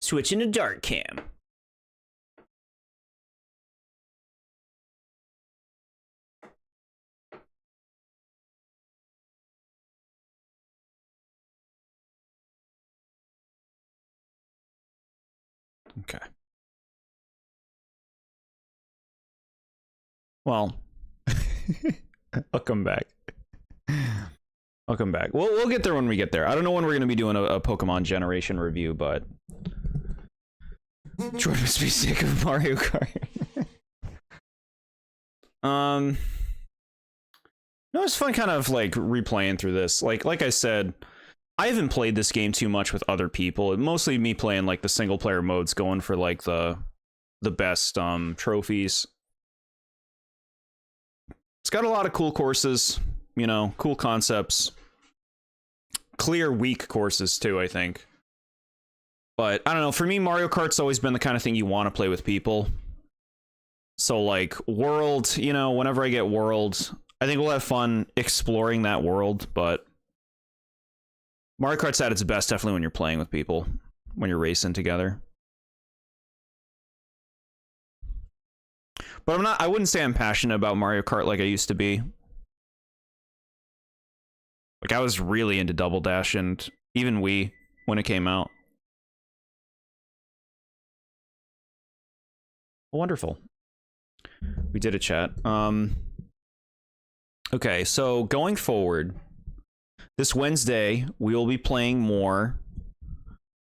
Switching to dark cam. Okay. Well, I'll come back. I'll come back. We'll get there when we get there. I don't know when we're going to be doing a Pokemon generation review, but Jordan must be sick of Mario Kart. No, it's fun kind of like replaying through this. Like I said, I haven't played this game too much with other people. Mostly me playing like the single player modes, going for like the best trophies. It's got a lot of cool courses, you know, cool concepts. Clear, weak courses too, I think. But I don't know, for me, Mario Kart's always been the kind of thing you want to play with people. So like World, you know, whenever I get World, I think we'll have fun exploring that world, but Mario Kart's at its best definitely when you're playing with people, when you're racing together. But I wouldn't say I'm passionate about Mario Kart like I used to be. Like I was really into Double Dash and even Wii when it came out. Wonderful. We did a chat. Okay, so going forward, this Wednesday, we will be playing more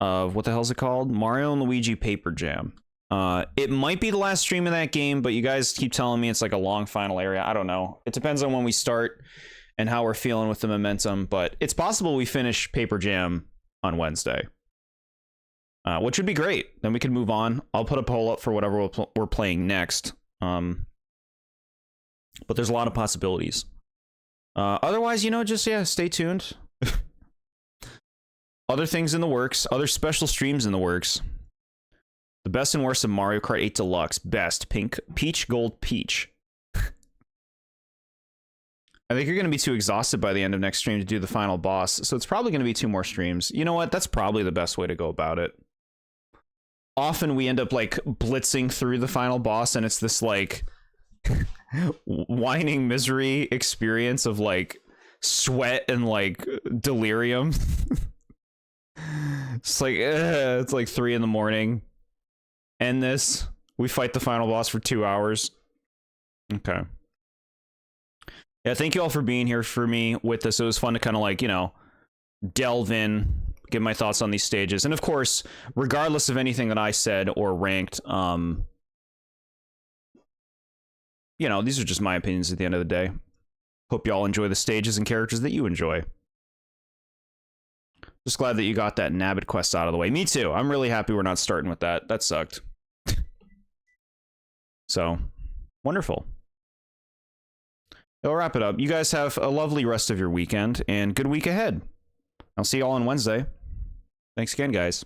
of, what the hell's it called? Mario and Luigi Paper Jam. It might be the last stream of that game, but you guys keep telling me it's like a long final area. I don't know. It depends on when we start and how we're feeling with the momentum, but it's possible we finish Paper Jam on Wednesday. Which would be great. Then we can move on. I'll put a poll up for whatever we're playing next. But there's a lot of possibilities. Otherwise, you know, just, yeah, stay tuned. Other things in the works. Other special streams in the works. The best and worst of Mario Kart 8 Deluxe. Best. Pink. Peach, gold, peach. I think you're going to be too exhausted by the end of next stream to do the final boss. So it's probably going to be 2 more streams. You know what? That's probably the best way to go about it. Often we end up like blitzing through the final boss and it's this like whining misery experience of like sweat and like delirium. It's like 3 in the morning. End this. We fight the final boss for 2 hours. Okay. Yeah, thank you all for being here for me with this. It was fun to kind of like, you know, delve in, give my thoughts on these stages. And of course, regardless of anything that I said or ranked, you know, these are just my opinions at the end of the day. Hope y'all enjoy the stages and characters that you enjoy. Just glad that you got that Nabbit quest out of the way. Me too. I'm really happy we're not starting with that. That sucked. So, wonderful. I'll wrap it up. You guys have a lovely rest of your weekend and good week ahead. I'll see you all on Wednesday. Thanks again, guys.